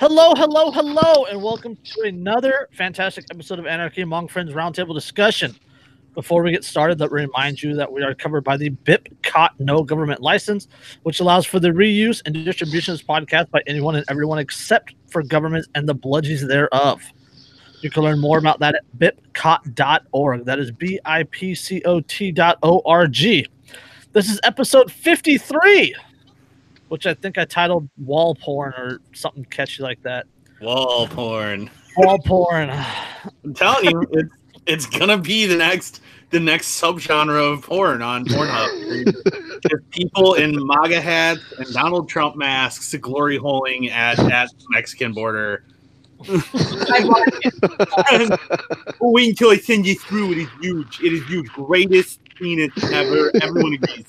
Hello, hello, hello, and welcome to another fantastic episode of Anarchy Among Friends Roundtable discussion. Before we get started, let me remind you that we are covered by the BIP-COT No Government License, which allows for the reuse and distribution of this podcast by anyone and everyone except for governments and the bludgies thereof. You can learn more about that at bipcot.org. That is bipcot.org. This is episode 53. Which I think I titled wall porn or something catchy like that. Wall porn. Wall porn. I'm telling you, it's gonna be the next subgenre of porn on Pornhub. Just people in MAGA hats and Donald Trump masks glory holing at the Mexican border. Wait until I send you through. It is huge. It is huge. Greatest penis ever. Everyone agrees.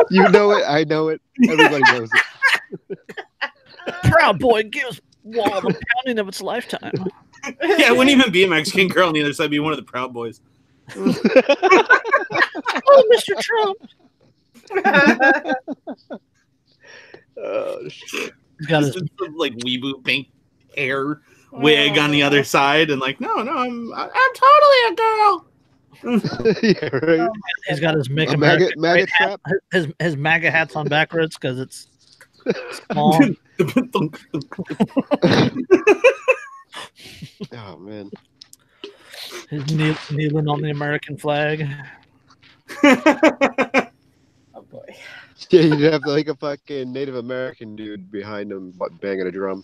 You know it. I know it. Everybody knows it. Proud Boy gives Wall the pounding of its lifetime. Yeah, it wouldn't even be a Mexican girl on the other side. It'd be one of the Proud Boys. Oh, Mr. Trump. Oh, shit. He's got his like weeboo pink hair wig on the other side, and like, no, I'm totally a girl. Yeah, right. He's got his Make A America MAGA Great hat, trap? his MAGA hats on backwards because it's small. Oh, man. He's kneeling on the American flag. Oh boy. Yeah, you'd have like a fucking Native American dude behind him banging a drum.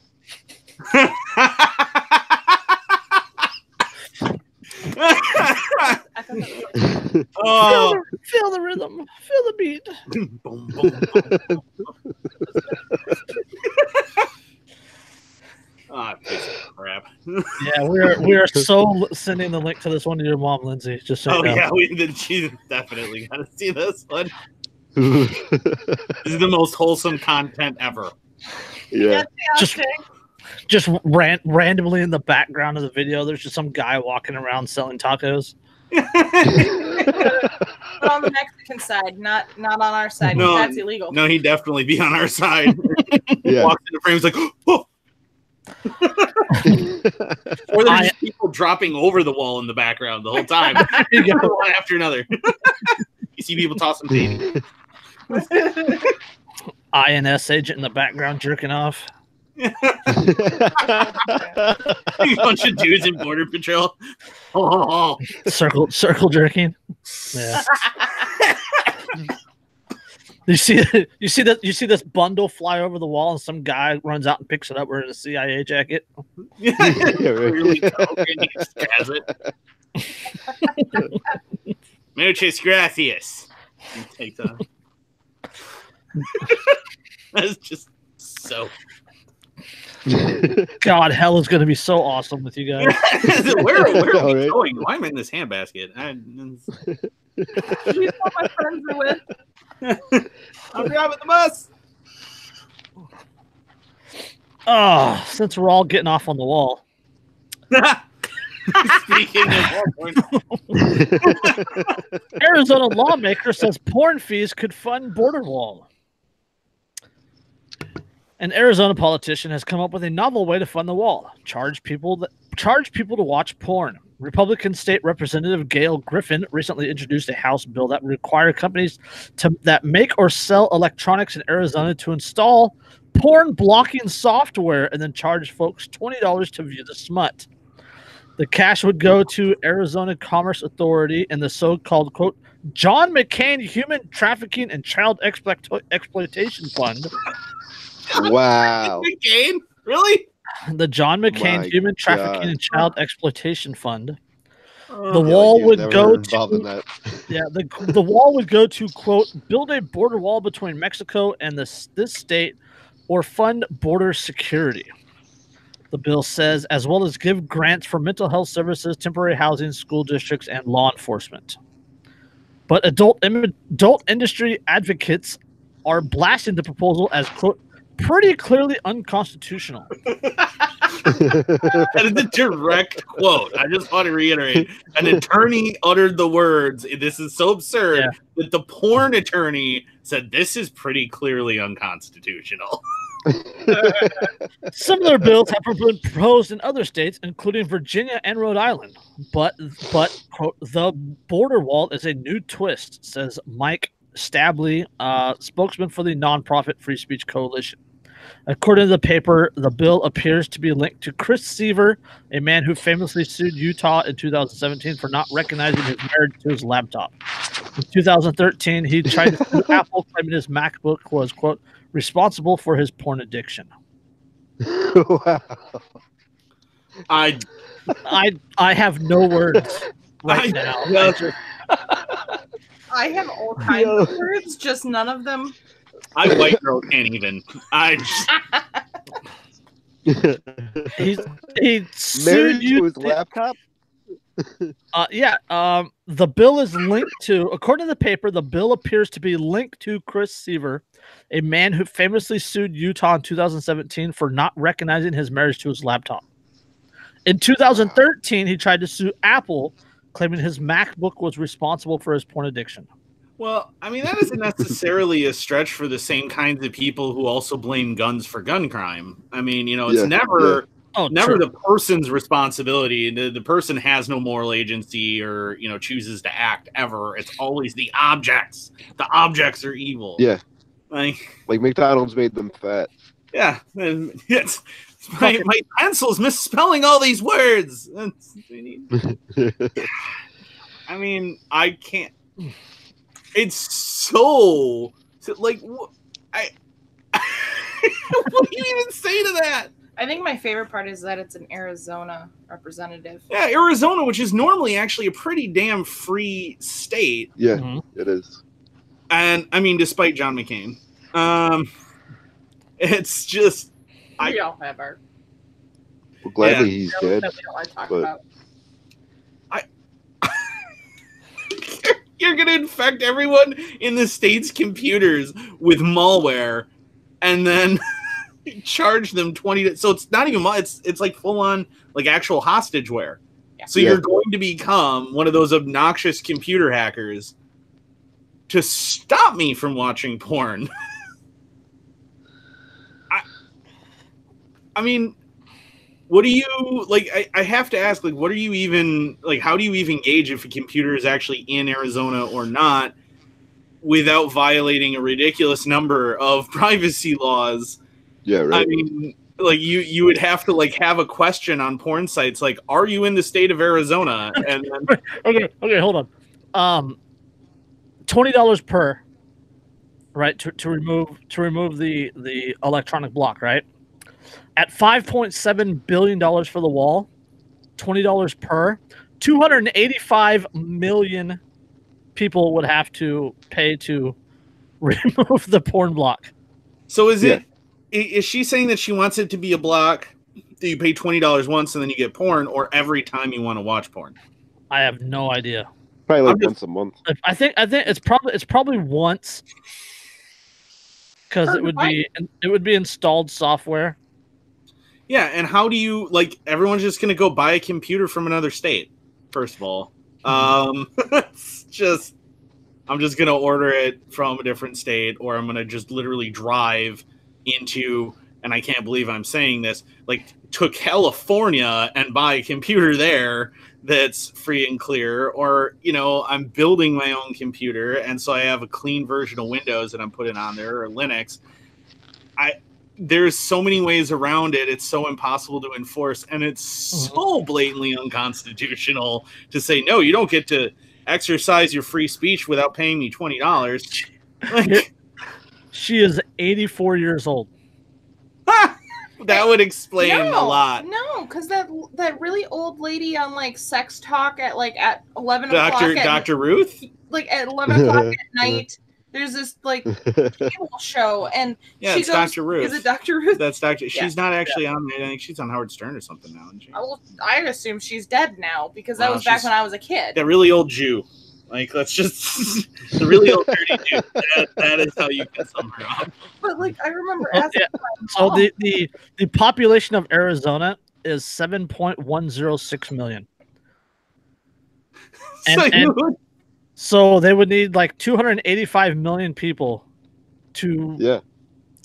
Oh, Feel the rhythm. Feel the beat. boom, boom, boom. Ah, piece of crap. Yeah, we are so sending the link to this one to your mom, Lindsay. Just so Oh you know. yeah, she's definitely got to see this one. This is the most wholesome content ever. Yeah. Just randomly in the background of the video, there's just some guy walking around selling tacos. But on the Mexican side, not on our side. No, That's illegal. No, he'd definitely be on our side. Yeah. Walks in the frame, he's like, oh. Or there's just people dropping over the wall in the background the whole time. One after another. You see people tossing baby. INS agent in the background jerking off. A bunch of dudes in border patrol. Oh. Circle jerking. Yeah. You see this bundle fly over the wall, and some guy runs out and picks it up wearing a CIA jacket. Yeah, right. Really coke, and he just has it. Muchas gracias. You take that. That's just so. God, hell is going to be so awesome with you guys. Where are we Right. going? Why am I in this handbasket? You know what my friends are with. I'm driving the bus. Oh, since we're all getting off on the wall. Speaking of Arizona lawmaker says porn fees could fund border wall. An Arizona politician has come up with a novel way to fund the wall. Charge people to watch porn. Republican State Representative Gail Griffin recently introduced a House bill that would require companies that make or sell electronics in Arizona to install porn blocking software and then charge folks $20 to view the smut. The cash would go to Arizona Commerce Authority and the so-called, quote, John McCain Human Trafficking and Child Exploitation Fund. Wow. McCain? Really? The John McCain My Human Trafficking God. and Child Exploitation Fund. The Oh, wall He was would never go involved in to that. the wall would go to, quote, build a border wall between Mexico and this state or fund border security. The bill says, as well as give grants for mental health services, temporary housing, school districts, and law enforcement. But adult industry advocates are blasting the proposal as, quote, pretty clearly unconstitutional. That is a direct quote. I just want to reiterate. An attorney uttered the words, this is so absurd, that the porn attorney said, this is pretty clearly unconstitutional. Similar bills have been proposed in other states, including Virginia and Rhode Island. But quote, the border wall is a new twist, says Mike Stabley, spokesman for the nonprofit Free Speech Coalition. According to the paper, the bill appears to be linked to Chris Seaver, a man who famously sued Utah in 2017 for not recognizing his marriage to his laptop. In 2013, he tried to sue Apple, claiming his MacBook was, quote, responsible for his porn addiction. Wow. I have no words right now. I have all kinds of words, just none of them. I white girl can't even. He Married sued to you. his laptop? The bill is linked to, according to the paper, the bill appears to be linked to Chris Seaver, a man who famously sued Utah in 2017 for not recognizing his marriage to his laptop. In 2013, he tried to sue Apple, claiming his MacBook was responsible for his porn addiction. Well, I mean, that isn't necessarily a stretch for the same kinds of people who also blame guns for gun crime. I mean, it's never the person's responsibility. The person has no moral agency or, chooses to act ever. It's always the objects. The objects are evil. Yeah. Like McDonald's made them fat. Yeah. It's my pencil's misspelling all these words. I mean, I can't. It's so like what do you even say to that? I think my favorite part is that it's an Arizona representative. Yeah, Arizona, which is normally actually a pretty damn free state. Yeah, It is. And I mean, despite John McCain, it's just we all have our. Well, gladly he's dead. That we don't want to talk about. You're going to infect everyone in the state's computers with malware and then charge them 20. So it's not even, it's like full on like actual hostageware. Yeah. So you're going to become one of those obnoxious computer hackers to stop me from watching porn. I mean, what do you like? I have to ask, like, what are you even like? How do you even gauge if a computer is actually in Arizona or not without violating a ridiculous number of privacy laws? Yeah, right. I mean, like you would have to like have a question on porn sites, like, are you in the state of Arizona? And then... okay, hold on. $20 per, right? To remove the electronic block, right? At $5.7 billion for the wall, $20 per, 285 million people would have to pay to remove the porn block. So is she saying that she wants it to be a block that you pay $20 once and then you get porn, or every time you want to watch porn? I have no idea. Probably like once a month. I think it's probably once, because it would be installed software. Yeah, and how do you, like, everyone's just going to go buy a computer from another state, first of all. It's just, I'm just going to order it from a different state, or I'm going to just literally drive into, and I can't believe I'm saying this, like, to California and buy a computer there that's free and clear, or, I'm building my own computer, and so I have a clean version of Windows that I'm putting on there, or Linux. There's so many ways around it. It's so impossible to enforce, and it's so blatantly unconstitutional to say, no, you don't get to exercise your free speech without paying me $20. Like, she is 84 years old. That would explain a lot. No, because that really old lady on like Sex Talk at 11 o'clock. Dr. Ruth? Like at 11 o'clock at night. There's this like cable show, and she goes, Dr. Ruth. Is it Dr. Ruth? That's Dr. She's not actually on there. I think she's on Howard Stern or something now, isn't she? I assume she's dead now, because that was back when I was a kid. That really old Jew. Like, let's just the really old dirty Jew. That is how you can sum her up. But like, I remember asking So the population of Arizona is 7.106 million. So they would need like 285 million people to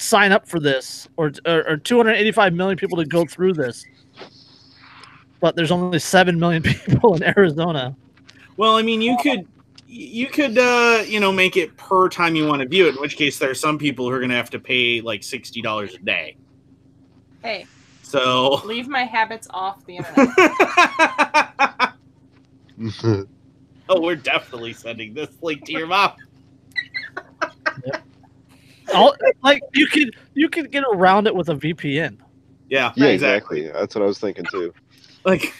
sign up for this, or 285 million people to go through this, but there's only 7 million people in Arizona. Well, I mean, you could make it per time you want to view it, in which case there are some people who are going to have to pay like $60 a day. Hey, so leave my habits off the internet. Oh, we're definitely sending this link to your mom. Like you could get around it with a VPN. Yeah, exactly. That's what I was thinking too. Like,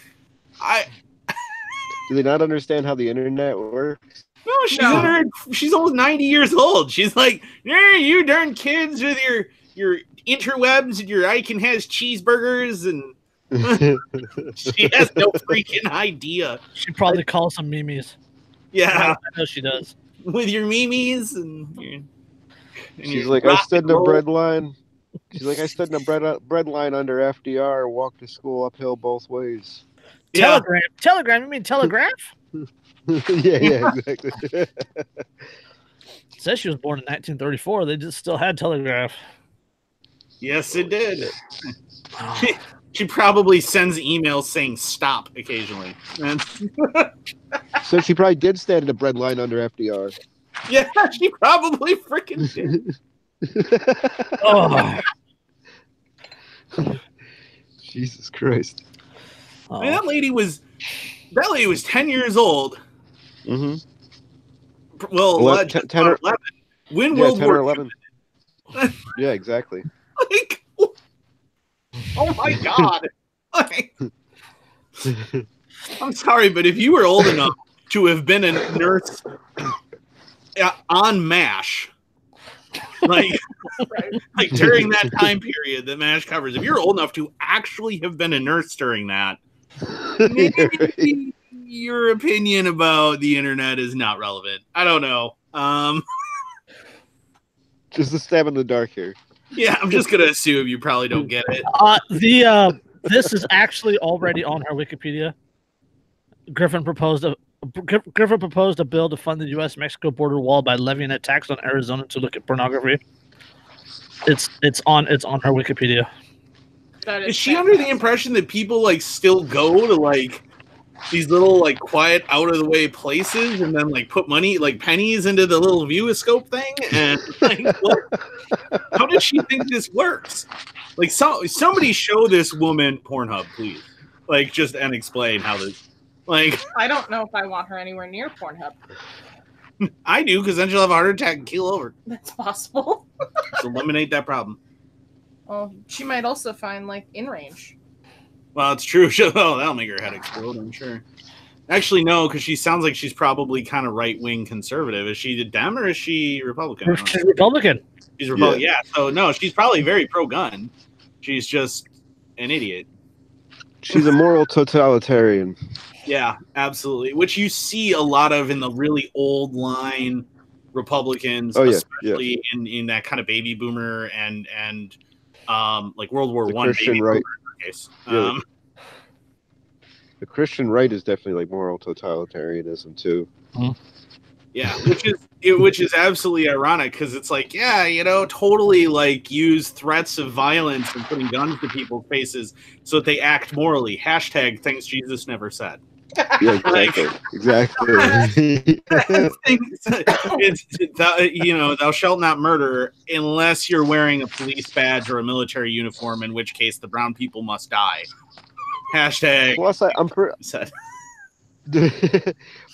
do they not understand how the internet works? No, she's almost 90 years old. She's like, you darn kids with your interwebs and your Icon has cheeseburgers, and she has no freaking idea. She probably calls them memes. Yeah, I know she does. With your memes she's like, I stood in a bread line. She's like, I stood in a bread line under FDR, walked to school uphill both ways. Telegram? You mean telegraph? yeah, exactly. It says she was born in 1934. They just still had telegraph. Yes, it did. She probably sends emails saying stop occasionally. So she probably did stand in a bread line under FDR. Yeah, she probably freaking did. Oh. Jesus Christ. I mean, that lady was 10 years old. Mm-hmm. Well, 10 or 11. When World 10 War or 11. Yeah, exactly. Like, oh my God. Like, I'm sorry, but if you were old enough to have been a nurse on MASH, like during that time period that MASH covers, if you're old enough to actually have been a nurse during that, maybe your opinion about the internet is not relevant. I don't know. Just a stab in the dark here. Yeah, I'm just gonna assume you probably don't get it. This is actually already on her Wikipedia. Griffin proposed a bill to fund the U.S.-Mexico border wall by levying a tax on Arizona to look at pornography. It's on her Wikipedia. Is she under the impression that people like still go to like these little like quiet out of the way places and then like put money like pennies into the little viewoscope thing? And like, how does she think this works? Like, somebody show this woman Pornhub, please. Like, just and explain how this. Like, I don't know if I want her anywhere near Pornhub. I do, because then she'll have a heart attack and keel over. That's possible. Just eliminate that problem. Well, she might also find like in range. Well, it's true. That'll make her head explode, I'm sure. Actually, no, because she sounds like she's probably kind of right-wing conservative. Is she a Dem or is she Republican? She's Republican. She's Republican, yeah. So, no, she's probably very pro-gun. She's just an idiot. She's a moral totalitarian. Yeah, absolutely. Which you see a lot of in the really old line Republicans, especially in that kind of baby boomer and like World War I Christian baby right. boomer case. The Christian right is definitely like moral totalitarianism too. Yeah, which is absolutely ironic because it's like, yeah, totally like use threats of violence and putting guns to people's faces so that they act morally. # things Jesus never said. Yeah, exactly. Thou shalt not murder unless you're wearing a police badge or a military uniform, in which case the brown people must die. # Plus,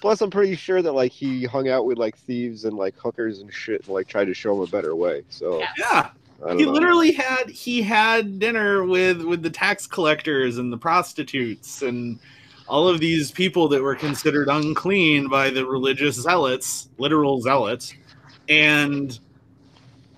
Plus, I'm pretty sure that like he hung out with like thieves and like hookers and shit, and like tried to show him a better way. So yeah, literally had dinner with the tax collectors and the prostitutes and all of these people that were considered unclean by the religious zealots, literal zealots, and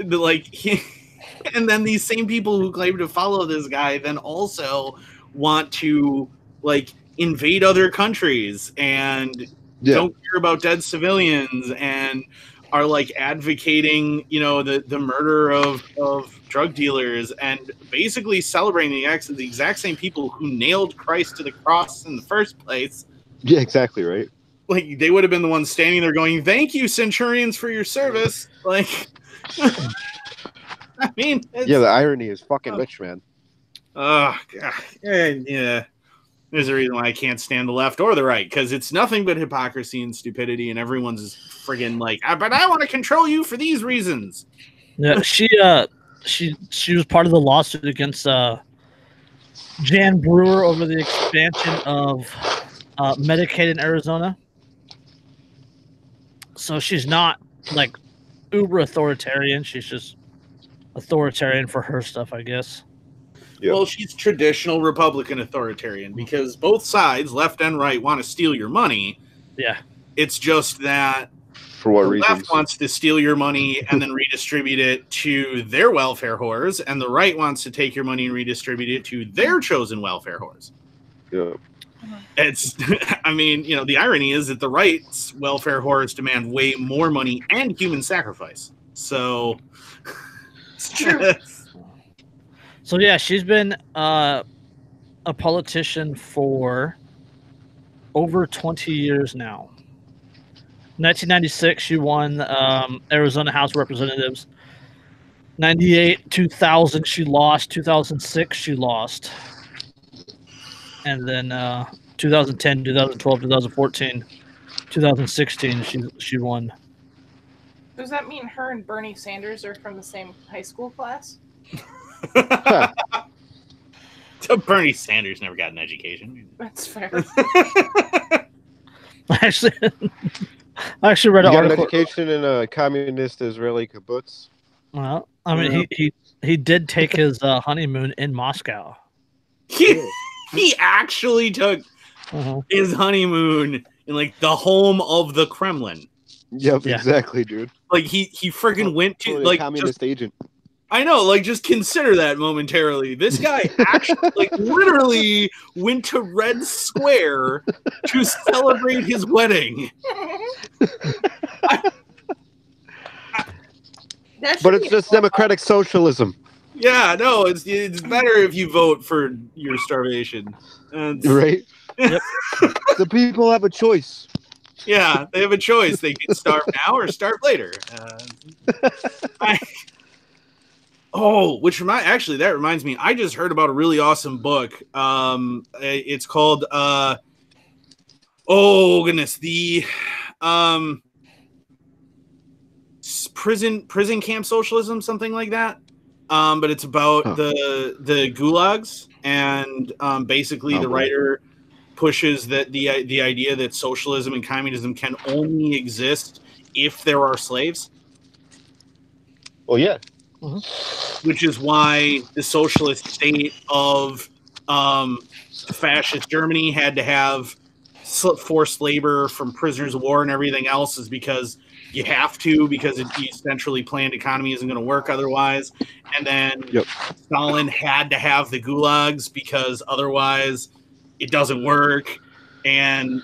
and then these same people who claim to follow this guy then also want to like invade other countries and don't care about dead civilians and are like advocating, the murder of drug dealers and basically celebrating the exact same people who nailed Christ to the cross in the first place. Yeah, exactly right. Like they would have been the ones standing there going, "Thank you, centurions, for your service." Like, I mean, yeah, the irony is fucking rich, man. Oh, God. Yeah. There's a reason why I can't stand the left or the right, because it's nothing but hypocrisy and stupidity, and everyone's friggin' like, but I want to control you for these reasons. Yeah, she was part of the lawsuit against Jan Brewer over the expansion of Medicaid in Arizona. So she's not like uber authoritarian. She's just authoritarian for her stuff, I guess. Yep. Well, she's traditional Republican authoritarian because both sides, left and right, want to steal your money. Yeah. It's just that for what the reasons? left wants to steal your money and then redistribute it to their welfare whores, and the right wants to take your money and redistribute it to their chosen welfare whores. Yeah. It's, I mean, you know, the irony is that the right's welfare whores demand way more money and human sacrifice. So, It's true. So yeah, she's been a politician for over 20 years now. 1996, she won Arizona House of Representatives. 98, 2000, she lost. 2006, she lost. And then 2010, 2012, 2014, 2016, she won. Does that mean her and Bernie Sanders are from the same high school class? So Bernie Sanders never got an education. That's fair. I actually read You an got an article. education in a communist Israeli kibbutz? Well, I mean, he did take his honeymoon in Moscow. He actually took his honeymoon in like the home of the Kremlin. Yep, Yeah. exactly, dude. Like he freaking went to Totally a like communist agent. I know, like just consider that momentarily. This guy actually like literally went to Red Square to celebrate his wedding. But it's just democratic socialism. Yeah, no, it's better if you vote for your starvation. Right? Yep. The people have a choice. Yeah, they have a choice. They can starve now or starve later. That reminds me. I just heard about a really awesome book. It's called the prison camp socialism, something like that. But it's about the gulags, and basically the writer pushes that the idea that socialism and communism can only exist if there are slaves. Well, yeah. Which is why the socialist state of fascist Germany had to have forced labor from prisoners of war and everything else, is because you have to, because a centrally planned economy isn't going to work otherwise. And then Stalin had to have the gulags because otherwise it doesn't work. And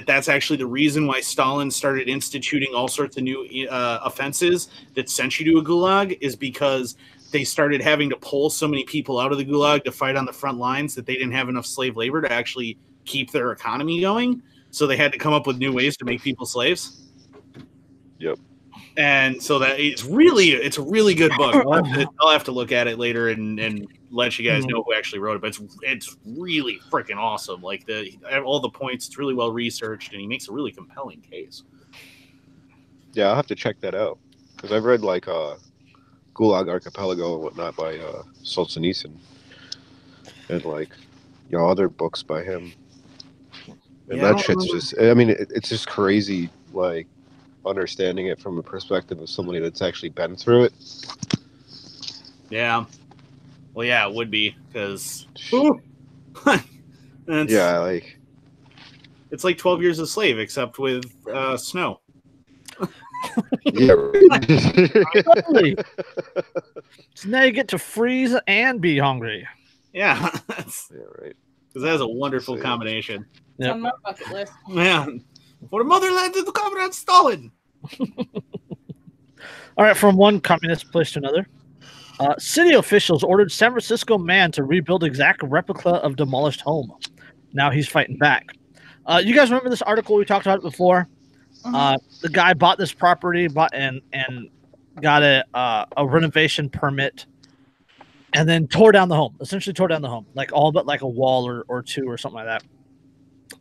that's actually the reason why Stalin started instituting all sorts of new offenses that sent you to a gulag, is because they started having to pull so many people out of the gulag to fight on the front lines that they didn't have enough slave labor to actually keep their economy going. So they had to come up with new ways to make people slaves. Yep. And so that it's a really good book. I'll have to look at it later and let you guys know who actually wrote it. But it's really freaking awesome. Like all the points, it's really well researched, and he makes a really compelling case. Yeah, I'll have to check that out, because I've read like Gulag Archipelago and whatnot by Solzhenitsyn, and like other books by him. And that shit's just, I mean, it's just crazy, like understanding it from the perspective of somebody that's actually been through it. Yeah. Well, yeah, it would be, because yeah, like it's like 12 Years a Slave, except with snow. Yeah. Totally. So now you get to freeze and be hungry. Yeah. Yeah, right. Because that is a wonderful combination. It's on my bucket list. Man, for the motherland of the comrade Stalin. All right, from one communist place to another. City officials ordered San Francisco man to rebuild exact replica of demolished home. Now he's fighting back. You guys remember this article we talked about before? The guy bought this property, and got a renovation permit, and then tore down the home. Essentially, tore down the home, like all but like a wall or two or something like that.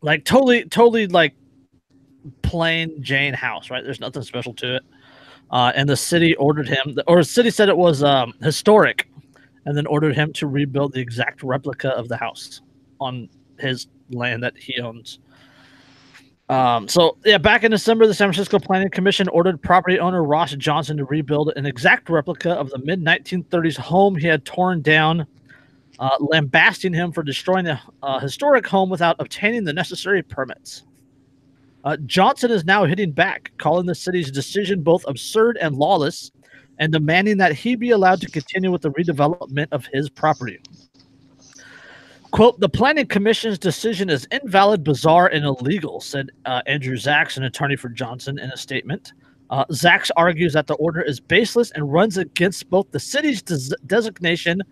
Like totally like plain Jane house, right? There's nothing special to it. And the city ordered him, or the city said it was historic, and then ordered him to rebuild the exact replica of the house on his land that he owns. So yeah, back in December, the San Francisco Planning Commission ordered property owner Ross Johnson to rebuild an exact replica of the mid-1930s home he had torn down, lambasting him for destroying the historic home without obtaining the necessary permits. Johnson is now hitting back, calling the city's decision both absurd and lawless, and demanding that he be allowed to continue with the redevelopment of his property. Quote, the Planning Commission's decision is invalid, bizarre, and illegal, said Andrew Zaks, an attorney for Johnson, in a statement. Zaks argues that the order is baseless and runs against both the city's designation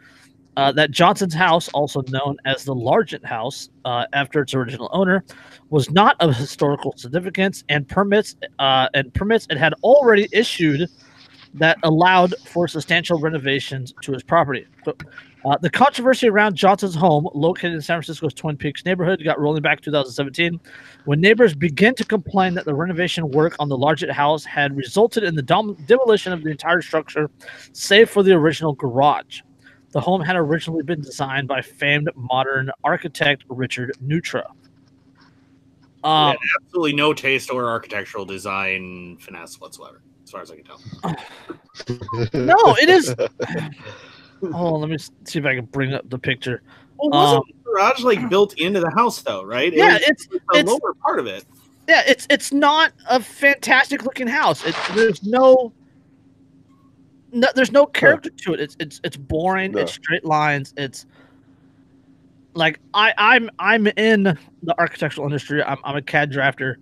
that Johnson's house, also known as the Largent House after its original owner, was not of historical significance, and permits it had already issued that allowed for substantial renovations to his property. The controversy around Johnson's home, located in San Francisco's Twin Peaks neighborhood, got rolling back in 2017 when neighbors began to complain that the renovation work on the Largent House had resulted in the demolition of the entire structure, save for the original garage. The home had originally been designed by famed modern architect Richard Neutra. Absolutely no taste or architectural design finesse whatsoever, as far as I can tell. No, it is. Oh, let me see if I can bring up the picture. Well, wasn't the garage like built into the house though, right? Yeah, it's the lower part of it. Yeah, it's not a fantastic looking house. There's no character to it. It's boring. No. It's straight lines. It's like I'm in the architectural industry. I'm a CAD drafter,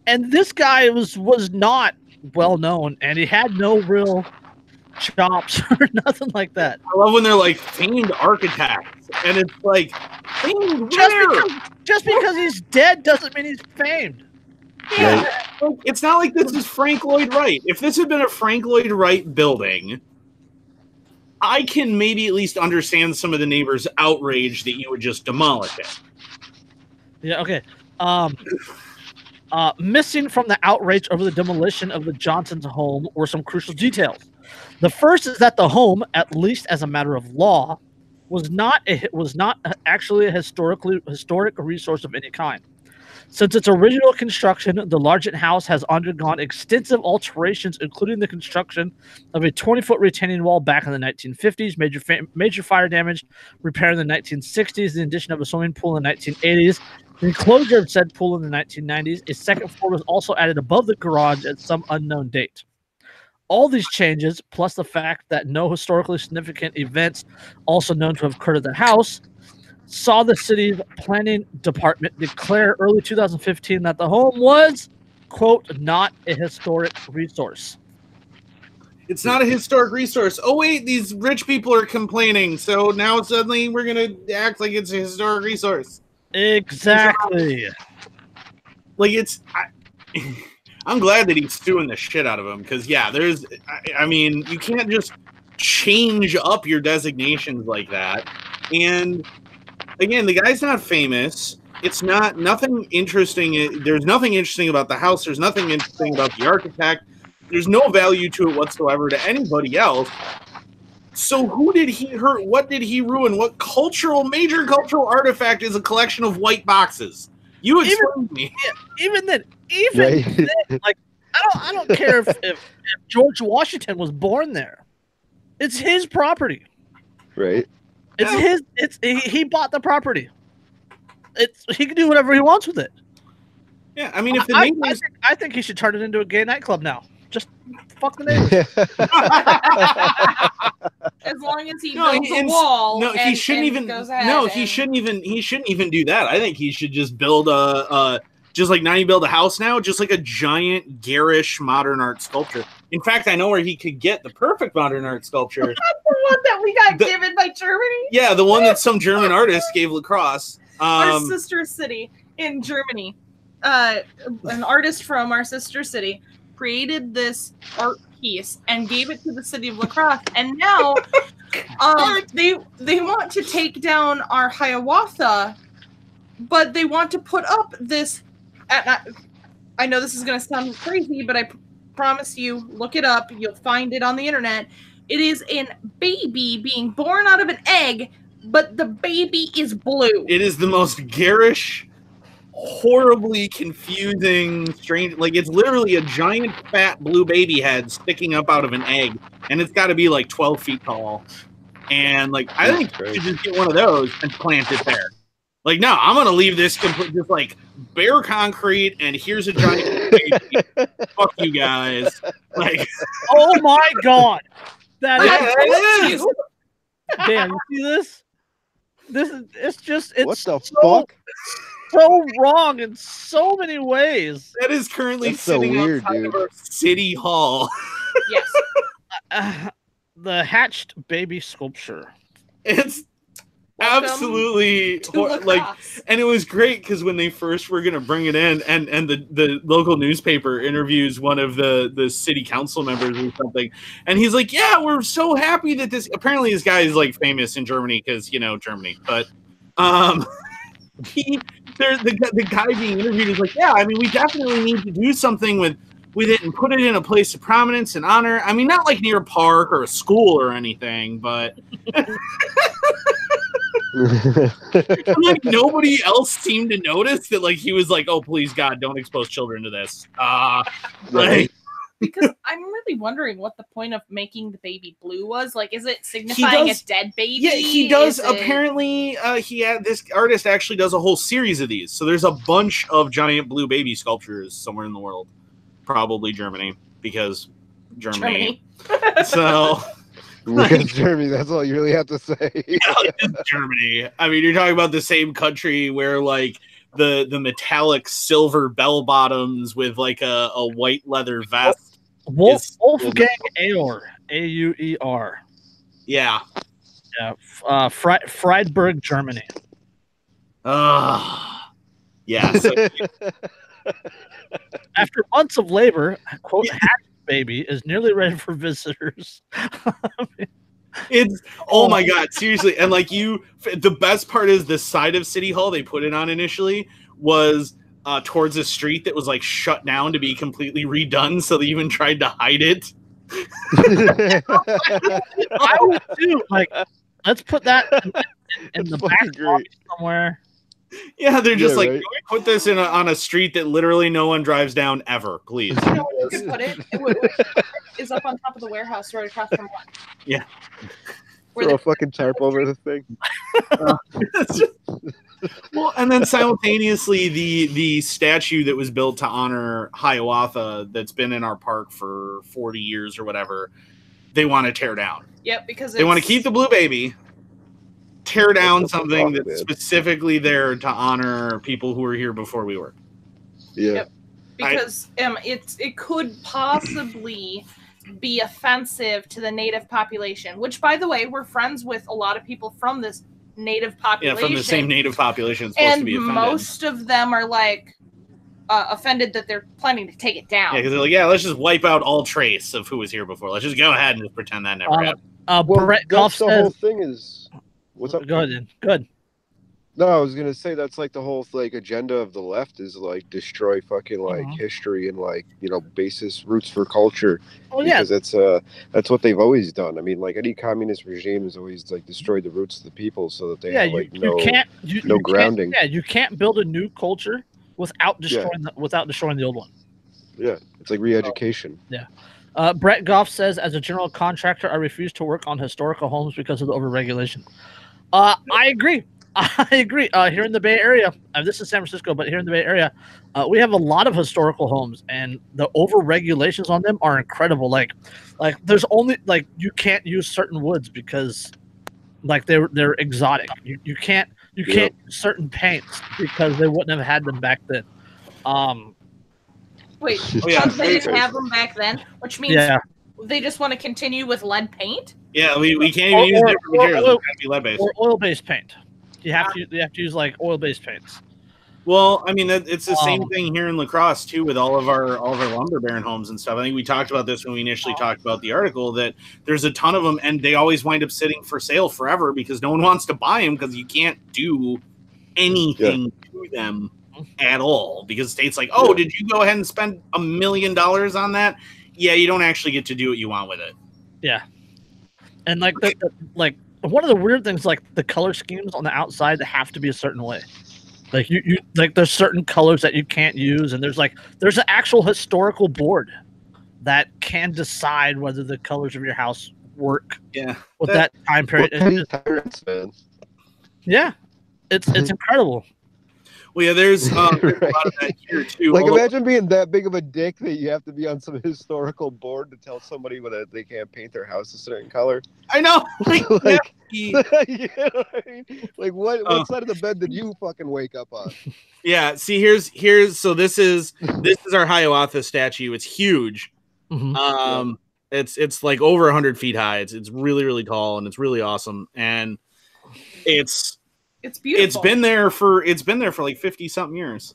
and this guy was not well known, and he had no real chops or nothing like that. I love when they're like famed architects, and it's like famed just because he's dead doesn't mean he's famed. Yeah, right. It's not like this is Frank Lloyd Wright. If this had been a Frank Lloyd Wright building, I can maybe at least understand some of the neighbors' outrage that you would just demolish it. Yeah, okay. Missing from the outrage over the demolition of the Johnson's home were some crucial details. The first is that the home, at least as a matter of law, was not actually a historic resource of any kind. Since its original construction, the Largent House has undergone extensive alterations, including the construction of a 20-foot retaining wall back in the 1950s, major fire damage repair in the 1960s, the addition of a swimming pool in the 1980s, the enclosure of said pool in the 1990s. A second floor was also added above the garage at some unknown date. All these changes, plus the fact that no historically significant events also known to have occurred at the house, saw the city's planning department declare early 2015 that the home was, quote, not a historic resource. It's not a historic resource. Oh, wait, these rich people are complaining. So now suddenly we're going to act like it's a historic resource. Exactly. Like I'm glad that he's suing the shit out of him. Because, yeah, I mean, you can't just change up your designations like that. And again, the guy's not famous. It's nothing interesting. There's nothing interesting about the house. There's nothing interesting about the architect. There's no value to it whatsoever to anybody else. So who did he hurt? What did he ruin? What major cultural artifact is a collection of white boxes? You explain to me. Even then, like I don't care if George Washington was born there. It's his property. Right. It's his. He bought the property. He can do whatever he wants with it. Yeah, I mean, if I think he should turn it into a gay nightclub now. Just fuck the neighbors. As long as he builds a wall. No, he shouldn't even. No, he shouldn't even do that. I think he should just build just like now you build a house now, just like a giant garish modern art sculpture. In fact, I know where he could get the perfect modern art sculpture. The one that we got given by Germany? Yeah, the one that some German artist gave Lacrosse. Our sister city in Germany. An artist from our sister city created this art piece and gave it to the city of La Crosse, and now they want to take down our Hiawatha, but they want to put up this. I know this is going to sound crazy, but I promise you, look it up. You'll find it on the internet. It is a baby being born out of an egg, but the baby is blue. It is the most garish, horribly confusing, strange. Like, it's literally a giant fat blue baby head sticking up out of an egg, and it's got to be like 12 feet tall. And like, I think you should just get one of those and plant it there. Like, no, I'm gonna leave this complete, just like bare concrete, and here's a giant baby. Fuck you guys. Like, oh my god, that is. Damn, you see this? It's what the so, fuck? so wrong in so many ways. That is currently That's so sitting weird, outside dude. of our city hall. Yes. The hatched baby sculpture. It's absolutely like, and it was great because when they first were gonna bring it in, and the local newspaper interviews one of the city council members or something, and he's like, yeah, we're so happy that this, apparently this guy is like famous in Germany because, you know, Germany, but the guy being interviewed is like, yeah, I mean, we definitely need to do something with it and put it in a place of prominence and honor. I mean, not like near a park or a school or anything, but like, nobody else seemed to notice that. Like, he was like, "Oh, please, God, don't expose children to this." Like, because I'm really wondering what the point of making the baby blue was. Like, is it signifying a dead baby? Yeah, he does. Apparently, this artist actually does a whole series of these. So there's a bunch of giant blue baby sculptures somewhere in the world, probably Germany, because Germany. So. Because Germany, that's all you really have to say. Yeah, Germany. I mean, you're talking about the same country where like the metallic silver bell bottoms with like a white leather vest. Wolfgang Auer, Auer. Yeah. Yeah. Friedberg, Germany. Yeah. So, after months of labor, quote, hatched baby is nearly ready for visitors. It's, oh my god, seriously. And like, the best part is the side of City Hall they put it on initially was towards a street that was like shut down to be completely redone, so they even tried to hide it. I would too. Like, let's put that in the back lobby somewhere. Yeah, they're just like, right. can we put this on a street that literally no one drives down ever, please? You know where you could put it? Is up on top of the warehouse right across from one. Yeah. Throw a fucking tarp over the thing. Well, and then simultaneously, the statue that was built to honor Hiawatha that's been in our park for 40 years or whatever, they want to tear down. Yep, because they want to keep the blue baby, tear down something that's specifically there to honor people who were here before we were. Yeah. Yep. Because it could possibly be offensive to the native population, which, by the way, we're friends with a lot of people from this native population. Yeah, from the same native population. It's supposed to be offended. Most of them are like offended that they're planning to take it down. Yeah, because they're like, yeah, let's just wipe out all trace of who was here before. Let's just go ahead and just pretend that never happened. Well, Brett Goff the whole thing is. What's up? Go ahead, then. Good. No, I was gonna say that's like the whole like agenda of the left is like destroy fucking like history and like, you know, basis roots for culture. Oh yeah, because that's what they've always done. I mean, like any communist regime has always like destroyed the roots of the people so that they have like no grounding. You can't build a new culture without destroying the old one. Yeah, it's like re-education. Yeah. Brett Goff says, as a general contractor, I refuse to work on historical homes because of the overregulation. I agree. Here in the Bay Area, this is San Francisco, but here in the Bay Area, we have a lot of historical homes, and the over regulations on them are incredible. Like there's only like you can't use certain woods because like they're exotic. You can't use certain paints because they wouldn't have had them back then. Wait, they didn't have them back then, which means they just want to continue with lead paint? Yeah, we can't even use different materials. It's got to be lead-based. Or oil-based paint. You have to use like oil-based paints. Well, I mean, it's the same thing here in La Crosse too, with all of our lumber baron homes and stuff. I think we talked about this when we initially talked about the article, that there's a ton of them, and they always wind up sitting for sale forever because no one wants to buy them because you can't do anything to them at all. Because the state's like, oh, did you go ahead and spend $1 million on that? Yeah, you don't actually get to do what you want with it. Yeah, and like one of the weird things, like the color schemes on the outside, that have to be a certain way. Like you like there's certain colors that you can't use, and there's an actual historical board that can decide whether the colors of your house work. Yeah, with that time period. Tyrants, man. Yeah, it's incredible. Well, yeah, there's a lot of that here too. Like, imagine being that big of a dick that you have to be on some historical board to tell somebody whether they can't paint their house a certain color. I know. Like, you know what I mean? Like, what side of the bed did you fucking wake up on? Yeah. See, here's so this is our Hiawatha statue. It's huge. Mm-hmm. It's like over 100 feet high. It's really, really tall, and it's really awesome. And it's beautiful. It's been there for like 50 something years.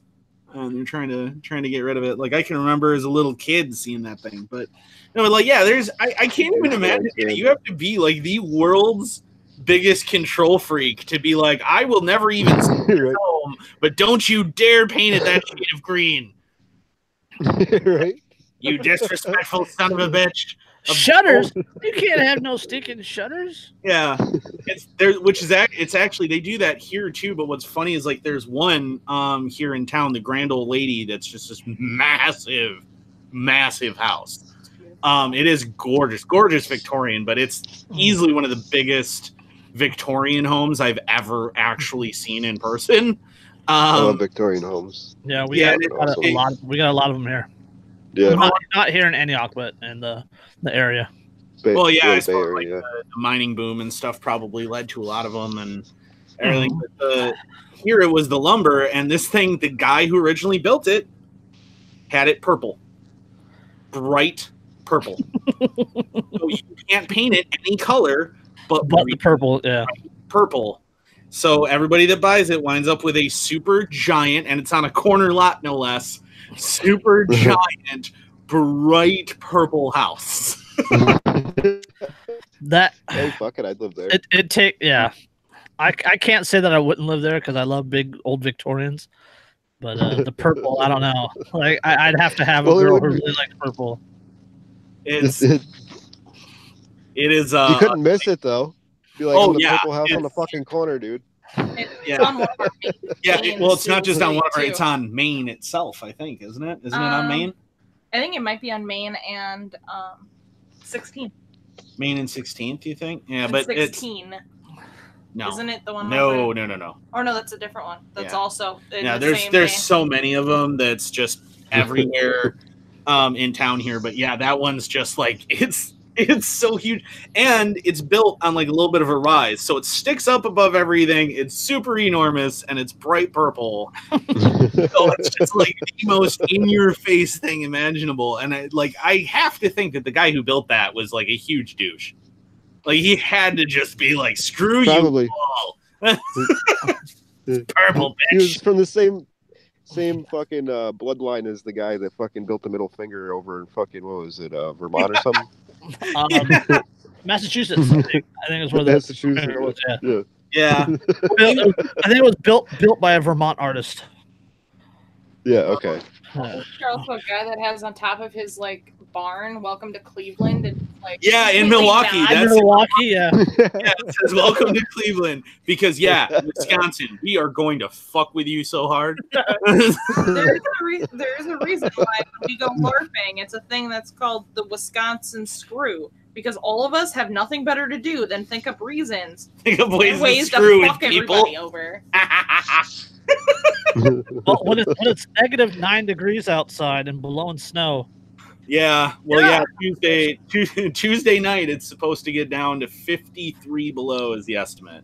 And they're trying to get rid of it. Like, I can remember as a little kid seeing that thing, but no, like, yeah, I can't even imagine. You have to be like the world's biggest control freak to be like, I will never even see it home, but don't you dare paint it that shade of green. Right? You disrespectful son of a bitch. Shutters? You can't have no stinking shutters. Yeah, it's there, it's actually they do that here too. But what's funny is, like, there's one here in town, the Grand Old Lady, that's just this massive house. It is gorgeous Victorian, but it's easily one of the biggest Victorian homes I've ever actually seen in person. I love Victorian homes. Yeah, we got a lot of them here. Yeah, not here in Antioch, but in the area. Well, yeah, I suppose like the mining boom and stuff probably led to a lot of them and everything. But here it was the lumber, and this thing, the guy who originally built it had it purple, bright purple. So you can't paint it any color, but the purple, purple. So everybody that buys it winds up with a super giant, and it's on a corner lot, no less. Super giant, bright purple house. Hey, fuck it, I'd live there. I can't say that I wouldn't live there because I love big old Victorians, but the purple, I don't know. Like, I'd have to have a girl who really likes purple. It is. You couldn't miss it though. Be like, the purple house on the fucking corner, dude. It's on one of our well, it's not just on one of our, it's on Maine itself, I think, isn't it? Isn't it on Maine? I think it might be on Maine and 16th. Maine and 16th, do you think? Yeah, it's but 16. No. Isn't it the one? No. Or no, that's a different one. That's also there's so many of them that's just everywhere in town here. But yeah, that one's just like it's so huge, and it's built on like a little bit of a rise, so it sticks up above everything. It's super enormous, and it's bright purple. So it's just like the most in-your-face thing imaginable. And I have to think that the guy who built that was like a huge douche. Like, he had to just be like, screw Probably. You all. Purple bitch. He was from the same fucking bloodline as the guy that fucking built the middle finger over in fucking, what was it, Vermont or something? Massachusetts. I think is where the Massachusetts was. Yeah. I think it was built by a Vermont artist. Yeah. Okay. Also a guy that has on top of his like barn, "Welcome to Cleveland," and like in Milwaukee. That's Milwaukee. Yeah. It says "Welcome to Cleveland" because Wisconsin, we are going to fuck with you so hard. There's a reason why when we go LARPing, it's a thing that's called the Wisconsin screw, because all of us have nothing better to do than think up reasons. Think of ways to fuck everybody over. Well, when it's -9 degrees outside and blowing snow. Yeah. Well, Tuesday night it's supposed to get down to 53 below is the estimate.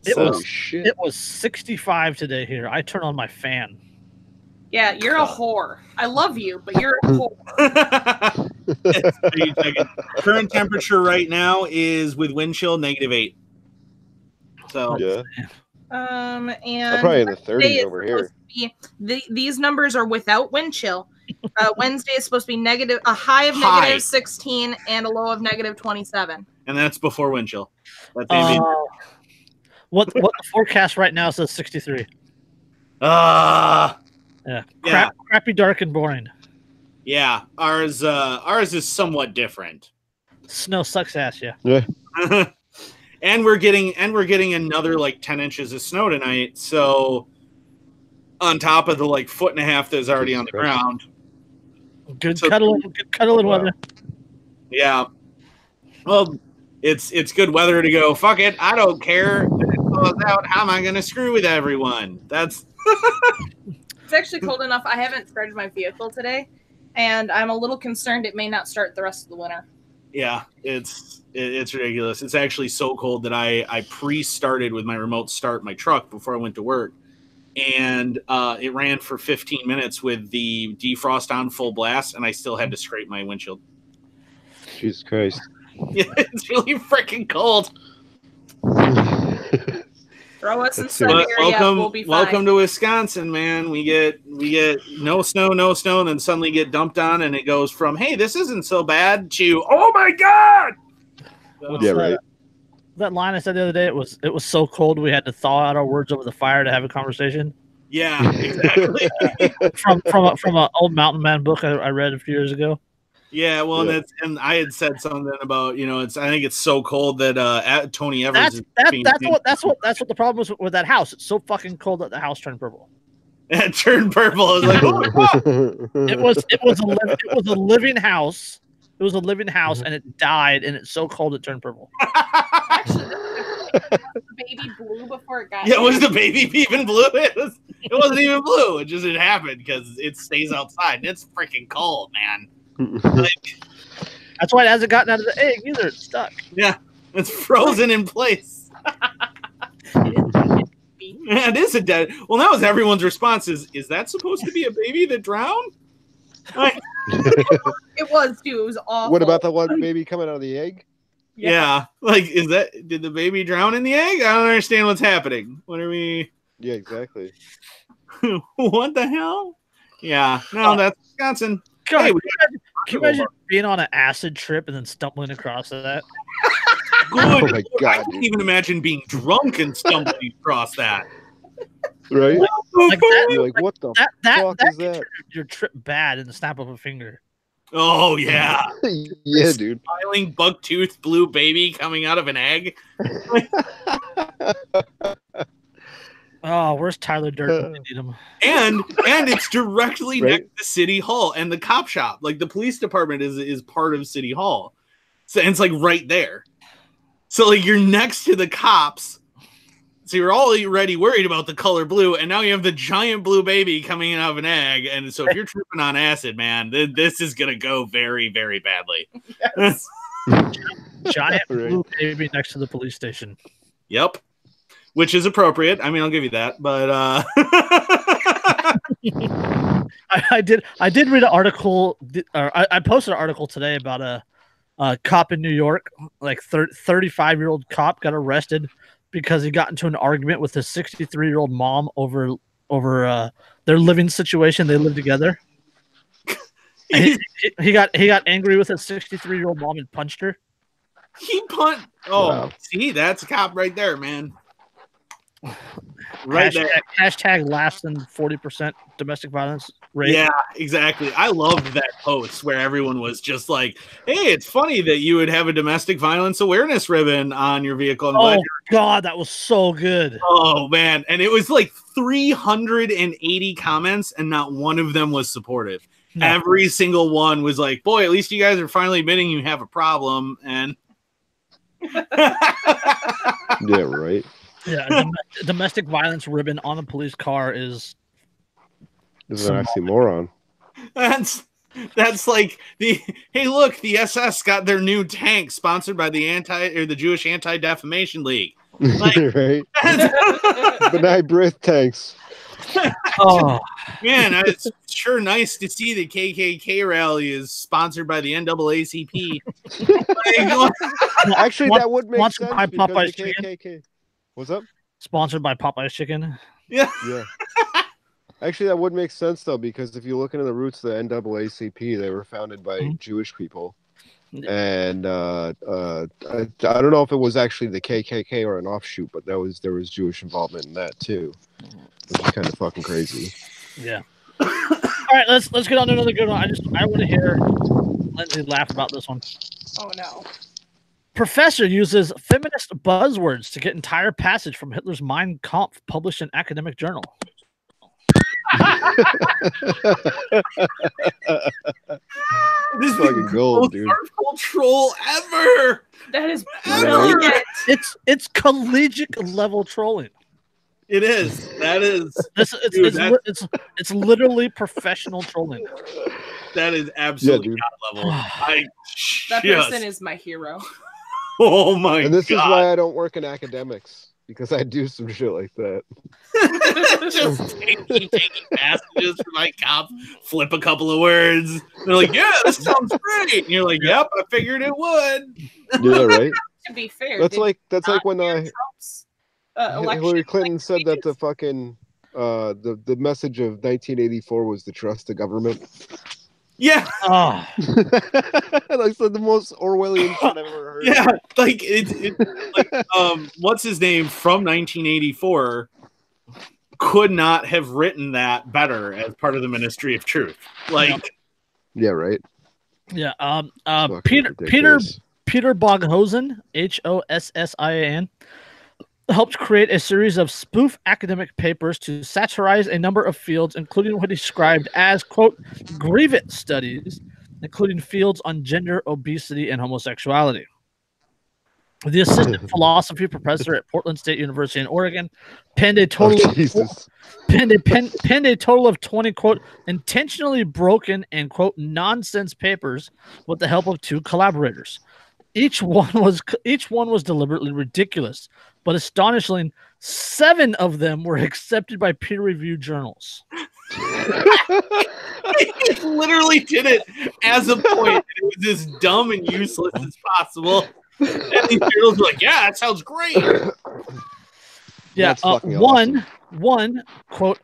It was 65 today here. I turn on my fan. Yeah, you're a whore. I love you, but you're a whore. Current temperature right now is with wind chill -8. So I'm And probably in the Wednesday 30s is over here. supposed to be- these numbers are without wind chill. Wednesday is supposed to be a high of High. negative 16 and a low of negative 27. And that's before wind chill. That's ambient. What the forecast right now says 63. Yeah. Crappy, dark, and boring. Yeah. Ours is somewhat different. Snow sucks ass, yeah. Yeah. And we're getting another like 10 inches of snow tonight. So on top of the like 1.5 feet that's already Jesus on the Christ. ground. Good So- cuddling Wow. weather. Yeah. Well, it's good weather to go. Fuck it. I don't care. If it goes out, how am I gonna screw with everyone? That's It's actually cold enough. I haven't started my vehicle today, and I'm a little concerned it may not start the rest of the winter. yeah, it's ridiculous. It's actually so cold that I pre-started with my remote start my truck before I went to work. And it ran for 15 minutes with the defrost on full blast, and I still had to scrape my windshield. Jesus Christ. Yeah, it's really freaking cold. Throw us in That's Siberia, Welcome, we'll be fine. welcome to Wisconsin, man. We get no snow, and then suddenly get dumped on, and it goes from hey, this isn't so bad to oh my god. So, Yeah, right. That line I said the other day, it was so cold we had to thaw out our words over the fire to have a conversation. yeah, exactly. from an old mountain man book I read a few years ago. Yeah, well, Yeah. and I had said something about I think it's so cold that Tony Evers That's what the problem was with that house. It's so fucking cold that the house turned purple. it turned purple. I was like, oh my god. It was a living house. It was a living house, and it died, and it's so cold it turned purple. Actually, the baby blue before it got Yeah, was the baby even blue? It wasn't even blue. It happened because it stays outside. And it's freaking cold, man. Like, That's why it hasn't gotten out of the egg either. It's stuck. yeah, it's frozen in place. Yeah, it is a dead. Well, that was everyone's response. Is that supposed to be a baby that drowned? Like, It was too. It was awful. What about the one baby coming out of the egg? yeah, like did the baby drown in the egg? I don't understand what's happening. What are we? Yeah, exactly. What the hell? Yeah, no, that's Wisconsin. God, Hey, can you imagine being on an acid trip and then stumbling across that? Good. Oh my I God, can't dude. even imagine being drunk and stumbling across that. Right? Like that, You're like, what the that fuck that is could that? turn your trip bad in the snap of a finger. Oh yeah, Yeah, dude. smiling buck-toothed blue baby coming out of an egg. Oh, where's Tyler Durden? We need him. And it's directly Right. next to City Hall and the cop shop. Like the police department is part of City Hall, so and it's like right there. So like you're next to the cops. So you're already worried about the color blue, and now you have the giant blue baby coming out of an egg. And so if you're tripping on acid, man, this is gonna go very, very badly. Yes. Giant Right. blue baby next to the police station. Yep. Which is appropriate. I mean, I'll give you that, but I did read an article. I posted an article today about a cop in New York, like 35-year-old cop got arrested because he got into an argument with his 63-year-old mom over their living situation. They live together. And he got angry with his 63-year-old mom and punched her. he punched. Oh, Wow. see, that's a cop right there, man. Right there. Hashtag less than 40% domestic violence rate. Yeah, exactly. I loved that post where everyone was just like, "Hey, it's funny that you would have a domestic violence awareness ribbon on your vehicle." I'm glad Oh God, that was so good. Oh man, and it was like 380 comments, and not one of them was supportive. No. Every single one was like, "Boy, at least you guys are finally admitting you have a problem." And Yeah, right. Yeah, domestic violence ribbon on a police car is This is an oxymoron. that's like the hey, look, the SS got their new tank sponsored by the Jewish Anti-Defamation League. Like, Right? Benign breath tanks. oh man, it's sure nice to see the KKK rally is sponsored by the NAACP. Like, Actually, that would make Once sense my because Popeye's the KKK. What's up? Sponsored by Popeye's Chicken. Yeah. Yeah. Actually, that would make sense though, because if you look into the roots of the NAACP, they were founded by Jewish people, and I don't know if it was actually the KKK or an offshoot, but there was Jewish involvement in that too, which is kind of fucking crazy. Yeah. All right, let's get on to another good one. I want to hear Lindsay laugh about this one. Oh no. Professor uses feminist buzzwords to get entire passage from Hitler's Mein Kampf published in academic journal. This is fucking the gold, most dude. artful troll ever. That is Really? brilliant. It's collegiate level trolling. It is. That is. Dude, It's literally professional trolling. That is absolutely dude. top level. That person is my hero. Oh my god! And this is why I don't work in academics, because I do some shit like that. Just taking passages from my cop, flip a couple of words. They're like, "Yeah, this sounds great." And you're like, "Yep, I figured it would." Yeah, right. To be fair, That's like when Trump's, election Hillary Clinton like said that the pages. fucking the message of 1984 was to trust the government. Yeah, Oh, Like the most Orwellian shit I've ever heard. yeah. Like it's like what's his name from 1984 could not have written that better as part of the Ministry of Truth. Like, Yeah, right. yeah. Fucking Peter ridiculous. Boghossian, Hossian, helped create a series of spoof academic papers to satirize a number of fields, including what he described as, quote, grievance studies, including fields on gender, obesity, and homosexuality. The assistant philosophy professor at Portland State University in Oregon penned a total Jesus. penned a total of 20, quote, intentionally broken and, quote, nonsense papers with the help of 2 collaborators. Each one was deliberately ridiculous, but astonishingly, 7 of them were accepted by peer-reviewed journals. he literally did it as a point. It was as dumb and useless as possible. And these journals were like, "Yeah, that sounds great." Yeah, That's fucking awesome. one quote,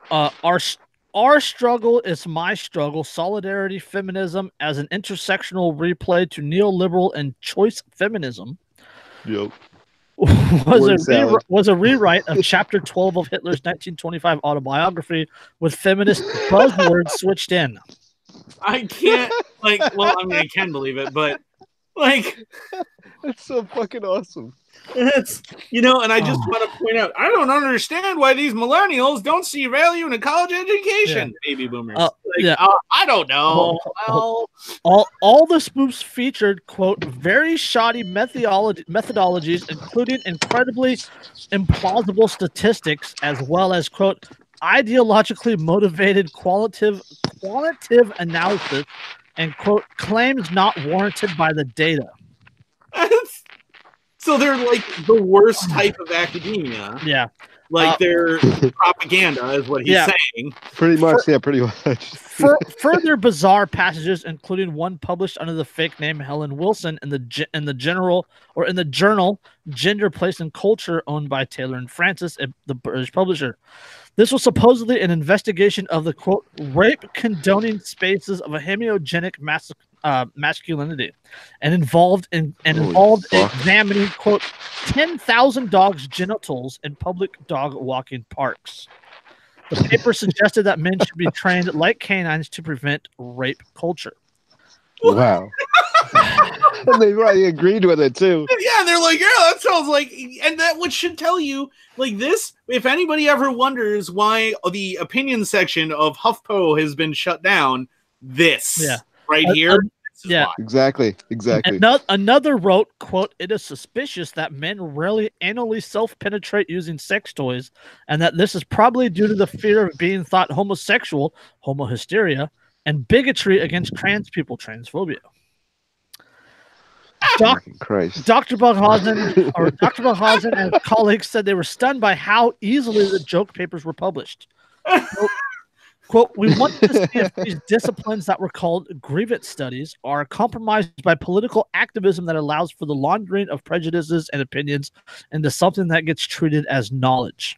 our struggle is my struggle, solidarity, feminism as an intersectional replay to neoliberal and choice feminism. Yep. was a rewrite of chapter 12 of Hitler's 1925 autobiography with feminist buzzwords switched in. I can't, like, well, I mean, I can believe it, but, like, That's so fucking awesome. it's, and I just want to point out, I don't understand why these millennials don't see value in a college education, baby boomers. I don't know. All the spoofs featured, quote, very shoddy methodologies, including incredibly implausible statistics, as well as, quote, ideologically motivated qualitative analysis, and, quote, claims not warranted by the data. So they're like the worst type of academia. Yeah. Like they're propaganda is what he's saying. Pretty much, pretty much. Further bizarre passages, including one published under the fake name Helen Wilson in the journal Gender, Place, and Culture, owned by Taylor and Francis, the British publisher. This was supposedly an investigation of the, quote, rape condoning spaces of a hemiogenic masculinity, and involved examining, quote, 10,000 dogs' genitals in public dog walking parks. The paper suggested that men should be trained like canines to prevent rape culture. Wow. And they agreed with it too. Yeah, and they're like, yeah, that sounds like, and that what should tell you, like this, if anybody ever wonders why the opinion section of HuffPo has been shut down, this right here. Exactly. Another wrote, quote, it is suspicious that men rarely anally self-penetrate using sex toys, and that this is probably due to the fear of being thought homosexual, homohysteria, and bigotry against trans people, transphobia. Dr. Boghossian and colleagues said they were stunned by how easily the joke papers were published. Quote, we want to see if these disciplines that were called grievance studies are compromised by political activism that allows for the laundering of prejudices and opinions into something that gets treated as knowledge.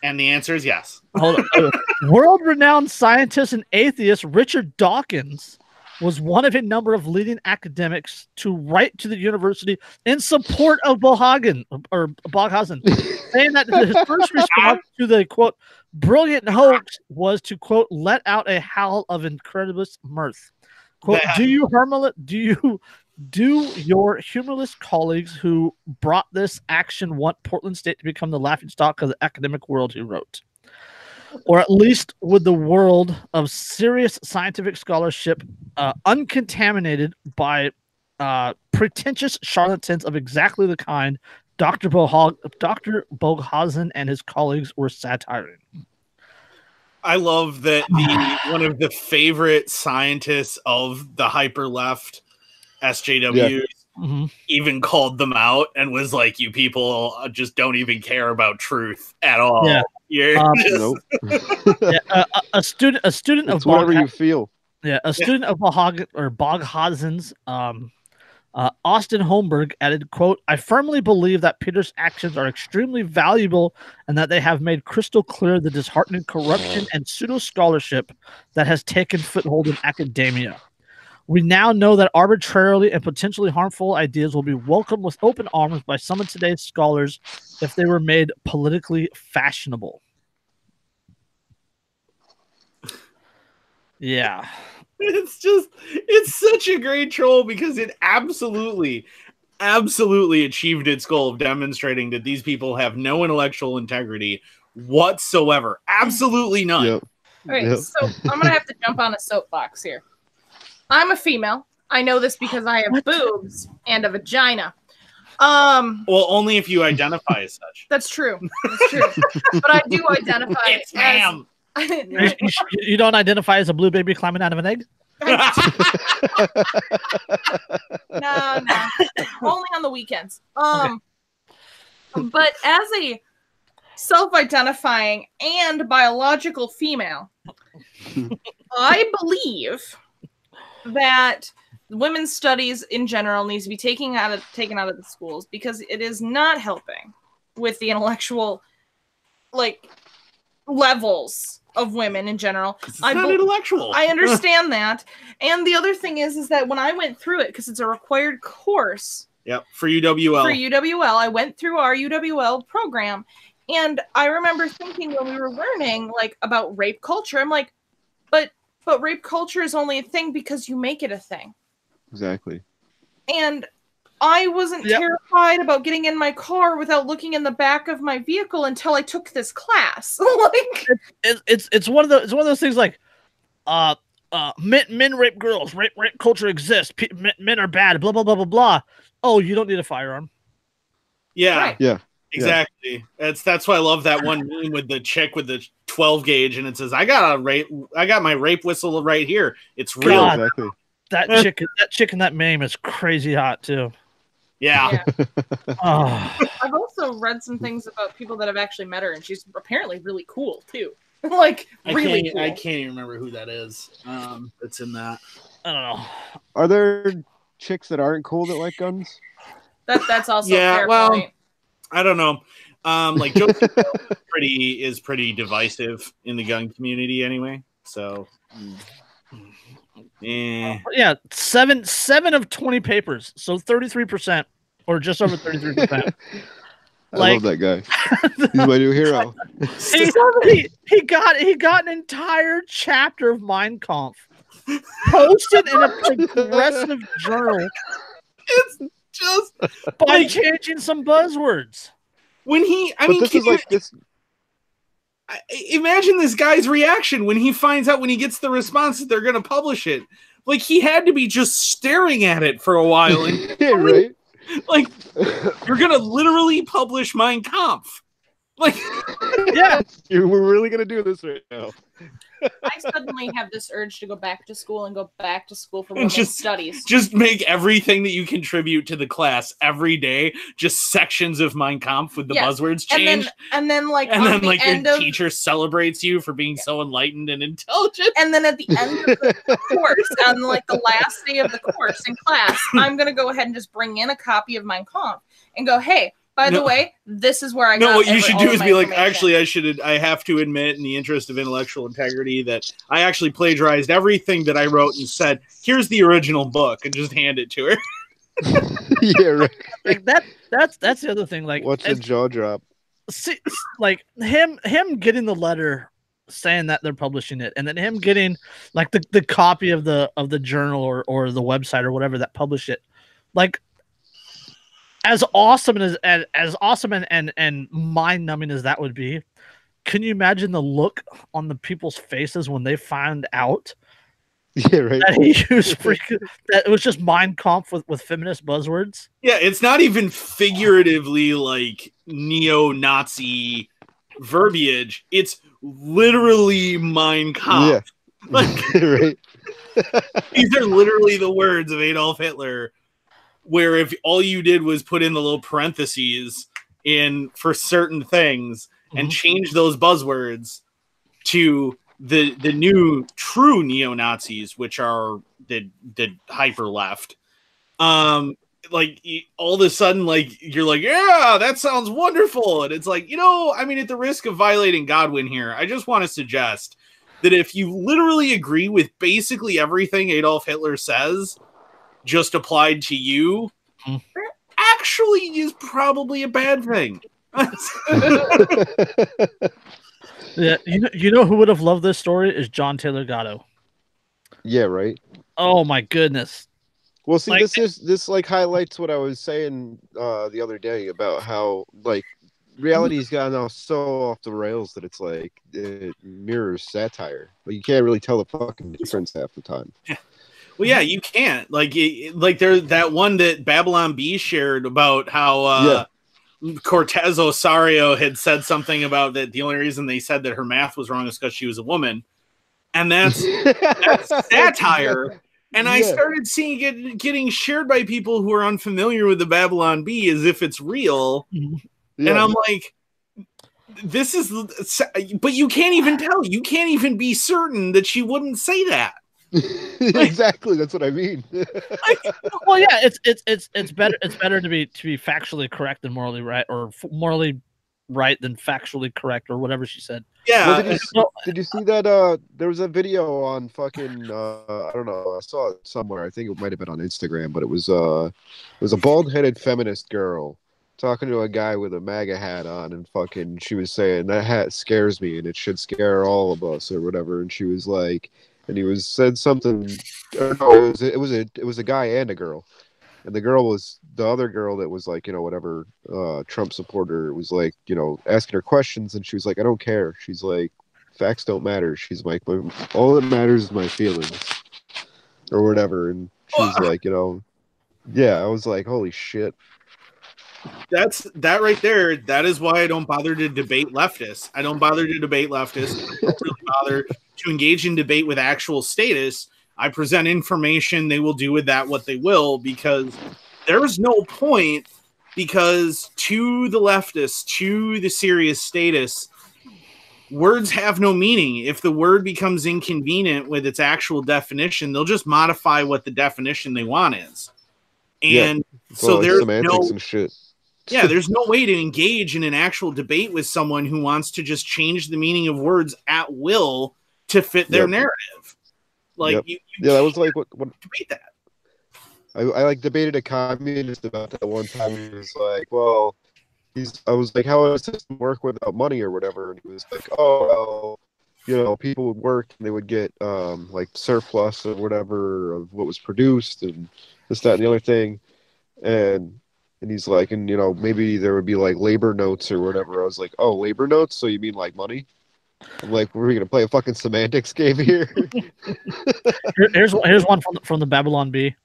And the answer is yes. Hold on. World-renowned scientist and atheist Richard Dawkins was one of a number of leading academics to write to the university in support of Boghausen, saying that his first response to the, quote, brilliant hoax was to, quote, let out a howl of incredulous mirth. Quote, do your humorless colleagues who brought this action want Portland State to become the laughingstock of the academic world, he wrote. Or at least would the world of serious scientific scholarship uncontaminated by pretentious charlatans of exactly the kind Dr. Boghausen and his colleagues were satiring. I love that one of the favorite scientists of the hyper left SJWs even called them out and was like, "You people just don't even care about truth at all." Yeah. Nope. A student It's of whatever you feel. Yeah, a student of Boghausen's, Austin Holmberg added, quote, I firmly believe that Peter's actions are extremely valuable and that they have made crystal clear the disheartening corruption and pseudo-scholarship that has taken foothold in academia. We now know that arbitrarily and potentially harmful ideas will be welcomed with open arms by some of today's scholars if they were made politically fashionable. Yeah. It's such a great troll because it absolutely achieved its goal of demonstrating that these people have no intellectual integrity whatsoever. Absolutely none. Yep. All right, so I'm gonna have to jump on a soapbox here. I'm a female. I know this because I have boobs and a vagina. Well, only if you identify as such. That's true. That's true. But I do identify It's ham. You don't identify as a blue baby climbing out of an egg? No. Only on the weekends. Okay. But as a self-identifying and biological female, I believe that women's studies in general needs to be taken out of the schools because it is not helping with the intellectual levels of women in general. It's not intellectual. I understand that. And the other thing is that when I went through it, because it's a required course. Yep, for UWL. For UWL, I went through our UWL program. And I remember thinking when we were learning about rape culture, I'm like, but rape culture is only a thing because you make it a thing. Exactly. And I wasn't terrified about getting in my car without looking in the back of my vehicle until I took this class. It's one of those things men rape girls, rape culture exists, men are bad, blah blah blah blah blah. Oh, you don't need a firearm. Yeah. Right. Yeah. Exactly. That's why I love that one meme with the chick with the 12 gauge and it says, I got my rape whistle right here. It's real. God, Exactly. That chick in that meme is crazy hot too. Yeah. Oh. I've also read some things about people that have actually met her, and she's apparently really cool too. Cool. I can't even remember who that is. That's in that. I don't know. Are there chicks that aren't cool that like guns? That's also a fair point. I don't know. Joseph is pretty divisive in the gun community anyway. So yeah, 7 of 20 papers, so 33%, or just over 33%. I love that guy. He's my new hero. he got an entire chapter of Mein Kampf posted in a progressive journal. It's just by changing some buzzwords. When he, imagine this guy's reaction when he finds out when he gets the response that they're going to publish it. Like he had to be just staring at it for a while. And yeah, right. Like you're going to literally publish Mein Kampf. Like, yeah, we're really going to do this right now. I suddenly have this urge to go back to school and go back to school for women's studies. Just make everything that you contribute to the class every day just sections of Mein Kampf with the buzzwords changed. And then your teacher celebrates you for being so enlightened and intelligent. And then at the end of the course, on like the last day of the course in class, I'm going to go ahead and just bring in a copy of Mein Kampf and go, hey, by the way, this is where I got. No, what you should do is be like, actually, I have to admit, in the interest of intellectual integrity, that I actually plagiarized everything that I wrote and said, here's the original book, and just hand it to her. Yeah, right. Like that's the other thing. Like, what's a jaw drop? See, like him getting the letter saying that they're publishing it, and then him getting like the copy of the journal or the website or whatever that published it, like. As awesome and mind-numbing as that would be, can you imagine the look on the people's faces when they find out that he used that it was just Mein Kampf with feminist buzzwords? Yeah, it's not even figuratively like neo-Nazi verbiage. It's literally Mein Kampf. Yeah. Like, right. These are literally the words of Adolf Hitler. Where if all you did was put in the little parentheses in for certain things and change those buzzwords to the new true neo-Nazis, which are the hyper left, like all of a sudden, like you're like, yeah, that sounds wonderful, and it's like, I mean, at the risk of violating Godwin here, I just want to suggest that if you literally agree with basically everything Adolf Hitler says. Just applied to you, actually is probably a bad thing. Yeah, you know who would have loved this story is John Taylor Gatto. Yeah, right. Oh my goodness. Well, see, this highlights what I was saying the other day about how like reality's gotten now so off the rails that it's like it mirrors satire, but you can't really tell the fucking difference half the time. Yeah. Well, yeah, you can't. Like there's that one that Babylon Bee shared about how Cortez Osario had said something about that the only reason they said that her math was wrong is because she was a woman. And that's satire. And I started seeing it getting shared by people who are unfamiliar with the Babylon Bee as if it's real. Yeah. And I'm like, this is... But you can't even tell. You can't even be certain that she wouldn't say that. Exactly, that's what I mean. Well, yeah, it's better to be factually correct than morally right, or morally right than factually correct, or whatever she said. Yeah. Well, did you see that? There was a video on fucking I don't know. I saw it somewhere. I think it might have been on Instagram, but it was a bald-headed feminist girl talking to a guy with a MAGA hat on, and fucking she was saying that hat scares me, and it should scare all of us, or whatever. And she was like. And he said something. No, it was a guy and a girl, and the girl was the other girl that was like whatever Trump supporter was like asking her questions, and she was like, I don't care. She's like, facts don't matter. She's like, all that matters is my feelings, or whatever. And she's like, yeah. I was like, holy shit. That right there. That is why I don't bother to debate leftists. I don't bother to debate leftists. I don't really bother to engage in debate with actual status. I present information. They will do with that what they will, because there's no point. Because to the leftists, to the serious status, words have no meaning. If the word becomes inconvenient with its actual definition, they'll just modify what the definition they want is. And so there's semantics and shit. Yeah, there's no way to engage in an actual debate with someone who wants to just change the meaning of words at will to fit their narrative. Like, that was like what debate that. I like debated a communist about that one time. He was like, well, I was like, how does a system work without money or whatever? And he was like, oh, well, people would work and they would get like surplus or whatever of what was produced and this, that, and the other thing. And he's like, and maybe there would be like labor notes or whatever. I was like, oh, labor notes? So you mean like money? I'm like, we're gonna play a fucking semantics game here. Here's one from the Babylon Bee.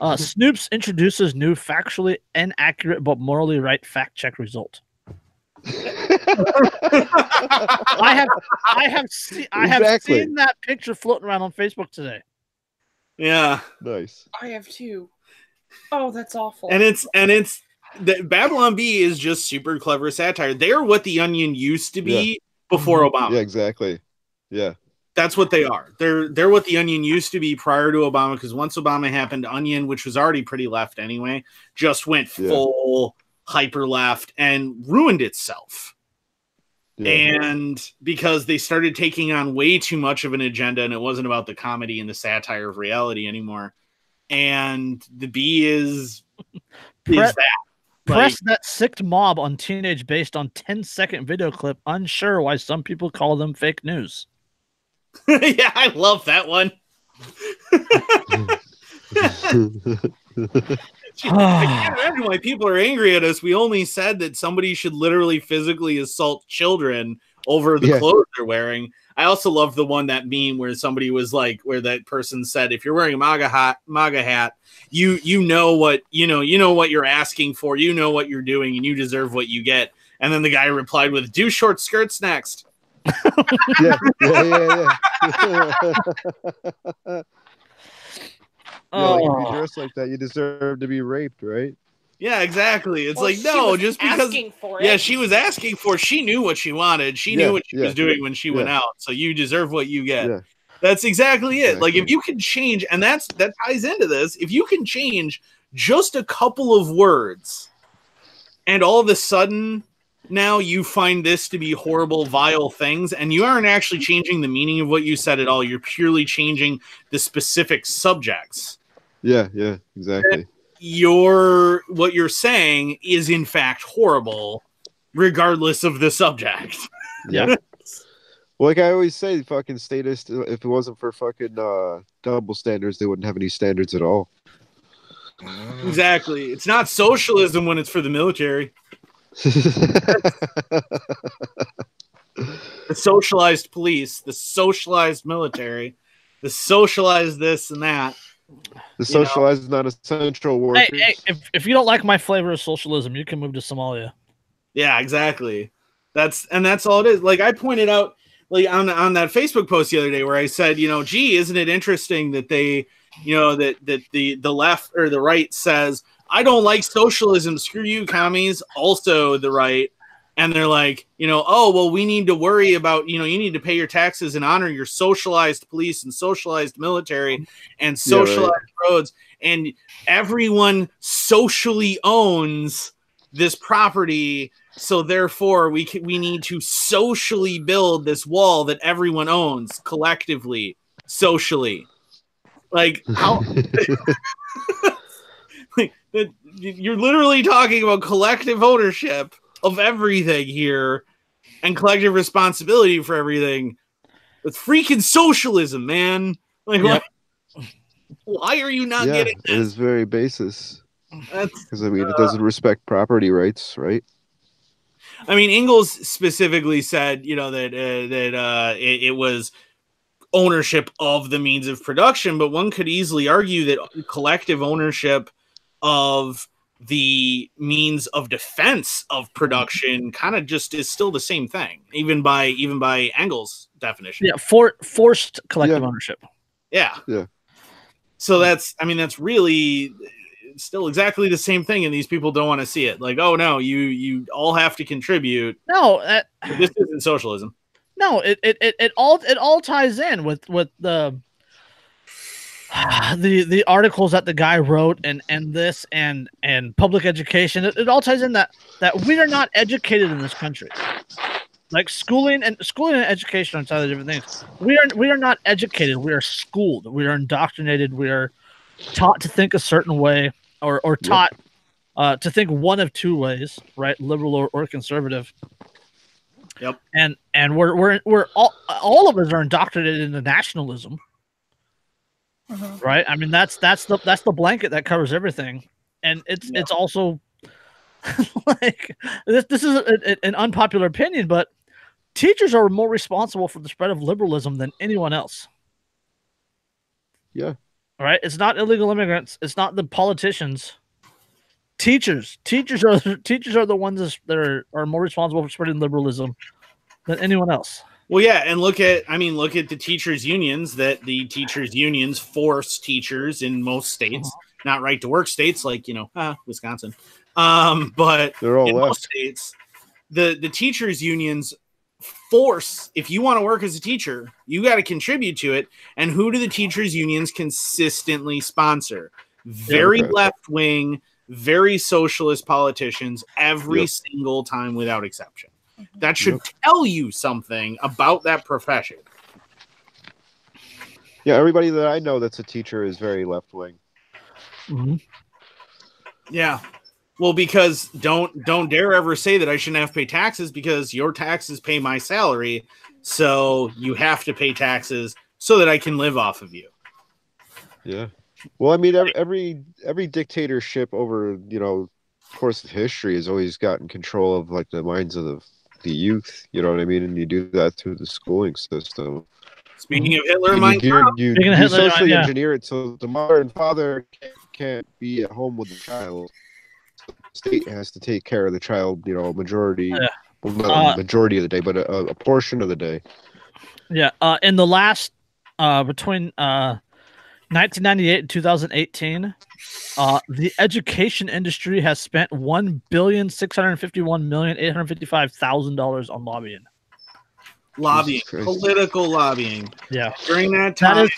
Snoops introduces new factually inaccurate but morally right fact check result. I have seen that picture floating around on Facebook today. Yeah, Nice. I have too. Oh, that's awful. And it's the Babylon Bee is just super clever satire. They're what the Onion used to be before Obama. Yeah, exactly. Yeah. That's what they are. They're what the Onion used to be prior to Obama, because once Obama happened, Onion, which was already pretty left anyway, just went full hyper left and ruined itself. Yeah. And because they started taking on way too much of an agenda, and it wasn't about the comedy and the satire of reality anymore. And the Bee is that. Press that sick mob on teenage based on 10-second video clip, unsure why some people call them fake news. Yeah, I love that one. I can't imagine why people are angry at us. We only said that somebody should literally physically assault children over the clothes they're wearing. I also love the one, that meme where somebody was like, where that person said, if you're wearing a MAGA hat, you know what you're asking for, you know what you're doing, and you deserve what you get. And then the guy replied with, do short skirts next. Yeah. Like, if you dress like that, you deserve to be raped, right? Yeah, exactly. It's like, no, just because. Yeah, she was asking for. She knew what she wanted. She knew what she was doing when she went out. So you deserve what you get. Yeah. That's exactly it. Like, if you can change, and that ties into this. If you can change just a couple of words, and all of a sudden now you find this to be horrible, vile things, and you aren't actually changing the meaning of what you said at all. You're purely changing the specific subjects. Yeah, exactly. What you're saying is in fact horrible, regardless of the subject. Yeah. Like I always say, fucking statists, if it wasn't for fucking double standards, they wouldn't have any standards at all. Exactly. It's not socialism when it's for the military. The socialized police, the socialized military, the socialized this and that. The socialized non-essential workers. Hey, if you don't like my flavor of socialism, you can move to Somalia. Yeah, exactly. That's all it is. Like I pointed out, like on that Facebook post the other day, where I said, gee, isn't it interesting that they, that the left or the right says, I don't like socialism, screw you, commies. Also the right. And they're like, oh, well, we need to worry about, you need to pay your taxes and honor your socialized police and socialized military and socialized roads. And everyone socially owns this property. So therefore we need to socially build this wall that everyone owns collectively, socially. Like how you're literally talking about collective ownership of everything here and collective responsibility for everything. It's freaking socialism, man. Like, why are you not getting this? It is very basis. Because it doesn't respect property rights, right? I mean, Ingalls specifically said, that it was ownership of the means of production, but one could easily argue that collective ownership of the means of defense of production kind of just is still the same thing, even by Engels' definition. Yeah, forced collective ownership. Yeah. So that's really still exactly the same thing, and these people don't want to see it. Like, oh no, you all have to contribute. No, this isn't socialism. No, it all ties in with the articles that the guy wrote and this and public education. It all ties in that we are not educated in this country. Like schooling and education are entirely different things. We are not educated. We are schooled. We are indoctrinated. We are taught to think a certain way, or taught to think one of two ways, right? Liberal or conservative. Yep. And we're all of us are indoctrinated into nationalism. Right? I mean, that's the blanket that covers everything, and it's also like this is an unpopular opinion, but teachers are more responsible for the spread of liberalism than anyone else. Yeah. All right. It's not illegal immigrants. It's not the politicians. Teachers are the ones that are more responsible for spreading liberalism than anyone else. Well, yeah, and look at the teachers' unions. That the teachers' unions force teachers in most states, not right to work states like Wisconsin, but They're all in left. most states, the teachers' unions force, if you want to work as a teacher, you got to contribute to it. And who do the teachers' unions consistently sponsor? Very left wing, very socialist politicians every single time without exception. That should tell you something about that profession. Yeah, everybody that I know that's a teacher is very left wing. Mm-hmm. Yeah. Well, because don't dare ever say that I shouldn't have to pay taxes, because your taxes pay my salary, so you have to pay taxes so that I can live off of you. Yeah. Well, I mean, every dictatorship over course of history has always gotten control of like the minds of the youth. You know what I mean? And you do that through the schooling system. Speaking of Hitler, you socially engineer it so the mother and father can't be at home with the child. So the state has to take care of the child. Majority, well, not majority of the day, but a portion of the day. Yeah. In the last between 1998 and 2018, the education industry has spent $1,651,855,000 on lobbying. Political lobbying. Yeah. During that time.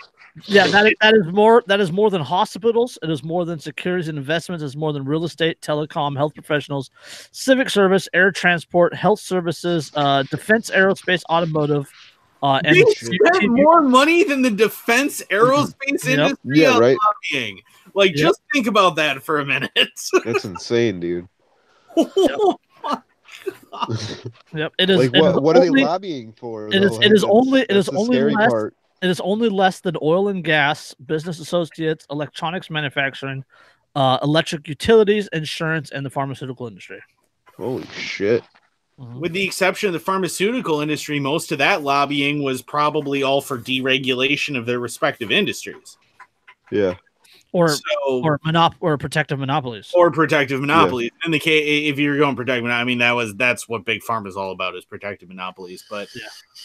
That is more than hospitals. It is more than securities and investments. It's more than real estate, telecom, health professionals, civic service, air transport, health services, defense, aerospace, automotive. And they spend more money than the defense aerospace industry on lobbying. Just think about that for a minute. That's insane, dude. Yep. It is. What are they lobbying for? It is only less than oil and gas, business associates, electronics manufacturing, electric utilities, insurance, and the pharmaceutical industry. Holy shit. With the exception of the pharmaceutical industry, most of that lobbying was probably all for deregulation of their respective industries. Yeah. Or protective monopolies. Or protective monopolies. Yeah. In the case, if you're going protective, that's what big pharma is all about, is protective monopolies. But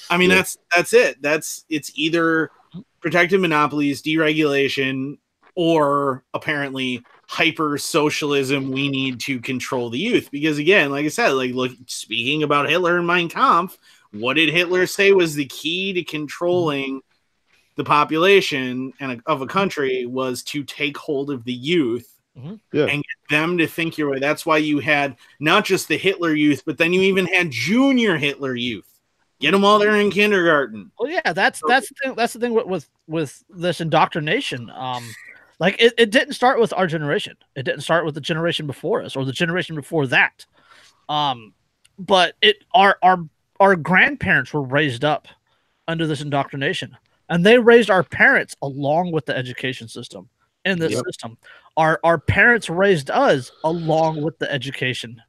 that's it. It's either protective monopolies, deregulation, or apparently hyper socialism. We need to control the youth, because again, like I said, speaking about Hitler and Mein Kampf, what did Hitler say was the key to controlling the population of a country was to take hold of the youth and get them to think your way. That's why you had not just the Hitler youth, but then you even had junior Hitler youth. Get them all there in kindergarten. Well, yeah, that's the thing with this indoctrination. It didn't start with our generation. It didn't start with the generation before us or the generation before that. But our grandparents were raised up under this indoctrination. And they raised our parents along with the education system in this system. Our parents raised us along with the education,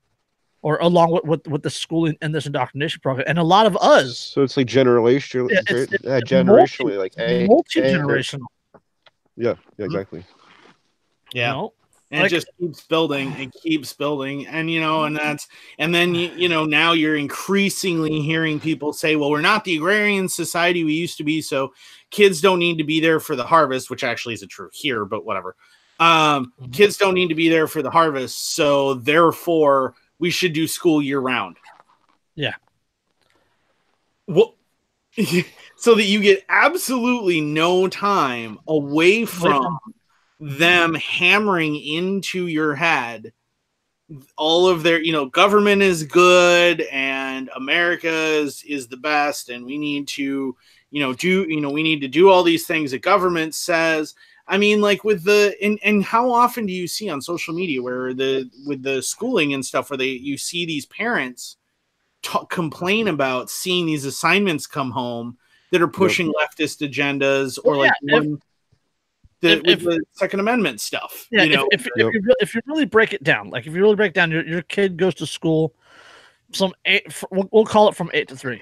or along with the schooling in this indoctrination program. And a lot of us. So it's like generationally, generationally, multi-generational. Yeah, exactly. Yeah. And it just keeps building and keeps building. And, now you're increasingly hearing people say, well, we're not the agrarian society we used to be, so kids don't need to be there for the harvest, which actually isn't true here, but whatever. Kids don't need to be there for the harvest, so therefore we should do school year round. Yeah. Well, so that you get absolutely no time away from them hammering into your head all of their, government is good and America is the best, and we need to, we need to do all these things that government says. I mean, like with and how often do you see on social media where with the schooling and stuff where you see these parents complain about seeing these assignments come home that are pushing leftist agendas, or the Second Amendment stuff. Yeah, if you really break it down, your kid goes to school we'll call it from 8 to 3,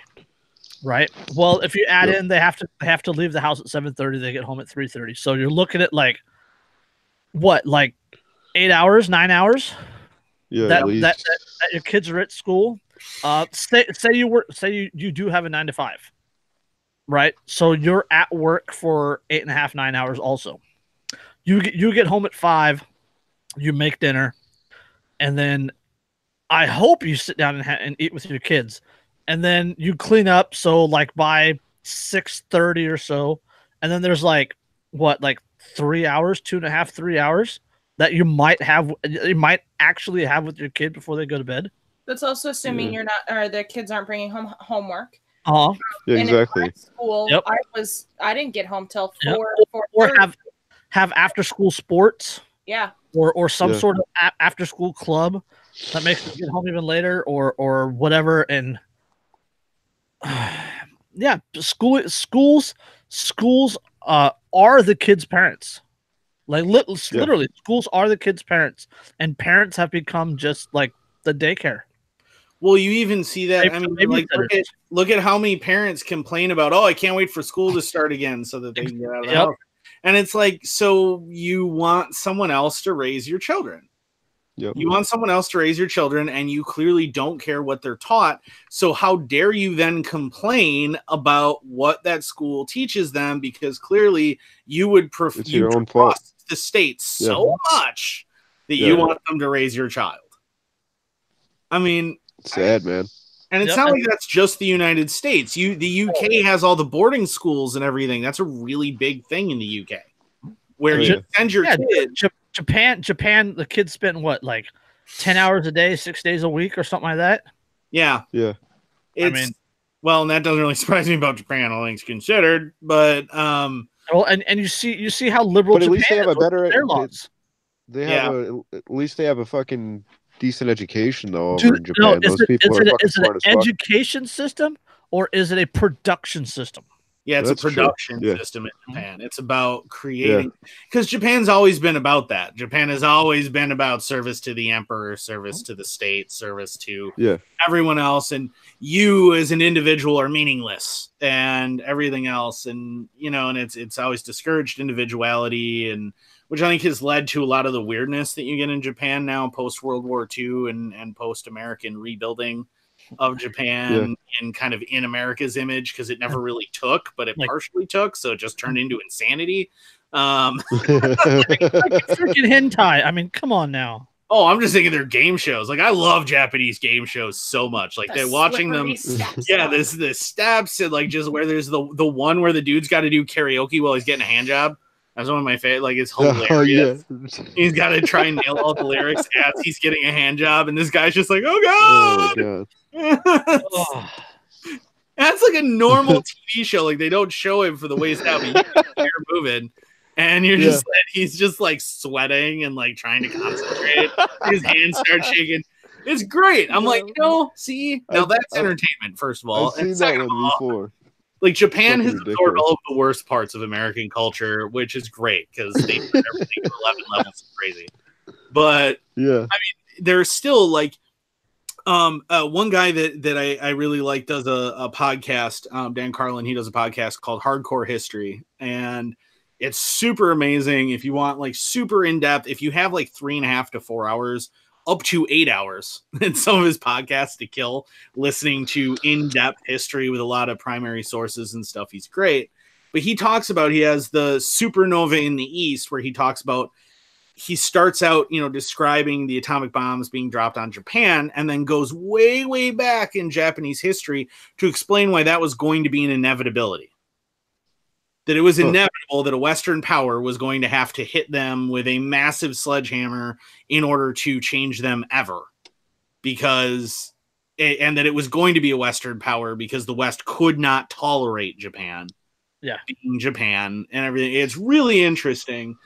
right? Well, if you add in they have to leave the house at 7:30, they get home at 3:30. So you're looking at 8 hours, 9 hours that your kids are at school. Say you do have a 9 to 5, right? So you're at work for 8.5, 9 hours. Also, you get home at 5, you make dinner, and then I hope you sit down and eat with your kids, and then you clean up. So like by 6:30 or so, and then there's like 3 hours, 2.5, 3 hours that you might actually have with your kid before they go to bed. That's also assuming you're not, or the kids aren't bringing home homework. Yeah, exactly. In school, I didn't get home till 4. Or have after school sports. Yeah. Or some sort of after school club that makes them get home even later, or whatever. And schools are the kids' parents. Like literally, schools are the kids' parents, and parents have become just like the daycare. Well, you even see that. I mean, like look at how many parents complain about, I can't wait for school to start again so that they can get out of the house. And it's like, so you want someone else to raise your children. Yep. You want someone else to raise your children, and you clearly don't care what they're taught. So how dare you then complain about what that school teaches them? Because clearly you would prefer the state so much that you want them to raise your child. I mean, sad, man. And it's not like that's just the United States. The UK has all the boarding schools and everything. That's a really big thing in the UK, where you send your kid. Japan, the kids spend like 10 hours a day, 6 days a week, or something like that. Yeah. And that doesn't really surprise me about Japan, all things considered. But and you see how liberal. But at least they have a better their laws. At least they have a fucking decent education though over in Japan. Is it an education system or is it a production system? Yeah, it's a production system in Japan. It's about creating, because Japan's always been about that. Japan has always been about service to the emperor, service to the state, service to everyone else, and you as an individual are meaningless and everything else. And and it's always discouraged individuality, and which I think has led to a lot of the weirdness that you get in Japan now, post World War II and post American rebuilding of Japan and kind of in America's image, because it never really took, but it partially took, so it just turned into insanity. Like freaking hentai. I mean, come on now. Oh, I'm just thinking they're game shows. Like, I love Japanese game shows so much. Like, they're watching them. There's the steps, and like just where there's the one where the dude's got to do karaoke while he's getting a hand job. That's one of my favorite. Like, it's hilarious. He's got to try and nail all the lyrics as he's getting a hand job, and this guy's just like, "Oh god!" That's like a normal TV show. Like, they don't show him for the waist out, but you're moving, and you're just like, he's just like sweating and like trying to concentrate. His hands start shaking. It's great. I'm like, see, now that's entertainment. First of all, I've seen that one before. Like, Japan has absorbed all of the worst parts of American culture, which is great because they do everything to 11 levels of crazy. But I mean, there's still like one guy that I really like does a podcast. Dan Carlin, he does a podcast called Hardcore History, and it's super amazing. If you want like super in depth, if you have like 3.5 to 4 hours, up to 8 hours in some of his podcasts to kill listening to in-depth history with a lot of primary sources and stuff. He's great. But he talks about, he has the supernova in the East, where he talks about, he starts out, describing the atomic bombs being dropped on Japan, and then goes way, way back in Japanese history to explain why that was going to be an inevitability. That it was inevitable that a Western power was going to have to hit them with a massive sledgehammer in order to change them ever. And that it was going to be a Western power because the West could not tolerate Japan. Being Japan and everything. It's really interesting.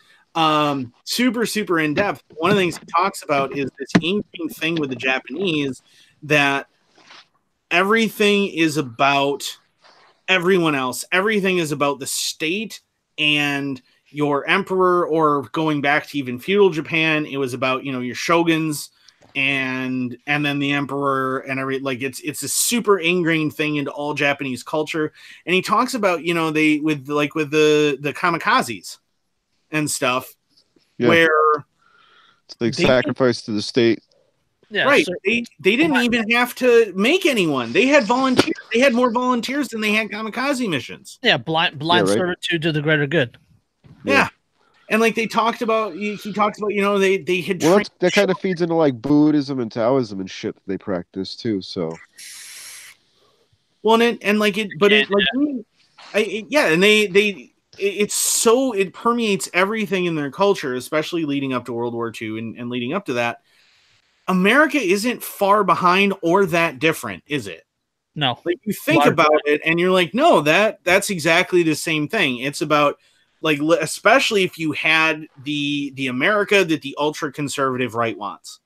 Super, super in depth. One of the things he talks about is this ingrained thing with the Japanese, that everything is about everyone else. Everything is about the state and your emperor, or going back to even feudal Japan, it was about, your shoguns and then the emperor and it's a super ingrained thing into all Japanese culture. And he talks about, with the kamikazes and stuff, where it's like sacrifice to the state. Yeah, right. so- They didn't even have to make anyone. They had volunteers. They had more volunteers than they had kamikaze missions. yeah, blind right. servitude to the greater good. Yeah. And like they talked about, he talked about, they had Well, trained. that kind of feeds into like Buddhism and Taoism and shit that they practice too. So, Well, and like it, but it like, and it permeates everything in their culture, especially leading up to World War II and leading up to that. America isn't far behind or that different, is it? No. Like you think about it and you're like, no, that's exactly the same thing. It's about like, especially if you had the America that the ultra conservative right wants.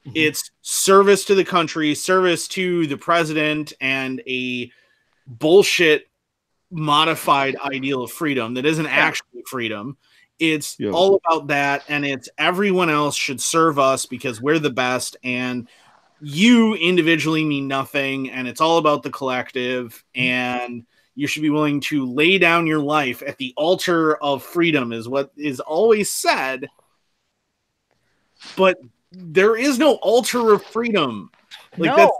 Mm-hmm. It's service to the country, service to the president, and a bullshit modified ideal of freedom that isn't actually freedom. It's all about that, and it's everyone else should serve us because we're the best, and you individually mean nothing, and it's all about the collective, and you should be willing to lay down your life at the altar of freedom is what is always said. But there is no altar of freedom. Like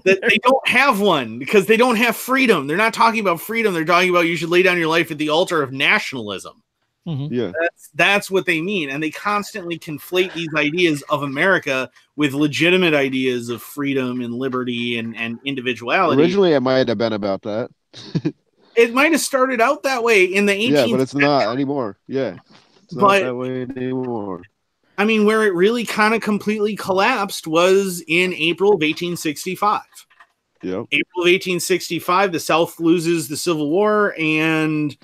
that they don't have one because they don't have freedom. They're not talking about freedom. They're talking about you should lay down your life at the altar of nationalism. Mm-hmm. Yeah, that's what they mean, and they constantly conflate these ideas of America with legitimate ideas of freedom and liberty and individuality. Originally, it might have been about that. It might have started out that way in the 18th Yeah, but it's not anymore. Yeah, it's not that way anymore. I mean, where it really kind of completely collapsed was in April of 1865. Yep. April of 1865, the South loses the Civil War, and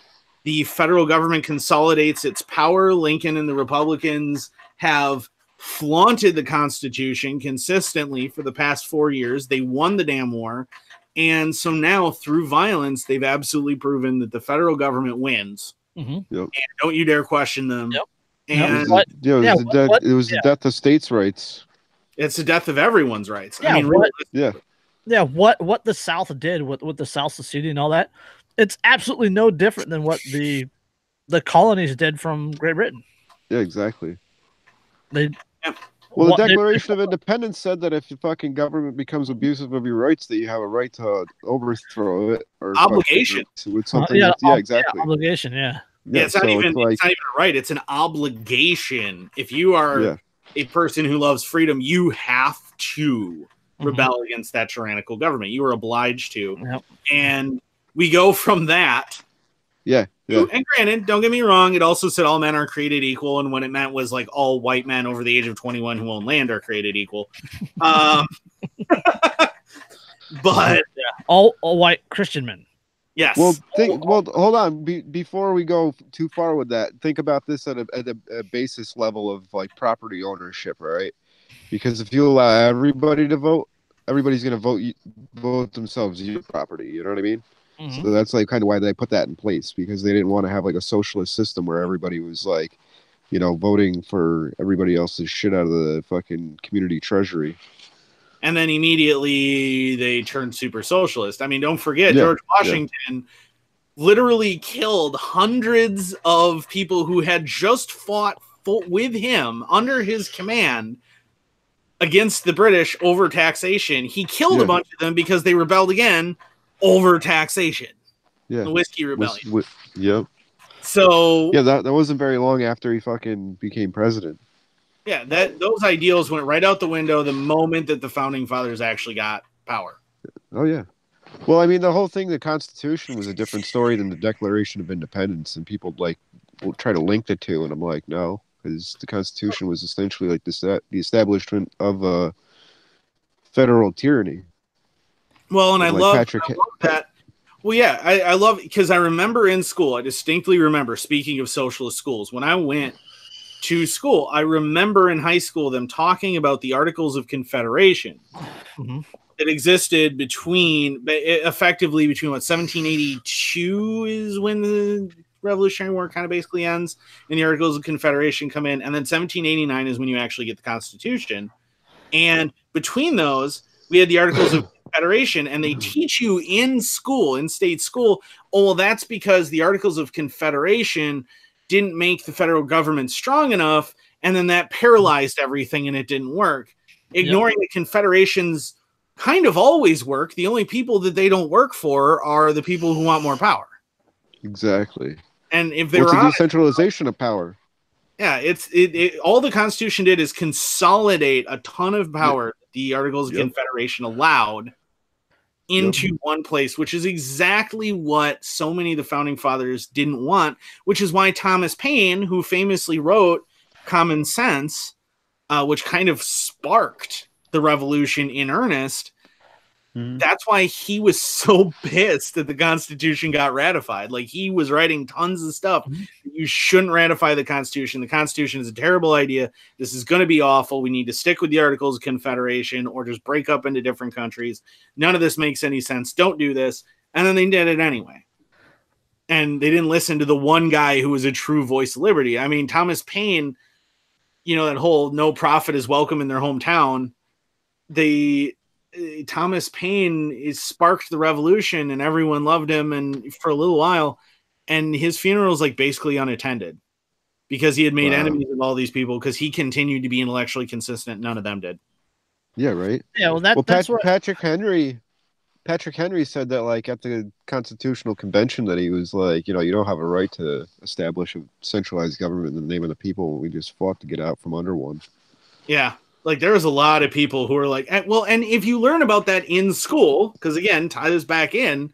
the federal government consolidates its power. Lincoln and the Republicans have flaunted the Constitution consistently for the past 4 years. They won the damn war. And so now, through violence, they've absolutely proven that the federal government wins. Mm-hmm. Yep. And don't you dare question them. Yep. And it was the death of states' rights. It's the death of everyone's rights. Yeah, I mean, what the South did with the South seceding and all that, it's absolutely no different than what the colonies did from Great Britain. Yeah, exactly. Well, the Declaration of Independence said that if the fucking government becomes abusive of your rights, that you have a right to overthrow it or obligation. With something. Exactly. Yeah, obligation. Yeah. Yeah, it's not even a right. It's an obligation. If you are a person who loves freedom, you have to rebel against that tyrannical government. You are obliged to. Yep. And we go from that. Yeah. And granted, don't get me wrong, it also said all men are created equal, and what it meant was like all white men over the age of 21 who own land are created equal. But all white Christian men. Yes. Well, hold on. Before we go too far with that, think about this at a basis level of like property ownership, right? Because if you allow everybody to vote, everybody's going to vote themselves your property. You know what I mean? Mm-hmm. So that's like kind of why they put that in place, because they didn't want to have like a socialist system where everybody was like, voting for everybody else's shit out of the fucking community treasury. And then immediately they turned super socialist. I mean, don't forget, George Washington literally killed hundreds of people who had just fought with him under his command against the British over taxation. He killed a bunch of them because they rebelled again over taxation. Yeah. The Whiskey Rebellion. Yep. So that wasn't very long after he fucking became president. Yeah, those ideals went right out the window the moment that the founding fathers actually got power. Oh yeah. Well, I mean, the whole thing, the Constitution was a different story than the Declaration of Independence, and people will try to link the two, and I'm like, no, because the Constitution was essentially like the establishment of federal tyranny. Well, and I love that. Well, yeah, I love it because I remember in school, I distinctly remember, speaking of socialist schools, when I went to school, I remember in high school them talking about the Articles of Confederation that existed effectively between 1782 is when the Revolutionary War kind of basically ends, and the Articles of Confederation come in, and then 1789 is when you actually get the Constitution. And between those, we had the Articles of Confederation, and they teach you in school, in state school, that's because the Articles of Confederation didn't make the federal government strong enough, and then that paralyzed everything and it didn't work. ignoring the Confederation's kind of always work. The only people that they don't work for are the people who want more power. Exactly. And if they're it's a decentralization of power. Yeah, it all the Constitution did is consolidate a ton of power the Articles of Confederation allowed into one place, which is exactly what so many of the founding fathers didn't want, which is why Thomas Paine, who famously wrote Common Sense, which kind of sparked the revolution in earnest, that's why he was so pissed that the Constitution got ratified. Like, he was writing tons of stuff. You shouldn't ratify the Constitution. The Constitution is a terrible idea. This is going to be awful. We need to stick with the Articles of Confederation or just break up into different countries. None of this makes any sense. Don't do this. And then they did it anyway. And they didn't listen to the one guy who was a true voice of liberty. I mean, Thomas Paine, you know, that whole no prophet is welcome in their hometown. Thomas Paine sparked the revolution and everyone loved him and for a little while, and his funeral is like basically unattended because he had made enemies of all these people because he continued to be intellectually consistent. None of them did. Yeah, right. Yeah, well, that's what Patrick Henry said that, like, at the Constitutional Convention, that he was like, you know, you don't have a right to establish a centralized government in the name of the people. We just fought to get out from under one. Yeah. Like, there was a lot of people who were like, well, and if you learn about that in school, because again, tie this back in,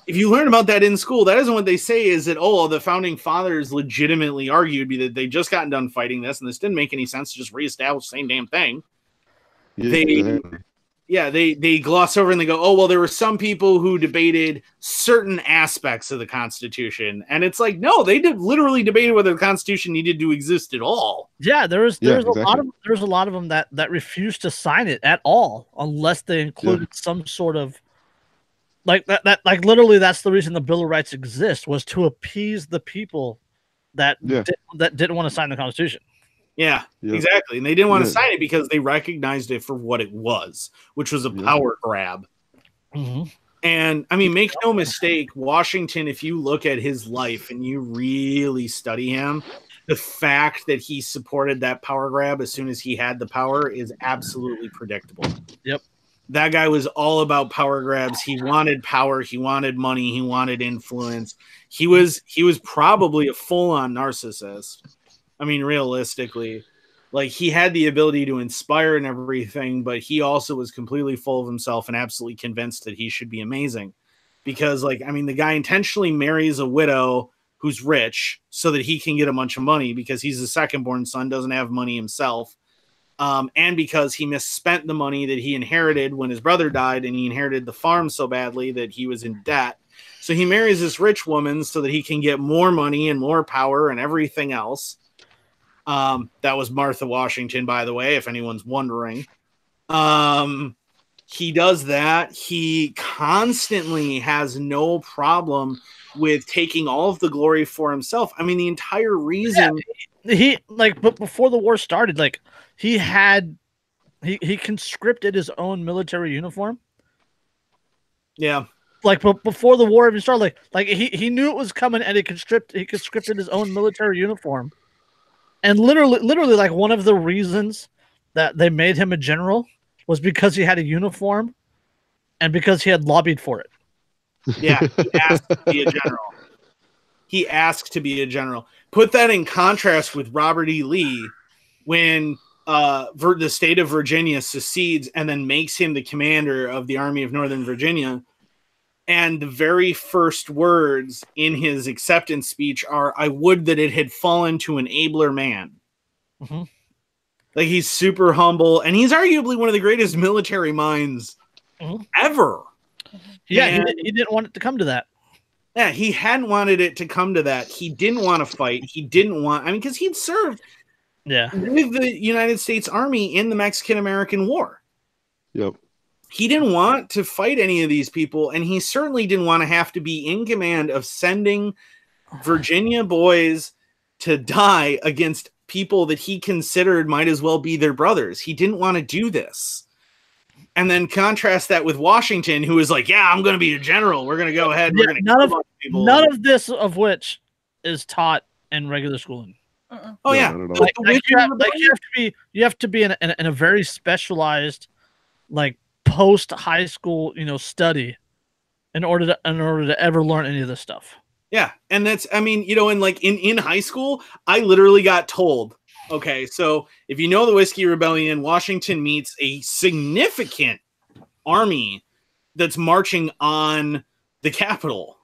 if you learn about that in school, that isn't what they say is that, oh, the founding fathers legitimately argued that they just gotten done fighting this and this didn't make any sense to just reestablish the same damn thing. They gloss over and they go, oh, well, there were some people who debated certain aspects of the Constitution. And it's like, no, they literally debated whether the Constitution needed to exist at all. Yeah, there's a lot of them that refused to sign it at all unless they included some sort of like literally that's the reason the Bill of Rights exists, was to appease the people that didn't want to sign the Constitution. Yeah, exactly. And they didn't want to sign it because they recognized it for what it was, which was a power grab. And I mean, make no mistake, Washington, if you look at his life and you really study him, the fact that he supported that power grab as soon as he had the power is absolutely predictable. Yep. That guy was all about power grabs. He wanted power. He wanted money. He wanted influence. He was probably a full-on narcissist. I mean, realistically, like, he had the ability to inspire and everything, but he also was completely full of himself and absolutely convinced that he should be amazing. Because, like, I mean, the guy intentionally marries a widow who's rich so that he can get a bunch of money because he's the second-born son, doesn't have money himself. And because he misspent the money that he inherited when his brother died, and he inherited the farm so badly that he was in debt. So he marries this rich woman so that he can get more money and more power and everything else. That was Martha Washington, by the way, if anyone's wondering. He does that. He constantly has no problem with taking all of the glory for himself. I mean, the entire reason but before the war started, like, he conscripted his own military uniform. Yeah. Like, but before the war even started, like he knew it was coming, and he conscripted his own military uniform. And literally, like, one of the reasons that they made him a general was because he had a uniform and because he had lobbied for it. Yeah, he asked to be a general. He asked to be a general. Put that in contrast with Robert E. Lee when the state of Virginia secedes and then makes him the commander of the Army of Northern Virginia. And the very first words in his acceptance speech are, "I would that it had fallen to an abler man." Like, he's super humble, and he's arguably one of the greatest military minds ever. Yeah, he didn't want it to come to that. Yeah, he hadn't wanted it to come to that. He didn't want to fight. He didn't want, I mean, because he'd served with the United States Army in the Mexican-American War. Yep. He didn't want to fight any of these people, and he certainly didn't want to have to be in command of sending Virginia boys to die against people that he considered might as well be their brothers. He didn't want to do this. And then contrast that with Washington, who is like, yeah, I'm going to be a general. We're going to go ahead. We're going to none of this of which is taught in regular schooling. Oh yeah, not at all. The You have to be in a very specialized, like post high school, study, in order to ever learn any of this stuff. Yeah, and that's, I mean, in high school, I literally got told, okay, so if you know the Whiskey Rebellion, Washington meets a significant army that's marching on the Capitol,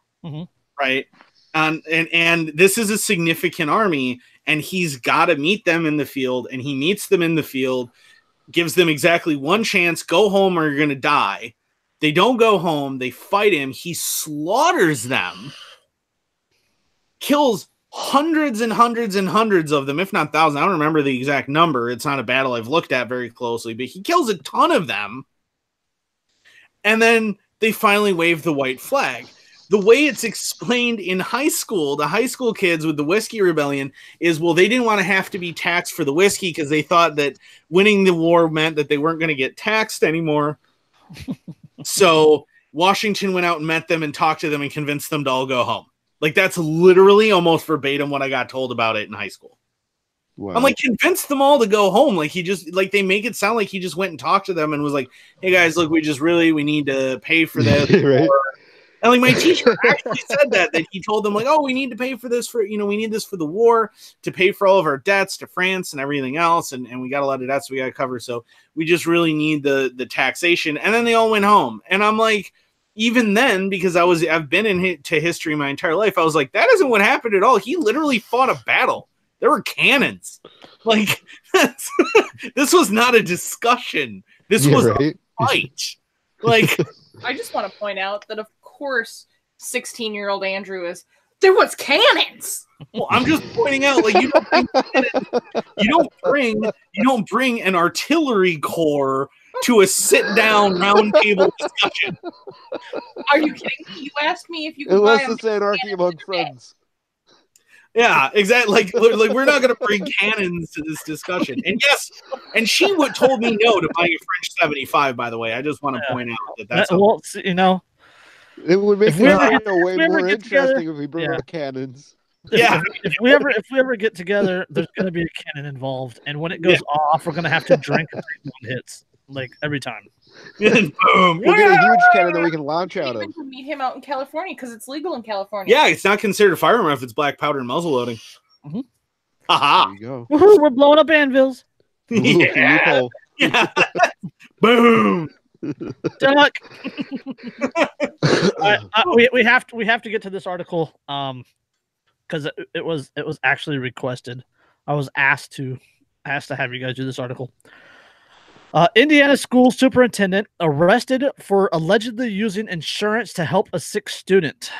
right? And this is a significant army, and he's got to meet them in the field, and he meets them in the field, gives them exactly one chance, go home or you're going to die. They don't go home, they fight him, he slaughters them, kills hundreds and hundreds and hundreds of them, if not thousands. I don't remember the exact number. It's not a battle I've looked at very closely, but he kills a ton of them. And then they finally wave the white flag. The way it's explained in high school, the high school kids with the Whiskey Rebellion is, well, they didn't want to have to be taxed for the whiskey because they thought that winning the war meant that they weren't going to get taxed anymore. So Washington went out and met them and talked to them and convinced them to all go home. Like, that's literally almost verbatim what I got told about it in high school. Wow. I'm like, convinced them all to go home. Like, they make it sound like he just went and talked to them and was like, hey guys, look, we need to pay for this. Right. And like, my teacher actually said that he told them, like, oh, we need to pay for this we need this for the war, to pay for all of our debts to France and everything else. And we got a lot of debts we got to cover. So we just really need the taxation. And then they all went home. And I'm like, even then, because I've been into history my entire life, I was like, that isn't what happened at all. He literally fought a battle. There were cannons. Like, this was not a discussion. This was a fight. Like, I just want to point out that, of course, 16-year-old Andrew there was cannons. Well, I'm just pointing out, like, you don't bring an artillery corps to a sit-down roundtable discussion. Are you kidding me? You asked me if you could unless it's anarchy among friends. Yeah, exactly. Like we're not going to bring cannons to this discussion. And yes, and she told me no to buying a French 75. By the way, I just want to point out that's well, it would make it way more interesting if we bring the cannons. Yeah, if we ever get together, there's going to be a cannon involved, and when it goes off, we're going to have to drink and take one hits. Like, every time. And boom. We'll get a huge cannon that we can launch out of. Meet him out in California because it's legal in California. Yeah, it's not considered a firearm if it's black powder and muzzle loading. Mm-hmm. Haha. There you go. Woohoo, we're blowing up anvils. Yeah. Yeah. Boom. Duck. We have to get to this article because it was actually requested. I was asked to have you guys do this article. Indiana school superintendent arrested for allegedly using insurance to help a sick student.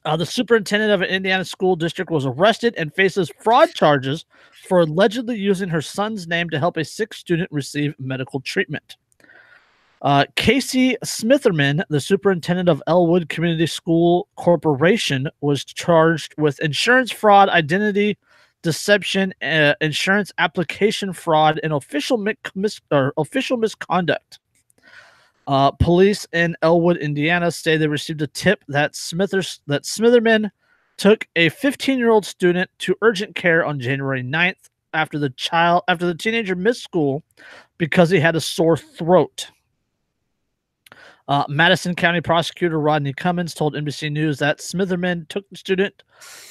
The superintendent of an Indiana school district was arrested and faces fraud charges for allegedly using her son's name to help a sick student receive medical treatment. Casey Smitherman, the superintendent of Elwood Community School Corporation, was charged with insurance fraud, identity deception, insurance application fraud, and official misconduct. Police in Elwood, Indiana, say they received a tip that Smitherman took a 15-year-old student to urgent care on January 9th after the teenager missed school because he had a sore throat. Madison County Prosecutor Rodney Cummins told NBC News that Smitherman took the student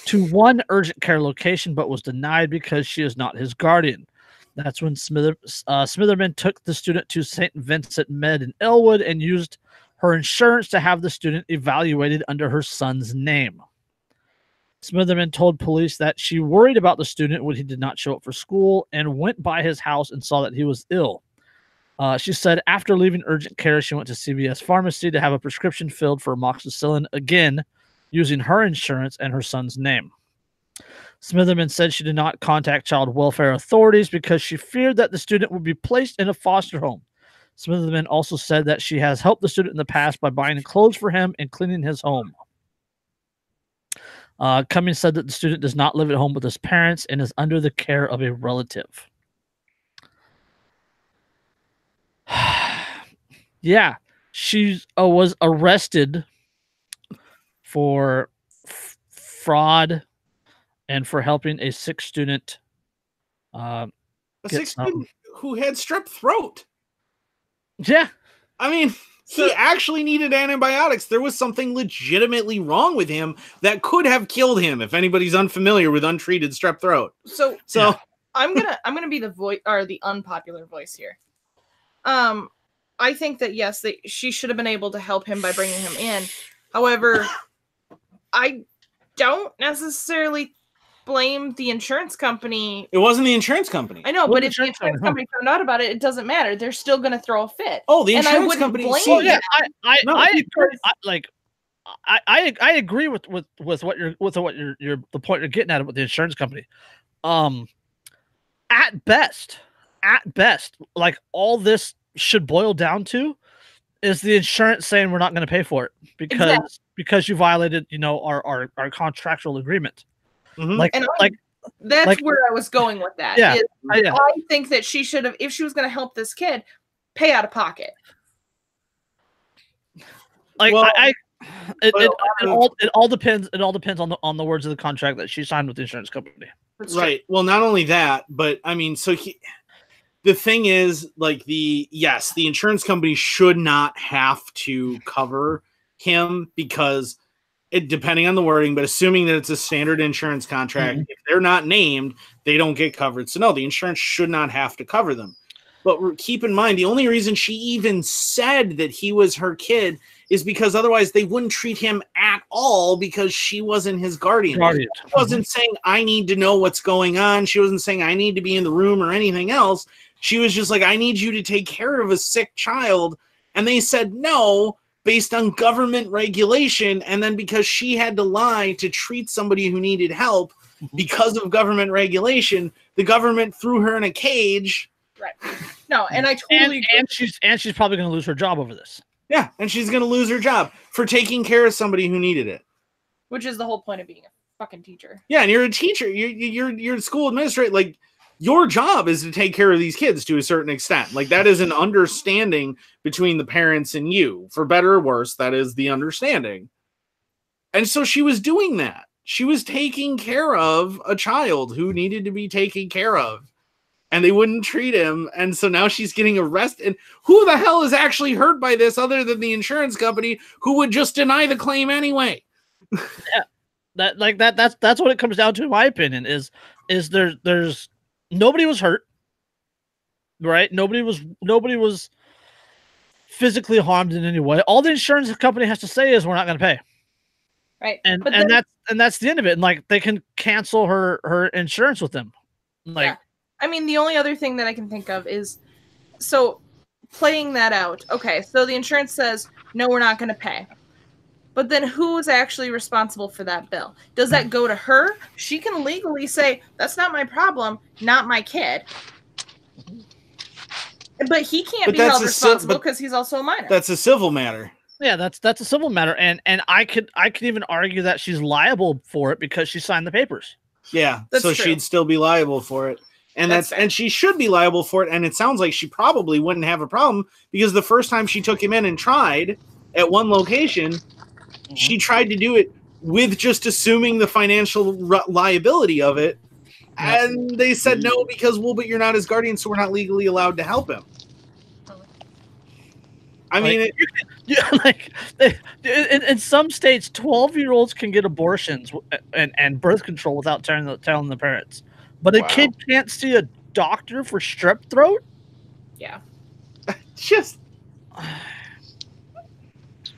to one urgent care location but was denied because she is not his guardian. That's when Smitherman took the student to St. Vincent Med in Elwood and used her insurance to have the student evaluated under her son's name. Smitherman told police that she worried about the student when he did not show up for school and went by his house and saw that he was ill. She said after leaving urgent care, she went to CVS Pharmacy to have a prescription filled for amoxicillin, again, using her insurance and her son's name. Smitherman said she did not contact child welfare authorities because she feared that the student would be placed in a foster home. Smitherman also said that she has helped the student in the past by buying clothes for him and cleaning his home. Cummings said that the student does not live at home with his parents and is under the care of a relative. Yeah, she was arrested for fraud and for helping a sick student. A sick student who had strep throat. Yeah. I mean, he actually needed antibiotics. There was something legitimately wrong with him that could have killed him if anybody's unfamiliar with untreated strep throat. So yeah. I'm gonna be the voice or the unpopular voice here. I think that yes, she should have been able to help him by bringing him in. However, I don't necessarily blame the insurance company. It wasn't the insurance company. I know, but if the insurance company found out about it, it doesn't matter. They're still going to throw a fit. Oh, the insurance company. I agree with what you're the point you're getting at with the insurance company. At best, like all this should boil down to is the insurance saying we're not going to pay for it because you violated, our contractual agreement. Mm-hmm. That's where I was going with that. Yeah, I think that she should have, if she was going to help this kid, pay out of pocket. It all depends. It all depends on the words of the contract that she signed with the insurance company. Right. Well, not only that, but I mean, the thing is, like, the insurance company should not have to cover him because depending on the wording, but assuming that it's a standard insurance contract, if they're not named, they don't get covered. So no, the insurance should not have to cover them. But keep in mind, the only reason she even said that he was her kid is because otherwise they wouldn't treat him at all because she wasn't his guardian. She wasn't saying, I need to know what's going on. She wasn't saying, I need to be in the room or anything else. She was just like, I need you to take care of a sick child. And they said no based on government regulation. And then because she had to lie to treat somebody who needed help because of government regulation, the government threw her in a cage. Right. No, and I totally agree. And she's probably going to lose her job over this. Yeah, and she's going to lose her job for taking care of somebody who needed it. Which is the whole point of being a fucking teacher. Yeah, and you're a teacher. You're a school administrator. Like, your job is to take care of these kids to a certain extent. Like, that is an understanding between the parents and you. For better or worse, that is the understanding. And so she was doing that. She was taking care of a child who needed to be taken care of. And they wouldn't treat him. And so now she's getting arrested. And who the hell is actually hurt by this other than the insurance company who would just deny the claim anyway? Yeah. That's what it comes down to, in my opinion, is there's nobody was hurt. Right? Nobody was physically harmed in any way. All the insurance company has to say is we're not going to pay. Right. And that's the end of it. And like they can cancel her insurance with them. Like, yeah. I mean, the only other thing that I can think of is, so playing that out. Okay, so the insurance says, no, we're not going to pay. But then who is actually responsible for that bill? Does that go to her? She can legally say, that's not my problem, not my kid. But he can't be held responsible because he's also a minor. That's a civil matter. Yeah, that's a civil matter. And I could even argue that she's liable for it because she signed the papers. Yeah, so true. She'd still be liable for it. And she should be liable for it. And it sounds like she probably wouldn't have a problem because the first time she took him in and tried at one location, she tried to do it with just assuming the financial liability of it. And they said no because, but you're not his guardian, so we're not legally allowed to help him. I mean, in some states, 12-year-olds can get abortions and birth control without telling the parents. But a kid can't see a doctor for strep throat? Yeah. Just.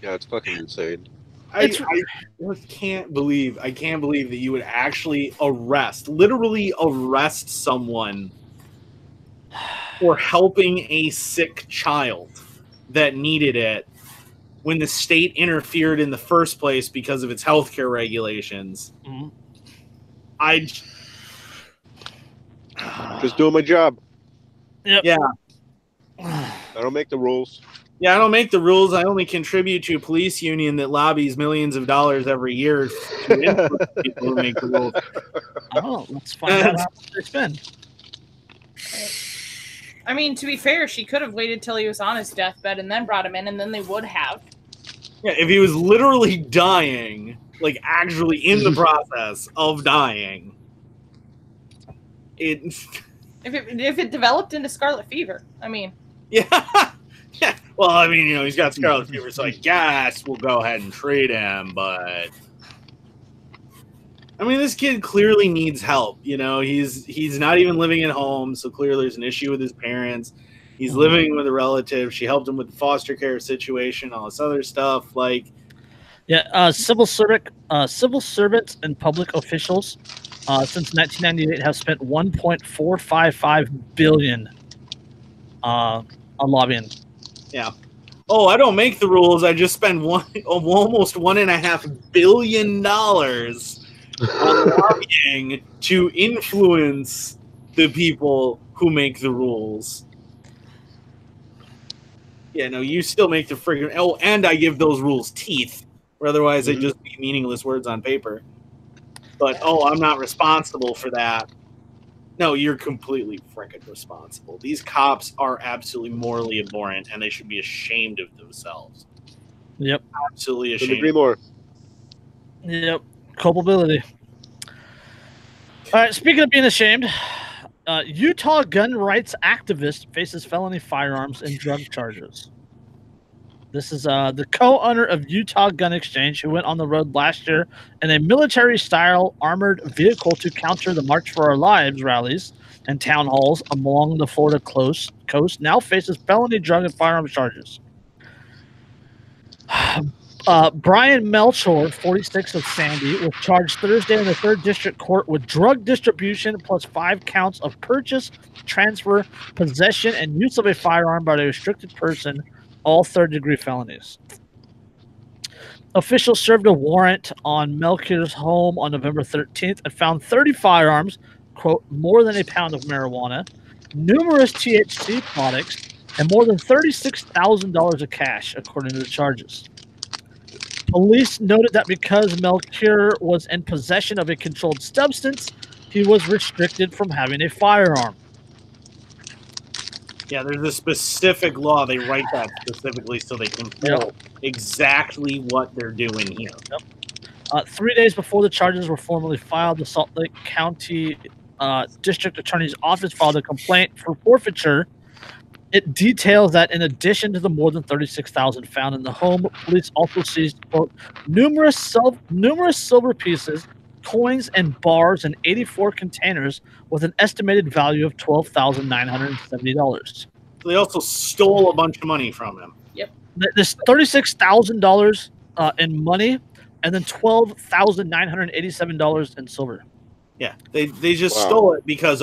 Yeah, it's fucking insane. I can't believe that you would actually literally arrest someone for helping a sick child that needed it when the state interfered in the first place because of its healthcare regulations. Mm-hmm. Just doing my job. Yep. Yeah. I don't make the rules. Yeah, I don't make the rules. I only contribute to a police union that lobbies millions of dollars every year to influence people who make the rules. Oh, let's find out how much they spend. I mean, to be fair, she could have waited till he was on his deathbed and then brought him in, and then they would have. Yeah, if he was literally dying, like actually in the process of dying, If it developed into scarlet fever, I mean. Yeah. Yeah. Well, I mean, he's got scarlet fever, so I guess we'll go ahead and treat him. But I mean, this kid clearly needs help. He's not even living at home, so clearly there's an issue with his parents. He's living with a relative. She helped him with the foster care situation, all this other stuff. Civil servants and public officials since 1998 have spent $1.455 billion on lobbying. Yeah. Oh, I don't make the rules. I just spend almost $1.5 billion on lobbying to influence the people who make the rules. Yeah, no, you still make the friggin'. Oh, and I give those rules teeth, or otherwise they'd just be meaningless words on paper. But I'm not responsible for that. No, you're completely frickin' responsible. These cops are absolutely morally abhorrent, and they should be ashamed of themselves. Yep, absolutely ashamed. Couldn't agree more. Yep, culpability. All right, speaking of being ashamed, Utah gun rights activist faces felony firearms and drug charges. This is the co-owner of Utah Gun Exchange, who went on the road last year in a military-style armored vehicle to counter the March for Our Lives rallies and town halls along the Florida coast, now faces felony drug and firearms charges. Brian Melchor, 46 of Sandy, was charged Thursday in the 3rd District Court with drug distribution plus 5 counts of purchase, transfer, possession, and use of a firearm by a restricted person, all 3rd-degree felonies. Officials served a warrant on Melchor's home on November 13th and found 30 firearms, quote, more than a pound of marijuana, numerous THC products, and more than $36,000 of cash, according to the charges. Police noted that because Melchor was in possession of a controlled substance, he was restricted from having a firearm. Yeah, there's a specific law. They write that specifically so they can know exactly what they're doing here. Yep. 3 days before the charges were formally filed, the Salt Lake County District Attorney's Office filed a complaint for forfeiture. It details that in addition to the more than $36,000 found in the home, police also seized, quote, numerous silver pieces, coins, and bars in 84 containers with an estimated value of $12,970. They also stole a bunch of money from him. Yep. There's $36,000 in money and then $12,987 in silver. Yeah, they just stole it because,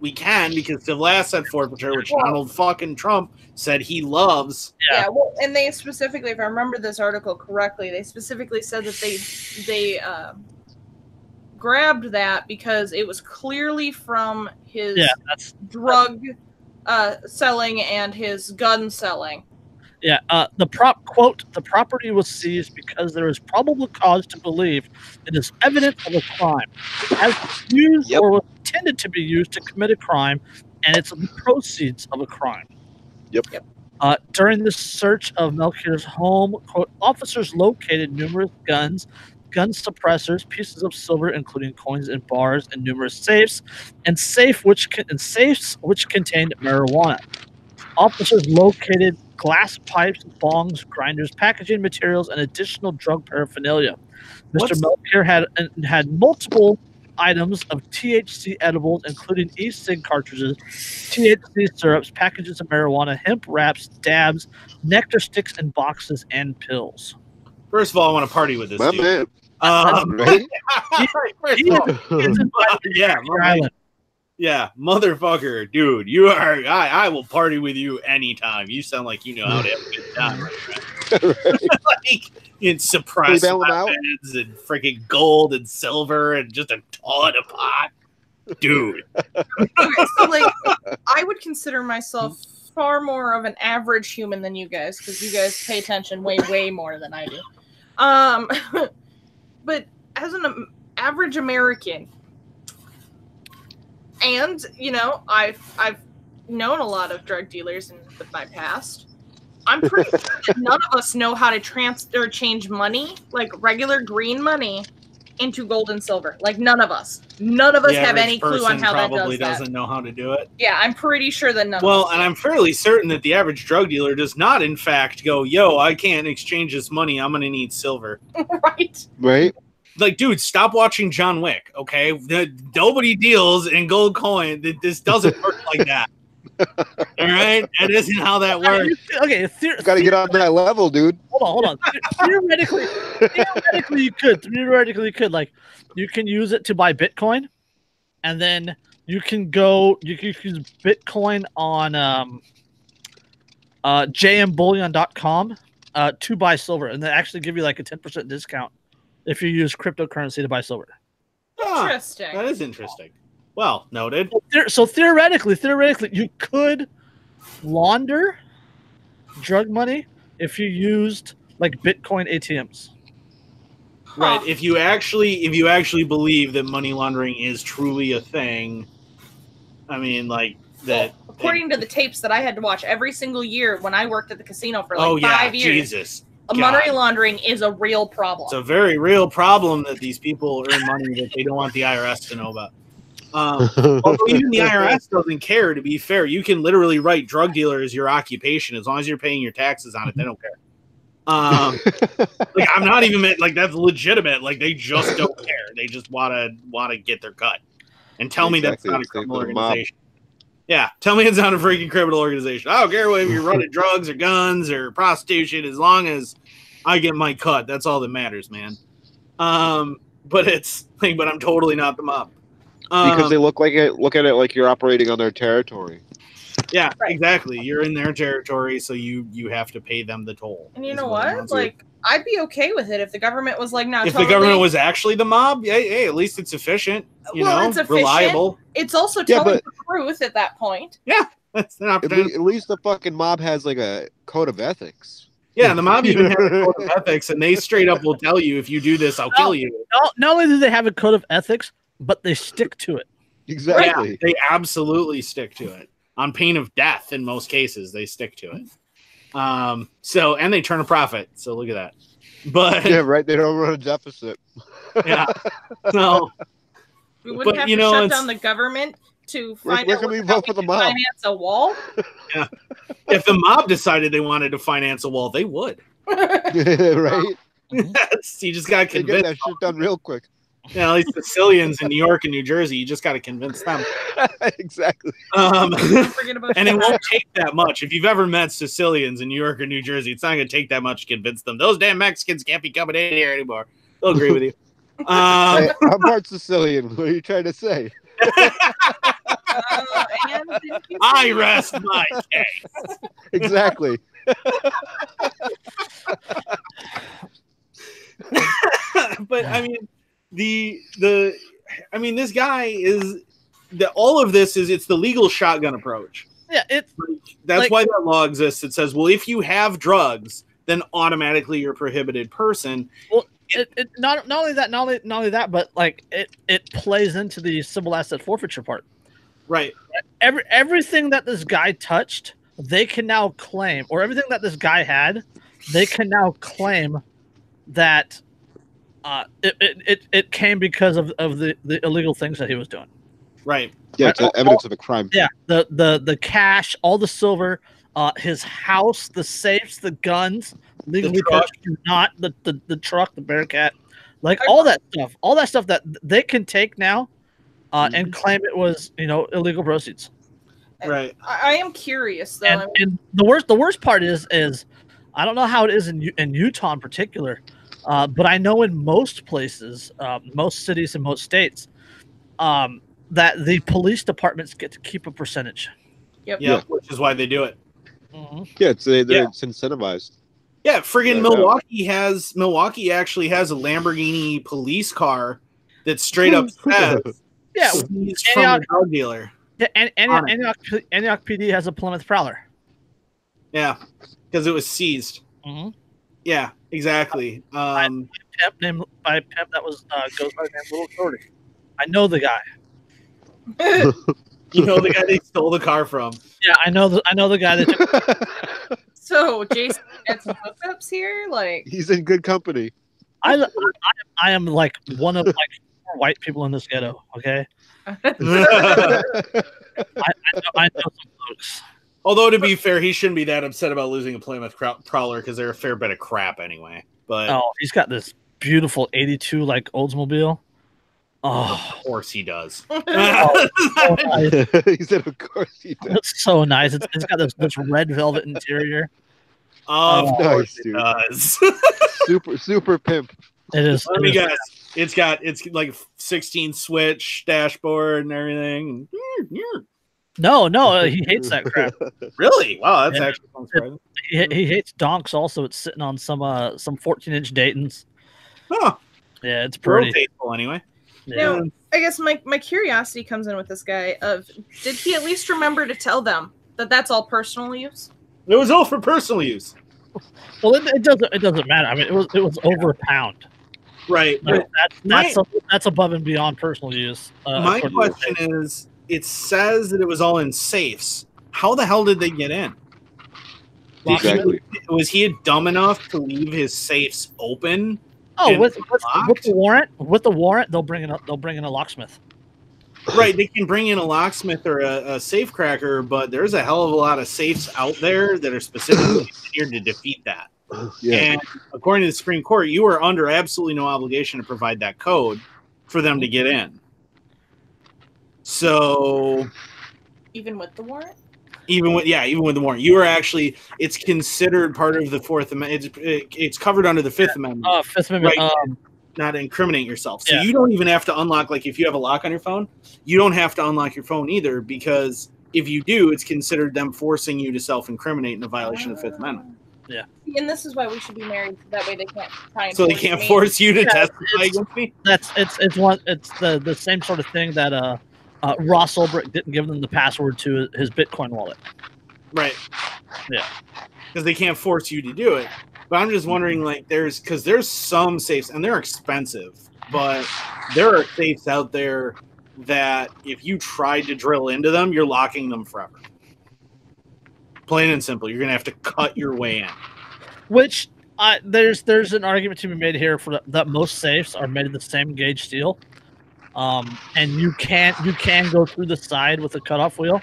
we can because civil asset forfeiture, which Donald fucking Trump said he loves. Yeah, well, and they specifically, if I remember this article correctly, they specifically said that they grabbed that because it was clearly from his drug selling and his gun selling. Yeah, the property was seized because there is probable cause to believe it is evidence of a crime. It has been used or was intended to be used to commit a crime, and it's the proceeds of a crime. Yep. During the search of Melchor's home, quote, officers located numerous guns, gun suppressors, pieces of silver, including coins and bars, and numerous safes, and safes which contained marijuana. Officers located glass pipes, bongs, grinders, packaging materials, and additional drug paraphernalia. Mr. Melchor had multiple items of THC edibles, including e-cig cartridges, THC syrups, packages of marijuana, hemp wraps, dabs, nectar sticks, and boxes, and pills. First of all, I want to party with this dude. Man. Right? Yeah, motherfucker, dude, you are. I will party with you anytime. You sound like you know how to have a good time, right? Like in suppressed weapons and freaking gold and silver and just a ton of pot, dude. Okay, so like, I would consider myself far more of an average human than you guys because you guys pay attention way more than I do. But as an average American. And, I've known a lot of drug dealers in my past. I'm pretty sure that none of us know how to change money, like regular green money, into gold and silver. Like none of us have any clue on how that probably does doesn't know how to do it. Yeah, I'm pretty sure that none. Well, of us and I'm fairly certain that the average drug dealer does not, in fact, go, "Yo, I can't exchange this money. I'm gonna need silver." Right. Right. Like, dude, stop watching John Wick. Okay, nobody deals in gold coin. This doesn't work like that. All right, that isn't how that works. Okay, Got to get on that level, dude. Hold on. Theoretically, you could. Theoretically, you could. Like, you can use it to buy Bitcoin, and then you can use Bitcoin on jmbullion.com to buy silver, and they actually give you like a 10% discount if you use cryptocurrency to buy silver. Interesting. That is interesting. Well, noted. So theoretically, you could launder drug money if you used like Bitcoin ATMs. Right. If you actually believe that money laundering is truly a thing, I mean, like that. Well, according to the tapes that I had to watch every single year when I worked at the casino for like 5 years, Jesus. Money laundering is a real problem. It's a very real problem that these people earn money that they don't want the IRS to know about. Although even the IRS doesn't care, to be fair. You can literally write drug dealer as your occupation. As long as you're paying your taxes on it, they don't care. Like, I'm not even like that's legitimate. Like, they just don't care. They just want to get their cut. And tell me that's not a criminal organization. Yeah, tell me it's not a freaking criminal organization. I don't care if you're running drugs or guns or prostitution, as long as I get my cut. That's all that matters, man. But it's like, but I'm totally not the mob. Because they look at it like you're operating on their territory. Yeah, exactly. You're in their territory, so you have to pay them the toll. And you know what? Like, I'd be okay with it if the government was like, if the government was actually the mob, hey, at least it's efficient. It's efficient, reliable. It's also telling the truth at that point. Yeah, that's an opportunity. At least the fucking mob has like a code of ethics. Yeah, the mob even has a code of ethics, and they straight up will tell you, if you do this, I'll kill you. Not only do they have a code of ethics, but they stick to it. Exactly. Yeah, they absolutely stick to it. On pain of death, in most cases, they stick to it. And they turn a profit. So look at that. But yeah, right. They don't run a deficit. Yeah. So we wouldn't have to shut down the government to find out we vote for the mob. Finance a wall. Yeah. If the mob decided they wanted to finance a wall, they would. Right. You just got to convince. Get that shit done real quick. Yeah, at least Sicilians in New York and New Jersey, you just got to convince them. Exactly. And it won't take that much. If you've ever met Sicilians in New York or New Jersey, it's not going to take that much to convince them. Those damn Mexicans can't be coming in here anymore. They'll agree with you. Hey, I'm part Sicilian. What are you trying to say? I rest my case. Exactly. But I mean, this guy is all of this is it's the legal shotgun approach. Yeah, that's why that law exists. It says, well, if you have drugs, then automatically you're a prohibited person. Well, it not only that, but like it plays into the civil asset forfeiture part. Right. Everything that this guy touched, they can now claim, or everything that this guy had, they can now claim that it came because of the illegal things that he was doing. Right. Yeah, it's evidence of a crime. Yeah, the cash, all the silver, his house, the safes, the guns, legally purchased, not the truck, the Bearcat, like all that stuff that they can take now, and claim it was illegal proceeds. Right. I am curious though. And the worst part is I don't know how it is in Utah in particular, but I know in most places, most cities and most states, that the police departments get to keep a percentage. Yep. Yeah, which is why they do it. Mm-hmm. Yeah, it's incentivized. Yeah, friggin' Milwaukee actually has a Lamborghini police car that straight up says seized from a drug dealer. Yeah, and Antioch PD has a Plymouth Prowler. Yeah, because it was seized. Mm-hmm. Yeah, exactly. By a pimp that was goes by the name Little Shorty. I know the guy. You know the guy they stole the car from. Yeah, I know the guy that. So Jason had some hookups here, like he's in good company. I am like one of like 4 white people in this ghetto. Okay, I know some folks. Although to be fair, he shouldn't be that upset about losing a Plymouth Prowler because they're a fair bit of crap anyway. But Oh, he's got this beautiful '82 like Oldsmobile. Oh, of course he does. so nice. He said, "Of course he does." It's so nice. It's got this red velvet interior. Of Nice, course it dude. does. Super pimp. It is. Let me guess. It's like 16 switch dashboard and everything. No, he hates that crap. Really? Wow, that's Yeah. actually surprising. He hates donks. Also, it's sitting on some 14-inch Daytons. Huh. Yeah, it's pretty. Tasteful anyway. Yeah. Now, I guess my curiosity comes in with this guy of, did he at least remember to tell them that that's all personal use? It was all for personal use. Well, it doesn't matter. I mean, it was over a pound. Right. Like, that's above and beyond personal use. My according to question the is, it says that it was all in safes. How the hell did they get in? Exactly. Was he dumb enough to leave his safes open? Oh, with locked? the warrant, they'll bring in a locksmith. Right, they can bring in a locksmith or a safe cracker, but there's a hell of a lot of safes out there that are specifically engineered to defeat that. Yeah. And according to the Supreme Court, you are under absolutely no obligation to provide that code for them to get in. So Even with the warrant? even with the warrant, you are actually, it's considered part of the Fourth Amendment. It's covered under the Fifth Amendment. Fifth Amendment. Right. Not incriminate yourself. So Yeah. you don't even have to unlock, like if you have a lock on your phone, you don't have to unlock your phone either, because if you do, it's considered them forcing you to self-incriminate in a violation of the Fifth Amendment. And this is why we should be married. That way they can't try and So they force can't me. force you to Yeah, testify against me? It's the same sort of thing that Ross Ulbricht didn't give them the password to his Bitcoin wallet. Right. Yeah. Because they can't force you to do it. But I'm just wondering, like, there's some safes, and they're expensive, but there are safes out there that if you tried to drill into them, you're locking them forever. Plain and simple. You're going to have to cut your way in. Which there's an argument to be made here for that most safes are made of the same gauge steel, and you can go through the side with a cutoff wheel,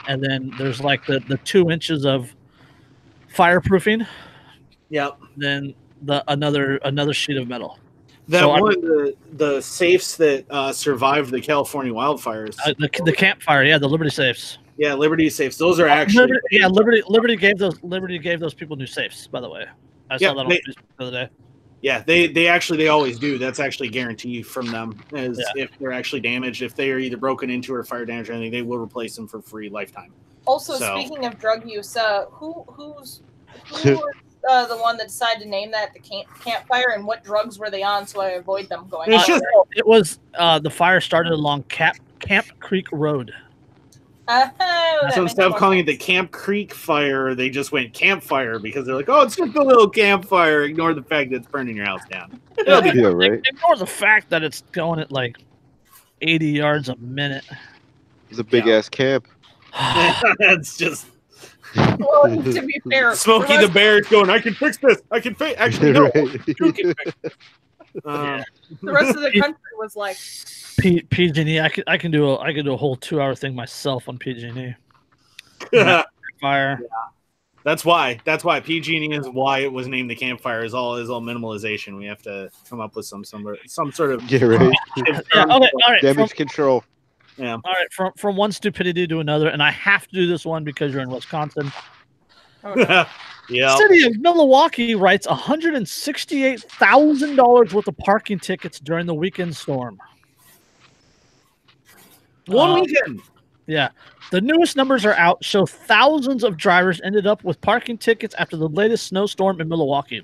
and then there's like the 2 inches of fireproofing. Yep. Then another sheet of metal. That So one of the safes that survived the California wildfires. The campfire, yeah, the Liberty safes. Yeah, Liberty safes. Those are actually Liberty gave those people new safes. By the way, I saw that on Facebook the other day. Yeah, they always do. That's actually a guarantee from them. If they're actually damaged, if they are either broken into or fire damage or anything, they will replace them for free lifetime. Also, So- speaking of drug use, who was the one that decided to name that the campfire, and what drugs were they on so I avoid them going It's on just- there? It was the fire started along Camp Creek Road. So instead of calling it the Camp Creek fire, they just went campfire because they're like, oh, it's just a little campfire. Ignore the fact that it's burning your house down. Yeah, right. Ignore the fact that it's going at like 80 yards a minute. It's a big ass camp. That's just Well, to be fair, Smokey the Bear is going, I can fix this. I can fix. Actually, no. Right. You can fix it. the rest of the country was like, PG&E. I can do a whole 2-hour thing myself on PG&E. Fire. That's why PG&E is why it was named the campfire. Is all minimalization. We have to come up with some sort of Yeah, right. Yeah, okay, all right. Damage control. yeah. All right, from one stupidity to another, and I have to do this one because you're in Wisconsin. oh, no. Yeah. City of Milwaukee writes $168,000 worth of parking tickets during the weekend storm. One weekend. Yeah. The newest numbers are out, show thousands of drivers ended up with parking tickets after the latest snowstorm in Milwaukee.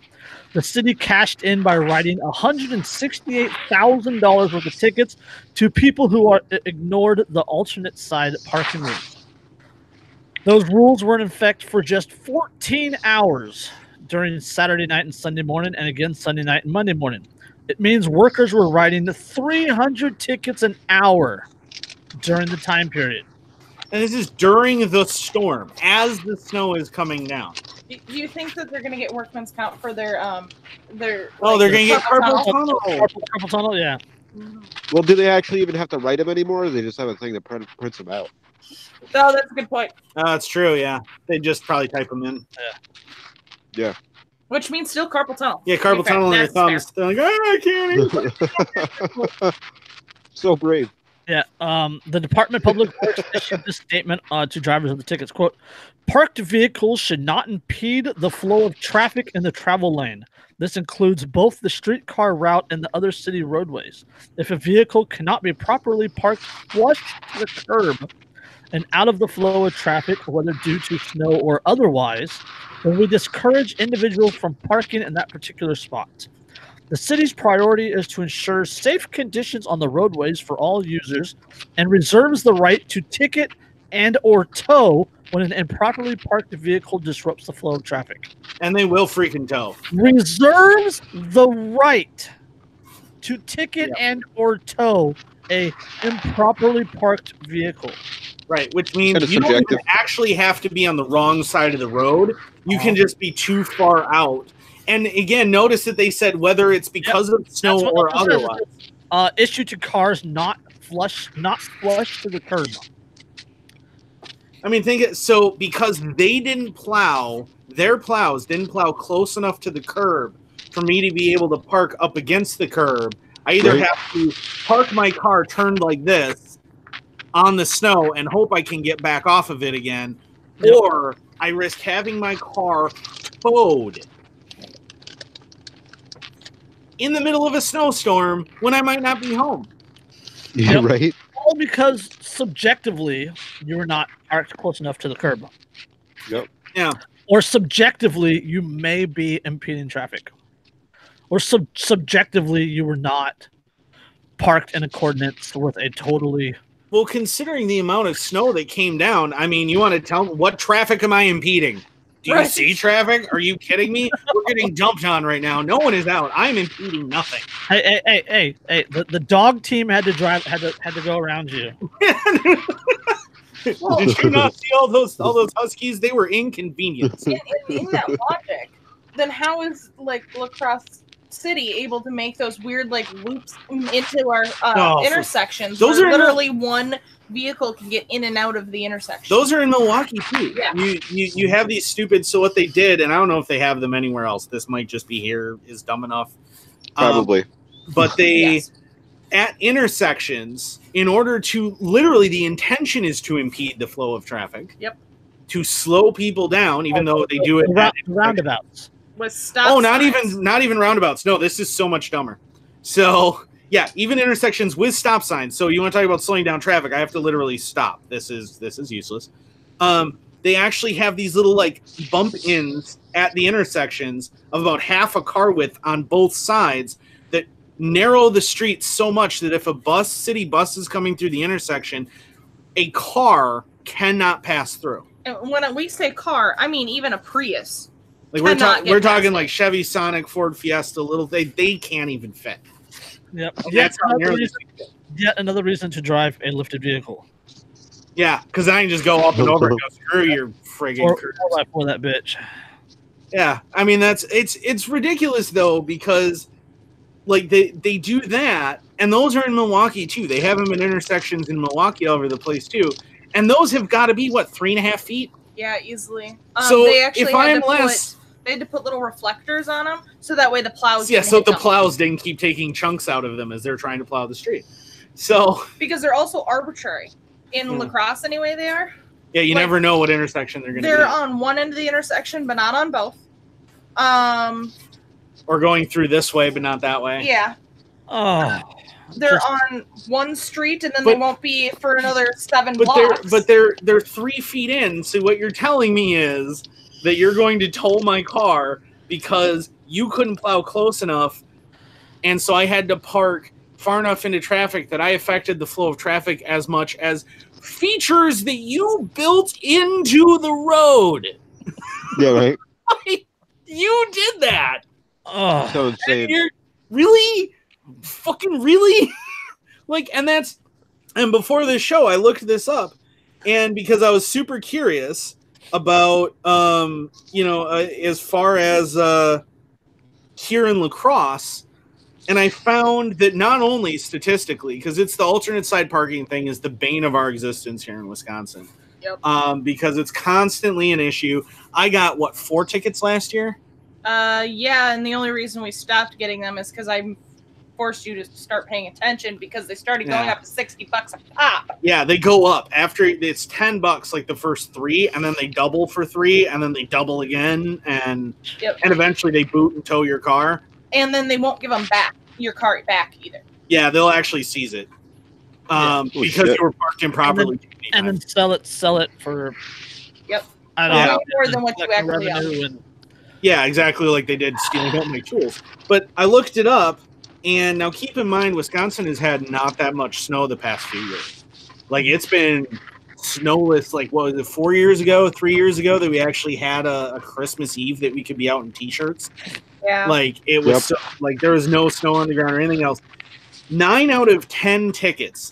The city cashed in by writing $168,000 worth of tickets to people who ignored the alternate side parking rules. Those rules were in effect for just 14 hours during Saturday night and Sunday morning, and again Sunday night and Monday morning. It means workers were writing 300 tickets an hour during the time period. And this is during the storm, as the snow is coming down. Do you think that they're gonna get workman's comp for their Oh, they're gonna get carpal tunnel. Carpal tunnel, yeah. Well, do they actually even have to write them anymore? Or they just have a thing that prints them out? Oh, that's a good point. That's true. Yeah, they just probably type them in. Yeah. Which means still carpal tunnel. Yeah, carpal tunnel in their thumbs. They're like, I can't. So brave. Yeah, the Department of Public Works issued this statement to drivers of the tickets. Quote, parked vehicles should not impede the flow of traffic in the travel lane. This includes both the streetcar route and the other city roadways. If a vehicle cannot be properly parked flush to the curb and out of the flow of traffic, whether due to snow or otherwise, then we discourage individuals from parking in that particular spot. The city's priority is to ensure safe conditions on the roadways for all users and reserves the right to ticket and or tow when an improperly parked vehicle disrupts the flow of traffic. And they will freaking tow. Reserves the right to ticket and or tow a improperly parked vehicle. Right, which means you don't even actually have to be on the wrong side of the road. You can just be too far out. And again, notice that they said whether it's because of snow or otherwise. Issued to cars not flush to the curb. I mean, so because they didn't plow, their plows didn't plow close enough to the curb for me to be able to park up against the curb. I either have to park my car turned like this on the snow and hope I can get back off of it again, or I risk having my car towed in the middle of a snowstorm when I might not be home. Yeah, right. All because subjectively you were not parked close enough to the curb. Yep. Yeah. Or subjectively you may be impeding traffic. Or subjectively you were not parked in accordance with a totally... Well, considering the amount of snow that came down, I mean, you want to tell me what traffic am I impeding? Do you see traffic? Are you kidding me? We're getting dumped on right now. No one is out. I'm impeding nothing. Hey! The dog team had to go around you. Did you not see all those huskies? They were inconvenienced. In that logic, then how is La Crosse City able to make those weird loops into our intersections? Those are literally one vehicle can get in and out of the intersection. Those are in Milwaukee too. Yeah. You have these stupid. So what they did, and I don't know if they have them anywhere else. This might just be here. Is dumb enough. Probably. But they at intersections, in order to literally, the intention is to impede the flow of traffic. Yep. To slow people down, even though they do it at roundabouts. With stop Oh, signs. not even roundabouts. No, this is so much dumber. So yeah, even intersections with stop signs. So you want to talk about slowing down traffic? I have to literally stop. This is useless. They actually have these little bump ins at the intersections of about half a car width on both sides that narrow the street so much that if a city bus is coming through the intersection, a car cannot pass through. And when we say car, I mean even a Prius. We're talking like Chevy Sonic, Ford Fiesta, they can't even fit. Yep. Yet another reason to drive a lifted vehicle. Yeah, because I can just go up and over and go screw your friggin' for that bitch. Yeah, I mean it's ridiculous though, because they do that, and those are in Milwaukee too. They have them in intersections in Milwaukee all over the place too, and those have got to be 3.5 feet. Yeah, easily. So they actually if I'm less. They had to put little reflectors on them so that way the plows. Yeah, so the plows didn't keep taking chunks out of them as they're trying to plow the street. So because they're also arbitrary in La Crosse anyway, they are. Yeah, you never know what intersection they're going to be. They're on one end of the intersection, but not on both. Or going through this way, but not that way. Yeah. Oh. They're on one street, and then they won't be for another 7 blocks. They're 3 feet in. So what you're telling me is that you're going to tow my car because you couldn't plow close enough, and so I had to park far enough into traffic that I affected the flow of traffic as much as features that you built into the road. Yeah, right. You did that. Oh, so insane. You're really? Fucking really? And before this show, I looked this up, and because I was super curious, about as far as here in La Crosse, and I found that not only statistically, because it's the alternate side parking thing is the bane of our existence here in Wisconsin. Yep. Because it's constantly an issue. I got 4 tickets last year. Yeah, and the only reason we stopped getting them is because I forced you to start paying attention because they started going up to $60 a pop. Yeah, they go up after it's $10 like the first 3, and then they double for 3, and then they double again, and eventually they boot and tow your car. And then they won't give your car back either. Yeah, they'll actually seize it because you were parked improperly. And then sell it for I don't know, more than what you actually owe. Yeah, exactly like they did stealing Don't Make Tools. But I looked it up, and now keep in mind, Wisconsin has had not that much snow the past few years. Like, it's been snowless, like, what was it, 3 years ago, that we actually had a Christmas Eve that we could be out in T-shirts. Yeah. Like, it was like there was no snow on the ground or anything else. 9 out of 10 tickets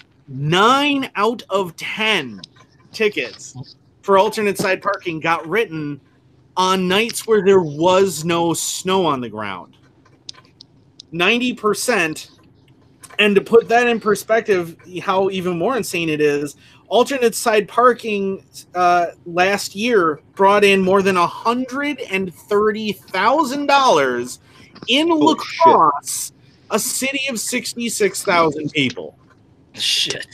for alternate side parking got written on nights where there was no snow on the ground. 90%. And to put that in perspective, how even more insane it is, alternate side parking last year brought in more than $130,000 in La Crosse, a city of 66,000 people. Shit.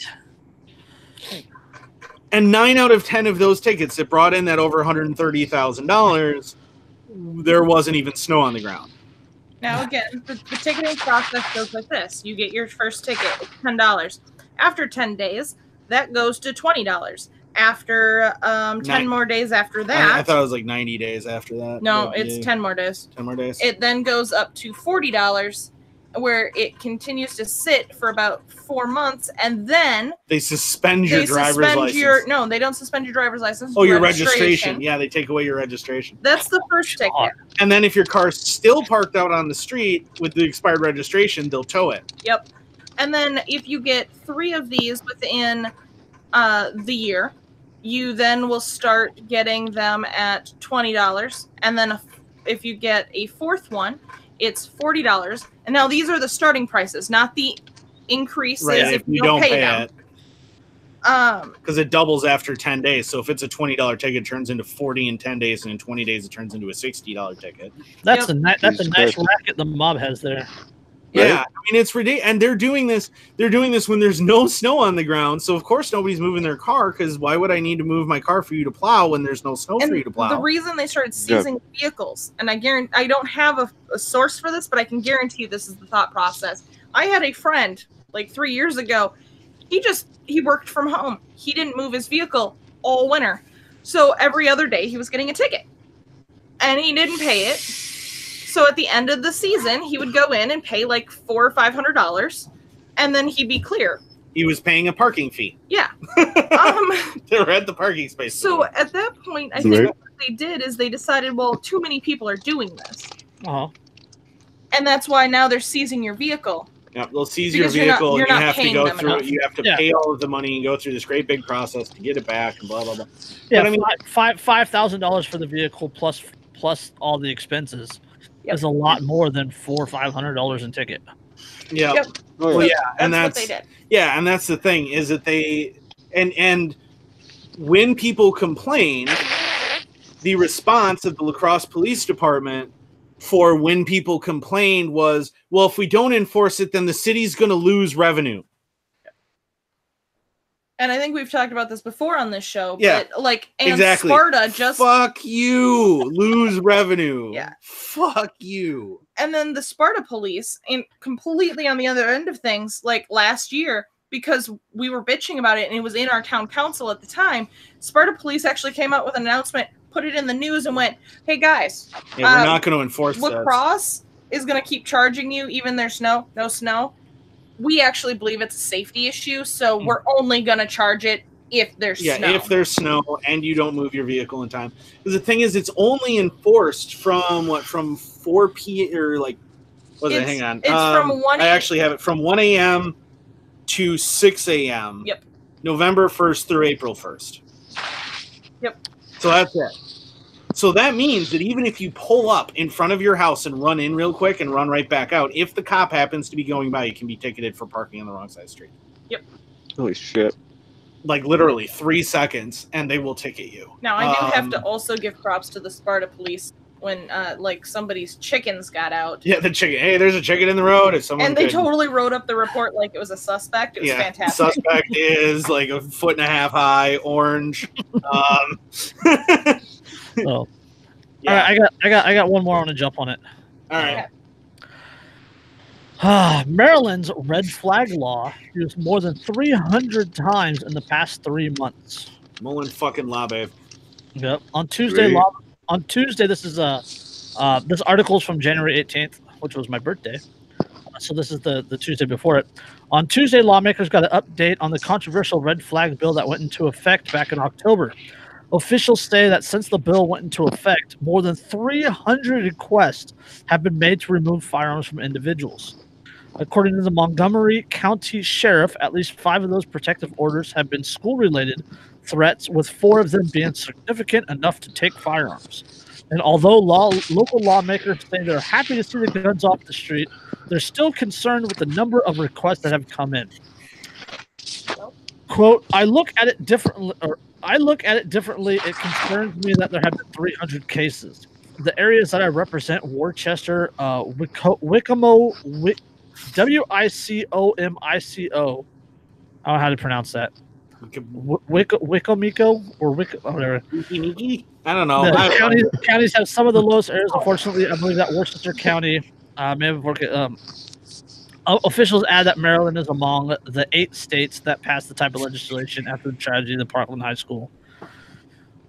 And 9 out of 10 of those tickets that brought in that over $130,000, there wasn't even snow on the ground. Now, again, the ticketing process goes like this. You get your first ticket, it's $10. After 10 days, that goes to $20. After 10 more days after that... I thought it was like 90 days after that. No, it's 10 more days. 10 more days. It then goes up to $40, where it continues to sit for about 4 months, and then... They suspend your driver's license. No, they don't suspend your driver's license. Oh, your registration. Yeah, they take away your registration. That's the first ticket. And then if your car's still parked out on the street with the expired registration, they'll tow it. Yep. And then if you get 3 of these within the year, you then will start getting them at $20. And then if you get a 4th one, it's $40. And now these are the starting prices, not the increases if you don't pay them. It. Because it doubles after 10 days. So if it's a $20 ticket, it turns into 40 in 10 days, and in 20 days it turns into a $60 ticket. That's a nice racket the mob has there. Yeah, right? I mean, it's ridiculous. And they're doing this when there's no snow on the ground. So of course nobody's moving their car, because why would I need to move my car for you to plow when there's no snow for you to plow? The reason they started seizing vehicles, and I don't have a source for this, but I can guarantee this is the thought process. I had a friend like 3 years ago. He worked from home. He didn't move his vehicle all winter. So every other day he was getting a ticket. And he didn't pay it. So at the end of the season, he would go in and pay like $400 or $500, and then he'd be clear. He was paying a parking fee. Yeah. To rent the parking space. So at that point, I think what they did is they decided, well, too many people are doing this. And that's why now they're seizing your vehicle. Yeah, they'll seize your vehicle, and you have to go through it. You have to pay all of the money and go through this great big process to get it back, and blah blah blah. Yeah, but I mean, $5,000 for the vehicle plus all the expenses is a lot more than $400 or $500 in ticket. Yeah. Yep. Well, yeah, and that's what they did. Yeah, and that's the thing, is that they and when people complain, the response of the La Crosse Police Department for when people complained was, well, if we don't enforce it, then the city's going to lose revenue. And I think we've talked about this before on this show. Yeah, but exactly. Sparta just... Fuck you. Lose revenue. Yeah. Fuck you. And then the Sparta police, and completely on the other end of things, like last year, because we were bitching about it and it was in our town council at the time, Sparta police actually came out with an announcement, put it in the news, and went, hey guys, we're not going to enforce this. La Crosse is going to keep charging you even there's no snow. We actually believe it's a safety issue, so we're only going to charge it if there's snow. Yeah, if there's snow and you don't move your vehicle in time. Because the thing is, it's only enforced from 4 p.m. or like, what is it? Hang on. It's from 1 I actually have it from 1 a.m. to 6 a.m. Yep. November 1st through April 1st. Yep. So that's it. So that means that even if you pull up in front of your house and run in real quick and run right back out, if the cop happens to be going by, you can be ticketed for parking on the wrong side of the street. Yep. Holy shit. Like literally 3 seconds, and they will ticket you. Now, I do have to also give props to the Sparta police when, like, somebody's chickens got out. Yeah, the chicken. Hey, there's a chicken in the road. If someone And they totally wrote up the report like it was a suspect. It was fantastic. Suspect is like 1.5 feet high, orange. So, Yeah. all right, I got one more. I want to jump on it. All right. Maryland's red flag law used more than 300 times in the past 3 months. Mullen fucking law, babe. Yep. On Tuesday, this is this article is from January 18th, which was my birthday. So this is the Tuesday before it. On Tuesday, lawmakers got an update on the controversial red flag bill that went into effect back in October. Officials say that since the bill went into effect, more than 300 requests have been made to remove firearms from individuals. According to the Montgomery County Sheriff, at least 5 of those protective orders have been school-related threats, with 4 of them being significant enough to take firearms. And although local lawmakers say they're happy to see the guns off the street, they're still concerned with the number of requests that have come in. Quote, I look at it differently. It concerns me that there have been 300 cases. The areas that I represent, Worcester, Wicomico, Wicomico. I don't know how to pronounce that. Wicomico or whatever. I don't know. The counties have some of the lowest areas. Unfortunately, I believe that Worcester County may have worked. Officials add that Maryland is among the 8 states that passed the type of legislation after the tragedy of the Parkland High School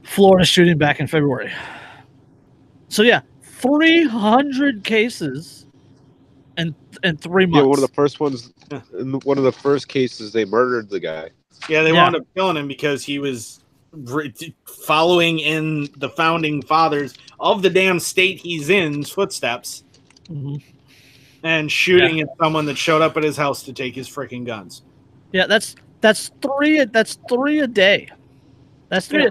Florida shooting back in February. So yeah, 300 cases in 3 months. Yeah, one of the first ones. In one of the first cases, they murdered the guy. Yeah, they wound up killing him because he was following in the founding fathers of the damn state he's in's footsteps. Mm-hmm. And shooting at someone that showed up at his house to take his freaking guns. Yeah, that's 3 a day. That's 3. Yeah.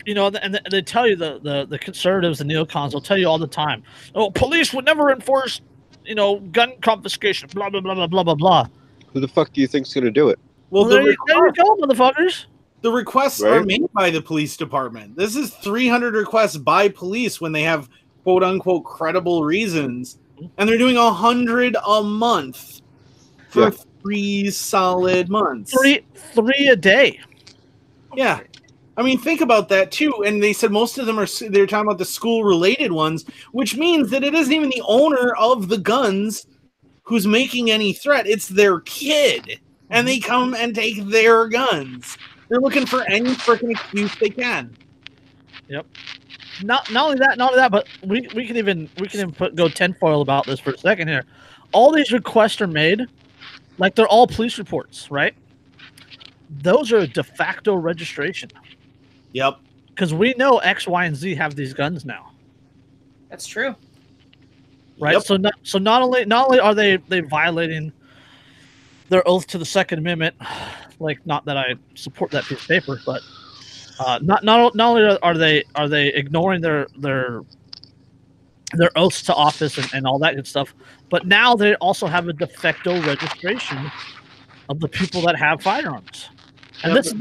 You know, and they tell you the conservatives, the neocons will tell you all the time. Oh, police would never enforce, gun confiscation. Blah blah blah blah blah blah blah. Who the fuck do you think's gonna do it? Well, there you go, motherfuckers. The requests are made by the police department. This is 300 requests by police when they have quote unquote credible reasons. And they're doing 100 a month for 3 solid months. Three a day. Yeah. I mean, think about that too. And they said most of them they're talking about the school-related ones, which means that it isn't even the owner of the guns who's making any threat. It's their kid. And they come and take their guns. They're looking for any freaking excuse they can. Yep. Not only that, but we can even go tinfoil about this for a second here. All these requests are made, like they're all police reports, right? Those are de facto registration. Yep. Because we know X, Y, and Z have these guns now. That's true. Right. Yep. So not only are they violating their oath to the Second Amendment, like not that I support that piece of paper, but. Not only are they ignoring their oaths to office and all that good stuff, but now they also have a de facto registration of the people that have firearms, and this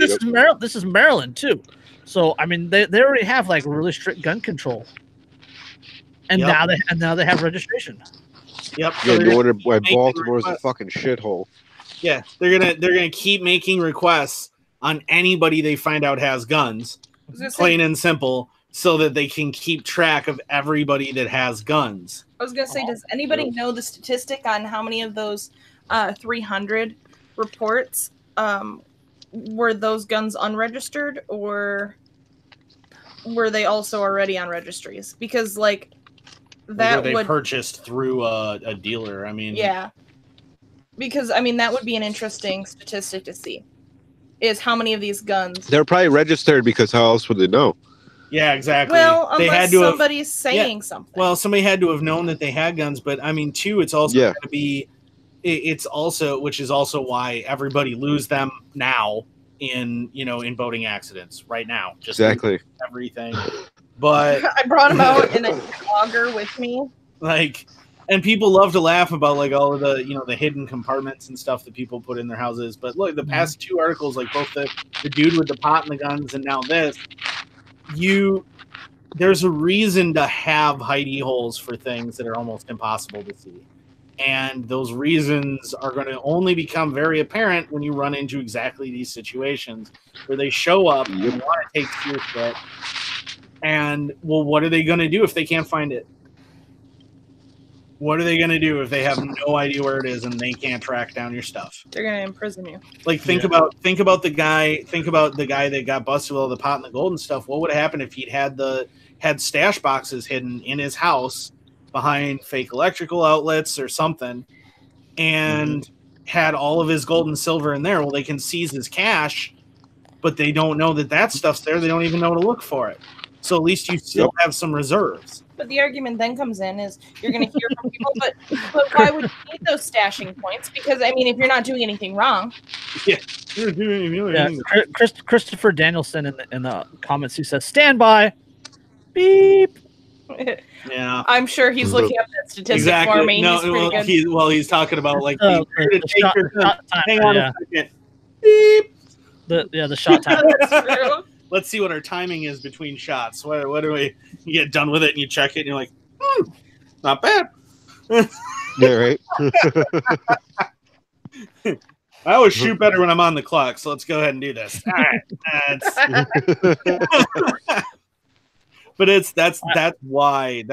is Maryland too. So I mean they already have like really strict gun control, and now they have registration. Yep. Yeah, no wonder why Baltimore's a fucking shithole. Yeah, they're gonna keep making requests on anybody they find out has guns, plain and simple, so that they can keep track of everybody that has guns. I was going to say, does anybody know the statistic on how many of those 300 reports were those guns unregistered, or were they also already on registries? Because, like, that they purchased through a dealer. I mean... Yeah. Because, I mean, that would be an interesting statistic to see. Is how many of these guns they're probably registered, because how else would they know? Yeah, exactly. Well, they unless had to somebody's saying something. Well, somebody had to have known that they had guns, but I mean, too, it's also going to be. It's also, which is also why everybody lose them now, in boating accidents right now. Just Exactly. everything. But I brought him out in a auger with me. Like, and people love to laugh about like all of the the hidden compartments and stuff that people put in their houses. But look, the past two articles, like both the dude with the pot and the guns, and now this, there's a reason to have hidey holes for things that are almost impossible to see. And those reasons are going to only become very apparent when you run into exactly these situations where they show up and want to take your shit. And, well, what are they going to do if they can't find it? What are they going to do if they have no idea where it is and they can't track down your stuff? They're going to imprison you. Like, think about the guy that got busted with all the pot and the gold and stuff. What would have happened if he'd had stash boxes hidden in his house behind fake electrical outlets or something, and had all of his gold and silver in there? Well, they can seize his cash, but they don't know that stuff's there. They don't even know to look for it. So at least you still have some reserves. But the argument then comes in is you're going to hear from people, but why would you need those stashing points? Because, I mean, if you're not doing anything wrong. Yeah. Christopher Danielson in the comments, he says, stand by. Beep. Yeah. I'm sure he's looking up that statistic for me. No, he's talking about like hang on a second. Beep. The shot time. That's true. Let's see what our timing is between shots. What do we? You get done with it and you check it and you're like, not bad. Yeah, right. I always shoot better when I'm on the clock, so let's go ahead and do this. All right. But that's why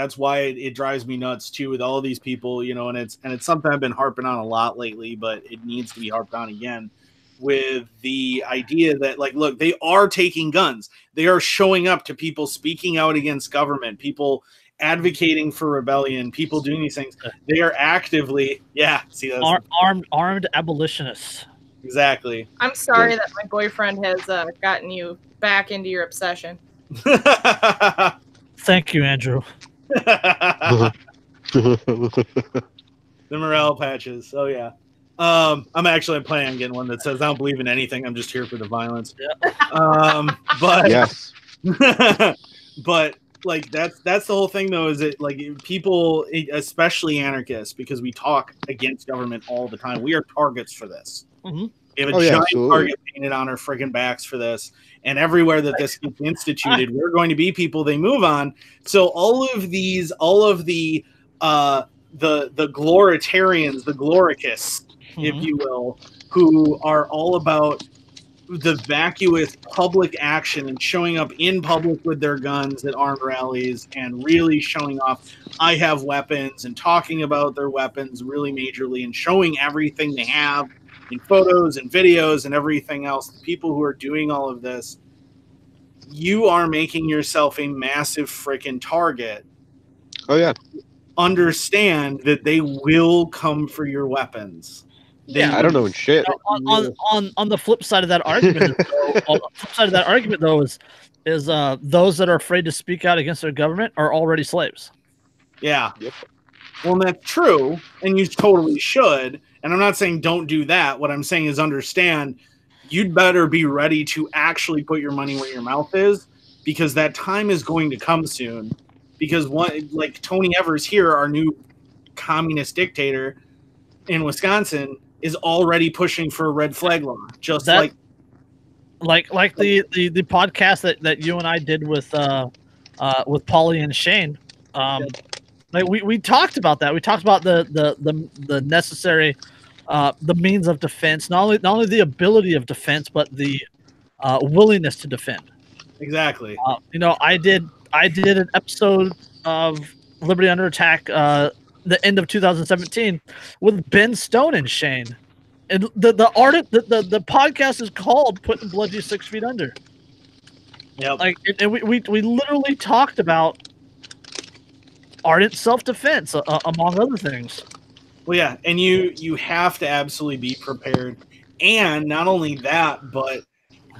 it drives me nuts too with all of these people, and it's something I've been harping on a lot lately, but it needs to be harped on again. With the idea that, like, look, they are taking guns. They are showing up to people speaking out against government, people advocating for rebellion, people doing these things. They are actively, armed abolitionists. Exactly. I'm sorry that my boyfriend has gotten you back into your obsession. Thank you, Andrew. The morale patches. Oh yeah. I'm actually planning on getting one that says I don't believe in anything. I'm just here for the violence. Yeah. But yes. But like that's the whole thing though, is it like people, especially anarchists, because we talk against government all the time. We are targets for this. Mm-hmm. We have a giant target painted on our friggin' backs for this. And everywhere that this gets instituted, we're going to be people they move on. So all of the gloritarians, the gloricists, if you will, who are all about the vacuous public action and showing up in public with their guns at armed rallies and really showing off, I have weapons, and talking about their weapons really majorly and showing everything they have in photos and videos and everything else. The people who are doing all of this, you are making yourself a massive freaking target. Oh yeah. Understand that they will come for your weapons. I don't know shit. On the flip side of that argument, is those that are afraid to speak out against their government are already slaves. Yeah. Yep. Well, that's true, and you totally should. And I'm not saying don't do that. What I'm saying is understand you'd better be ready to actually put your money where your mouth is, because that time is going to come soon. Because like Tony Evers here, our new communist dictator in Wisconsin, is already pushing for a red flag law, just like the podcast that you and I did with Paulie and Shane. Like we talked about that. We talked about the necessary the means of defense, not only the ability of defense, but the willingness to defend. Exactly. I did an episode of Liberty Under Attack the end of 2017 with Ben Stone and Shane, and the podcast is called "Putting Bloody 6 Feet Under." Yep. Like, and we literally talked about ardent self-defense among other things. Well, yeah, and you have to absolutely be prepared, and not only that, but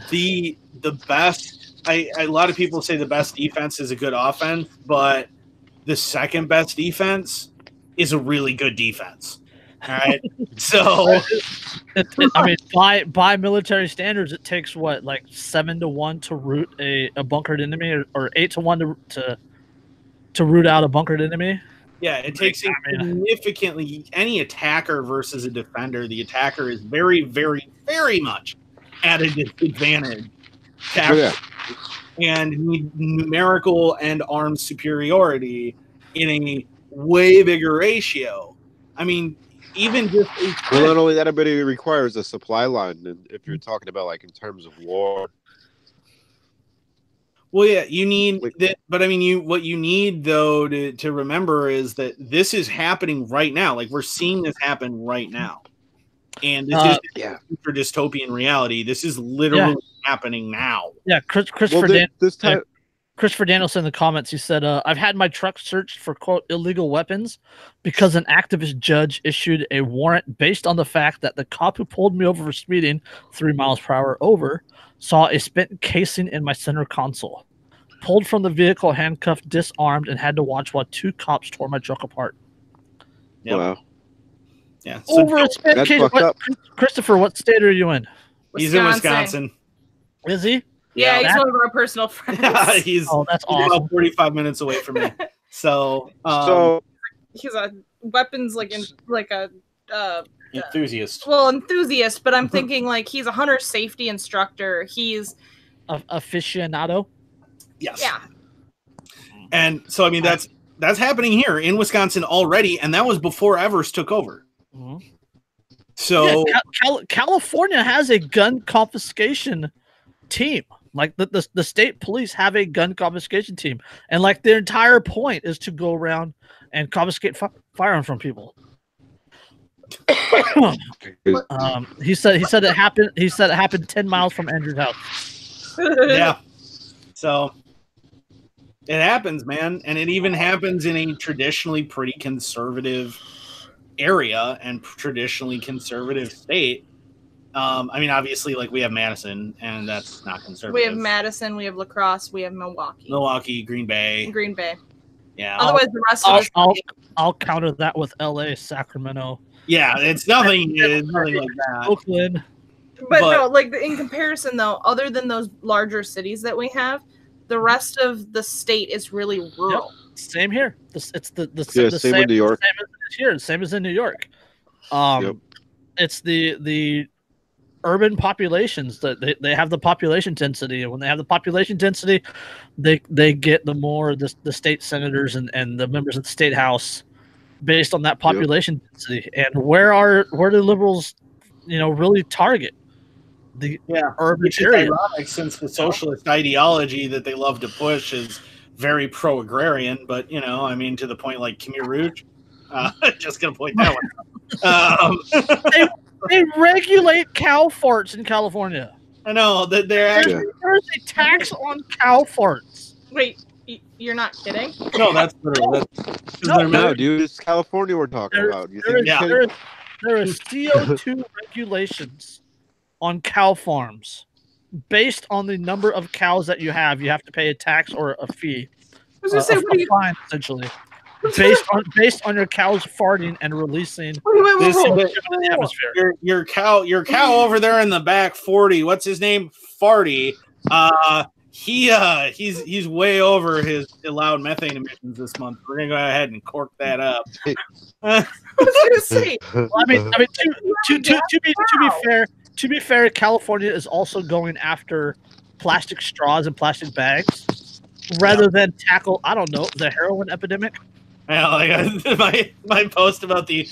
the best. A lot of people say the best defense is a good offense, but the second best defense is a really good defense. All right. So, I mean, by military standards, it takes what, like 7-1 to root a bunkered enemy, or 8-1 to root out a bunkered enemy. yeah, it takes significantly any attacker versus a defender. The attacker is very, very, very much at a disadvantage. And need numerical and armed superiority in a way bigger ratio. I mean, even just well, not only that, but it requires a supply line. And if you're talking about like in terms of war, well, yeah, you need that. But I mean, what you need though to remember is that this is happening right now. Like we're seeing this happen right now, and this is for dystopian reality. This is literally happening now. Yeah, Christopher Danielson in the comments, he said, I've had my truck searched for, quote, illegal weapons because an activist judge issued a warrant based on the fact that the cop who pulled me over for speeding 3 miles per hour over saw a spent casing in my center console. Pulled from the vehicle, handcuffed, disarmed, and had to watch while 2 cops tore my truck apart. Yep. Wow. Yeah. Over a spent case. Christopher, what state are you in? He's in Wisconsin. Is he? Yeah, he's one of our personal friends. He's that's awesome. About 45 minutes away from me. So he's a weapons enthusiast. Well, enthusiast, but I'm thinking like he's a hunter safety instructor. He's aficionado. Yes. Yeah. And so I mean that's happening here in Wisconsin already, and that was before Evers took over. Mm-hmm. So California has a gun confiscation team. Like the state police have a gun confiscation team, and like their entire point is to go around and confiscate firearms from people. He said it happened. He said it happened 10 miles from Andrew's house. Yeah. So it happens, man, and it even happens in a traditionally pretty conservative area and traditionally conservative state. I mean, obviously, like we have Madison, and that's not conservative. We have Madison, we have La Crosse, we have Milwaukee, Green Bay. Yeah. Otherwise, the rest of I'll counter that with LA, Sacramento. Yeah, it's nothing like that. Oakland. But no, like in comparison, though, other than those larger cities that we have, the rest of the state is really rural. Yep. Same here. It's the same in New York. Same as here. Same as in New York. It's the urban populations that they have the population density, and when they have the population density, they get the more the state senators and the members of the state house based on that population density. And where do liberals, really target the urban area? Ironic, since the socialist ideology that they love to push is very pro-agrarian, but I mean, to the point like Khmer Rouge. Just gonna point that one out. They regulate cow farts in California. I know that there's a tax on cow farts. Wait, you're not kidding? No, that's literal. No, dude, it's California we're talking about. There is CO2 regulations on cow farms. Based on the number of cows that you have to pay a tax or a fee. I was gonna say, what are you fine, essentially. Based on your cows farting and releasing the atmosphere. Your cow over there in the back, 40. What's his name? Farty. He's way over his allowed methane emissions this month. We're gonna go ahead and cork that up. I was gonna say. Well, I mean, to be fair, California is also going after plastic straws and plastic bags rather than tackle, I don't know, the heroin epidemic. Yeah, like my post about the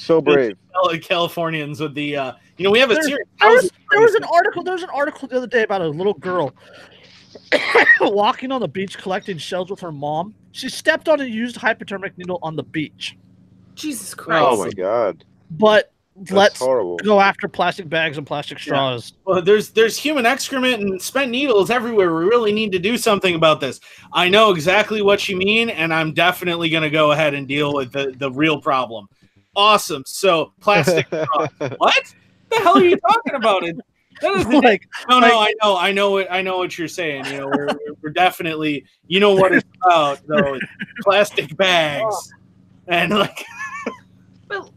Californians with the we have a series. There was an article the other day about a little girl walking on the beach collecting shells with her mom. She stepped on a used hypodermic needle on the beach. Jesus Christ! Oh my God! But let's horrible. Go after plastic bags and plastic straws. Yeah. Well, there's human excrement and spent needles everywhere. We really need to do something about this. I know exactly what you mean, and I'm definitely going to go ahead and deal with the real problem. Awesome. So plastic straw. What the hell are you talking about? That is I know what you're saying. We're definitely, what it's about though. Plastic bags and like. But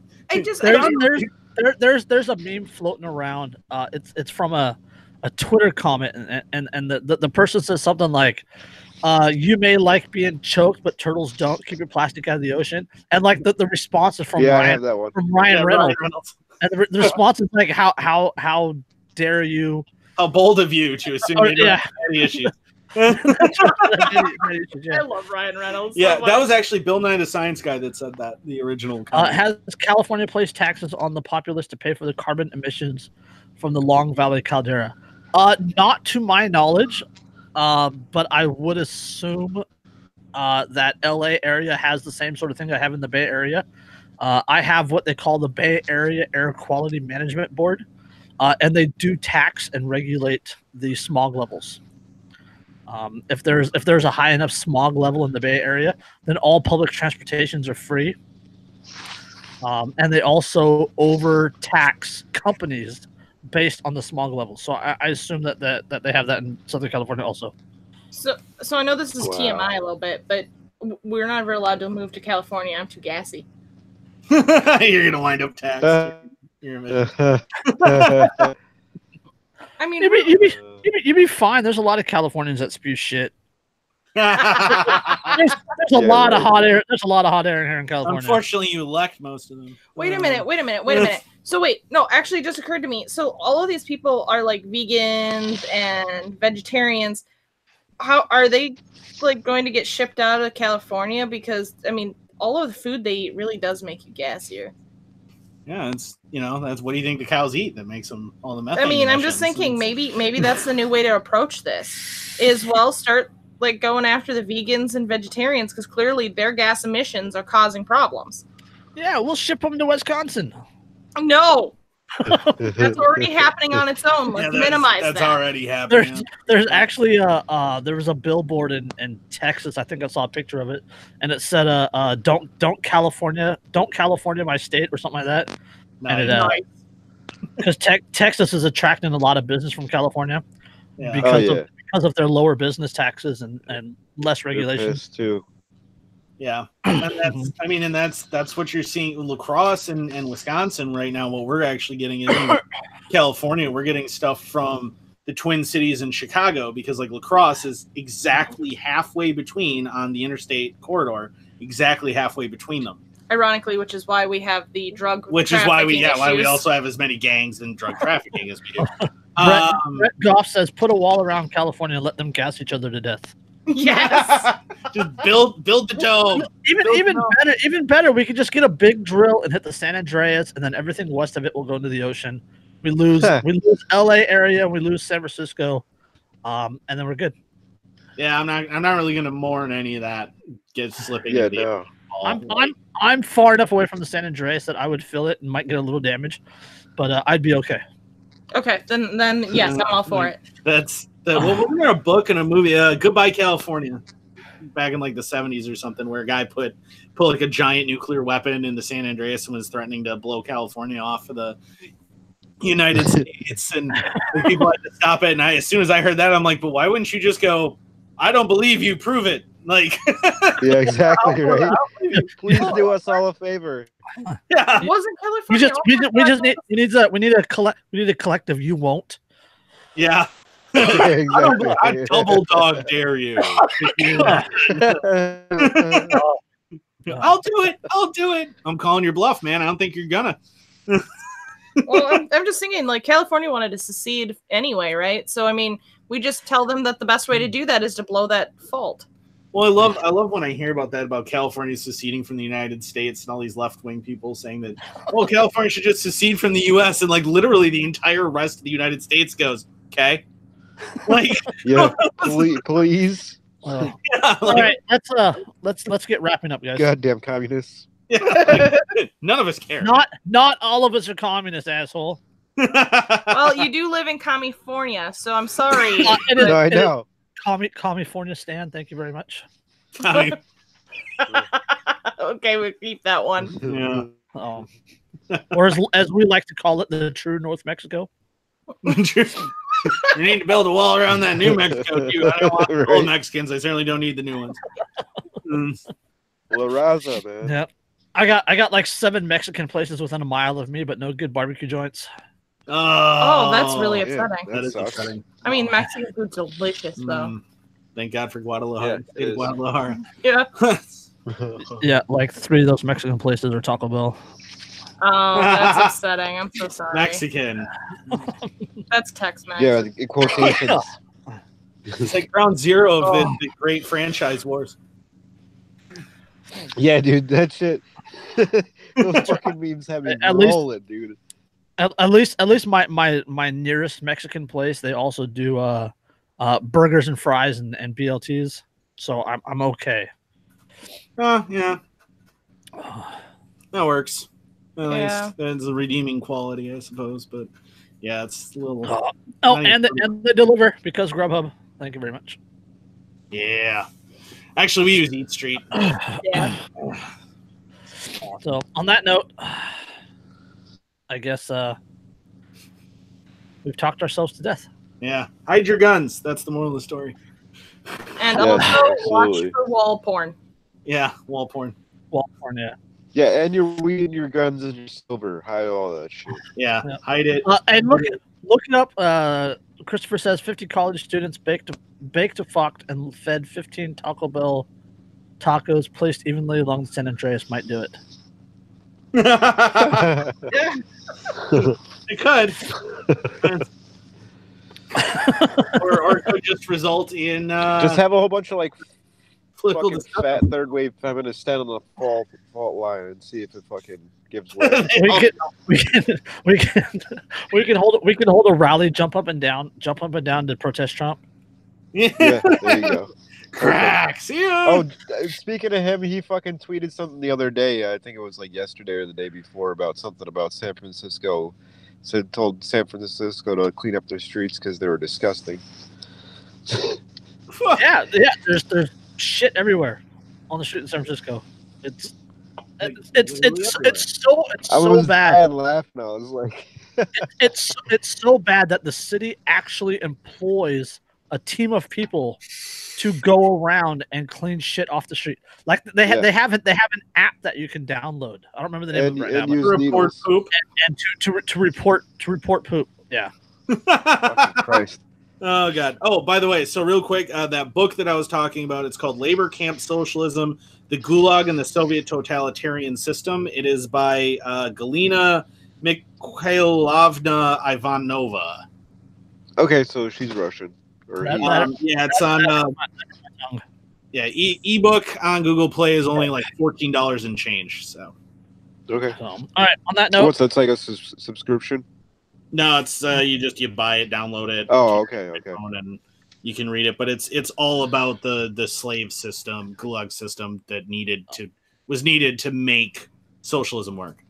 there's a meme floating around. It's from a Twitter comment, and the person says something like, you may like being choked, but turtles don't. Keep your plastic out of the ocean. And like the response is from I have that one. Ryan Reynolds. And the response is like, how dare you? How bold of you to assume you don't have any issues. I love Ryan Reynolds. Yeah, that was actually Bill Nye the Science Guy that said that. The original. Has California placed taxes on the populace to pay for the carbon emissions from the Long Valley caldera? Not to my knowledge, but I would assume that LA area has the same sort of thing I have in the Bay Area. I have what they call the Bay Area Air Quality Management Board, and they do tax and regulate the smog levels. If there's a high enough smog level in the Bay Area, then all public transportations are free, and they also overtax companies based on the smog level. So I assume that they have that in Southern California also. So I know this is TMI a little bit, but we're not ever allowed to move to California. I'm too gassy. You're gonna wind up taxed. I mean, you'd be fine. There's a lot of Californians that spew shit. There's a lot of hot air. There's a lot of hot air in here in California. Unfortunately, you elect most of them. Wait a minute. So no, actually, it just occurred to me. So all of these people are like vegans and vegetarians. How are they like going to get shipped out of California? Because I mean, all of the food they eat really does make you gassier. Yeah, it's that's what do you think the cows eat that makes them all the methane? I mean, I'm just thinking maybe that's the new way to approach this. Is start like going after the vegans and vegetarians because clearly their gas emissions are causing problems. Yeah, we'll ship them to Wisconsin. No, that's already happening on its own. Let's minimize that. That's already happening. There's actually there was a billboard in Texas. I think I saw a picture of it, and it said don't California my state or something like that. Nice. Because Texas is attracting a lot of business from California because of their lower business taxes and less regulations too. Yeah, and that's what you're seeing in La Crosse and Wisconsin right now. What we're actually getting in California, we're getting stuff from the Twin Cities and Chicago because like La Crosse is exactly halfway between on the interstate corridor, exactly halfway between them. Ironically, which is why we have the drug. Which is why we also have as many gangs and drug trafficking as we do. Brett Goff says, "Put a wall around California and let them gas each other to death." Yes. Just build the dome. Even better, we could just get a big drill and hit the San Andreas, and then everything west of it will go into the ocean. We lose LA area, we lose San Francisco, and then we're good. Yeah, I'm not really gonna mourn any of that. Slipping. Yeah, no. I'm far enough away from the San Andreas that I would feel it and might get a little damage, but I'd be okay. Okay, then yes, I'm all for it. We're in a book and a movie, Goodbye California, back in like the 70s or something, where a guy put like a giant nuclear weapon in the San Andreas and was threatening to blow California off of the United States, and people had to stop it. And as soon as I heard that, I'm like, but why wouldn't you just go, I don't believe you, prove it? Like, yeah, exactly right. Please do us all a favor. Yeah, wasn't California? We need a collective. You won't. Yeah. Yeah, exactly. I double dog dare you. I'll do it. I'm calling your bluff, man. I don't think you're gonna. Well, I'm just thinking, like, California wanted to secede anyway, right? So, I mean, we just tell them that the best way to do that is to blow that fault. Well, I love when I hear about that, about California seceding from the United States and all these left-wing people saying that, oh, California should just secede from the U.S. and, like, literally the entire rest of the United States goes, okay. Like, yeah, please. Yeah, all right, let's get wrapping up, guys. Goddamn communists. Yeah. None of us care. Not all of us are communists, asshole. Well, you do live in California, so I'm sorry. No, I know. California Stan, thank you very much. Okay, we'll keep that one. Yeah. Or as we like to call it, the true North Mexico. You need to build a wall around that New Mexico too. I don't want the old Mexicans. I certainly don't need the new ones. La Raza, man. Yep. I got like 7 Mexican places within a mile of me, but no good barbecue joints. Oh, that's really Yeah, upsetting. That is sucks. upsetting. I mean, Mexican food's delicious, though. Thank God for Guadalajara. Yeah, it is. Guadalajara. Yeah. Yeah, like 3 of those Mexican places are Taco Bell. Oh, that's upsetting. I'm so sorry. Mexican. That's Tex-Mex. Yeah, in quotations. It's like ground zero of the great franchise wars. Yeah, dude, that shit. Those fucking memes have me At least- rolling, dude. At least my nearest Mexican place, they also do burgers and fries and BLTs. So I'm okay. Yeah. That works. At Yeah. least that's a redeeming quality, I suppose. But yeah, it's a little. And they deliver because Grubhub. Thank you very much. Yeah. Actually, we use Eat Street. Yeah. So on that note, I guess we've talked ourselves to death. Yeah. Hide your guns. That's the moral of the story. And Yes, also watch absolutely. for wall porn. Yeah. Wall porn. Well, yeah. Yeah, and your weed and your guns and your silver. Hide all that shit. Yeah. Yeah. Hide it. And look it up. Christopher says 50 college students baked to fucked and fed 15 Taco Bell tacos placed evenly along the San Andreas might do it. Yeah. It could. or it could just result in Just have a whole bunch of like political fucking discussion. fat third wave feminists stand on the fault line and see if it fucking gives way. We can hold a rally, jump up and down to protest Trump. Yeah, there you go. Cracks. Yeah. Oh, speaking of him, he fucking tweeted something the other day. I think it was like yesterday or the day before about something about San Francisco. Told San Francisco to clean up their streets because they were disgusting. Yeah. There's shit everywhere on the street in San Francisco. It's so bad. Laughing. I was like, It's so bad that the city actually employs a team of people to go around and clean shit off the street. Like they have an app that you can download. I don't remember the name of it right now. use report needles. poop. And to report poop. Yeah. Fucking Christ. Oh God. Oh, by the way, so real quick, that book that I was talking about, it's called Labor Camp Socialism: The Gulag and the Soviet Totalitarian System. It is by Galina Mikhailovna Ivanova. Okay, so she's Russian. Or he- Yeah, it's on. Yeah, ebook on Google Play is only like $14 and change. So okay. So, all right. On that So note, what's that's like a subscription? no, it's you buy it, download it. Oh, okay, okay. And you can read it, but it's all about the slave system, Gulag system that was needed to make socialism work.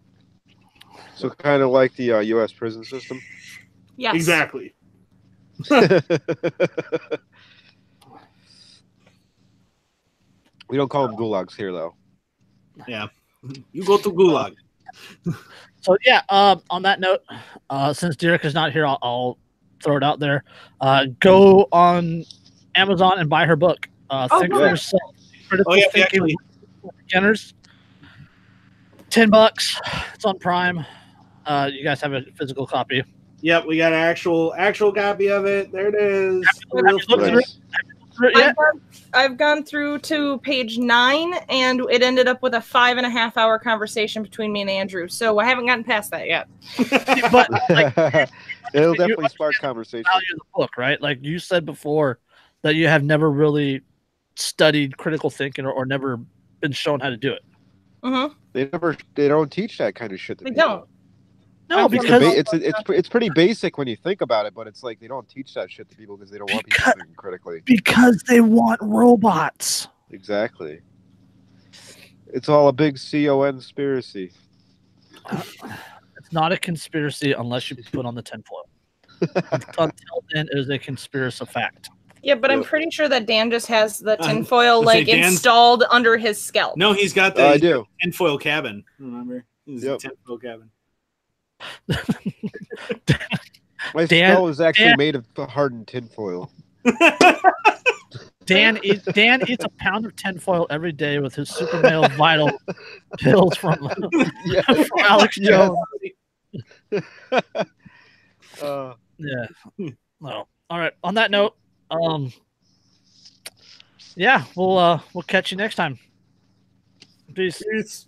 So kind of like the U.S. prison system. Yes. Exactly. We don't call them gulags here, though. Yeah, you go to Gulag. so yeah. On that note, since Derek is not here, I'll throw it out there. Go on Amazon and buy her book. Think for good. yourself. Critical Oh, yeah, thinking for beginners. $10. It's on Prime. You guys have a physical copy. Yep, we got an actual copy of it. There it is. Have you looked through Nice. it yet? I've gone through to page 9, and it ended up with a 5.5-hour conversation between me and Andrew. So I haven't gotten past that yet. But like, It'll you definitely spark understand conversation. value of the book, right? Like you said before, that you have never really studied critical thinking or never been shown how to do it. Mm-hmm. They don't teach that kind of shit. To They people. don't. No, It's because it's pretty basic when you think about it, but it's like they don't teach that shit to people because they don't want people thinking critically. they want robots. Exactly. It's all a big conspiracy. It's not a conspiracy unless you put on the tinfoil. Until then, it is a conspiracy fact. Yeah, but I'm Yep. pretty sure that Dan just has the tinfoil let's say like Dan's- installed under his scalp. No, he's got I the do. tinfoil cabin. Remember? He's Yep. a tinfoil cabin. My Dan- skull is actually Dan- made of hardened tinfoil. Dan eats a pound of tinfoil every day with his super male vital pills from, from Alex Jones. Yeah. No. All right. On that note, yeah, we'll catch you next time. Peace.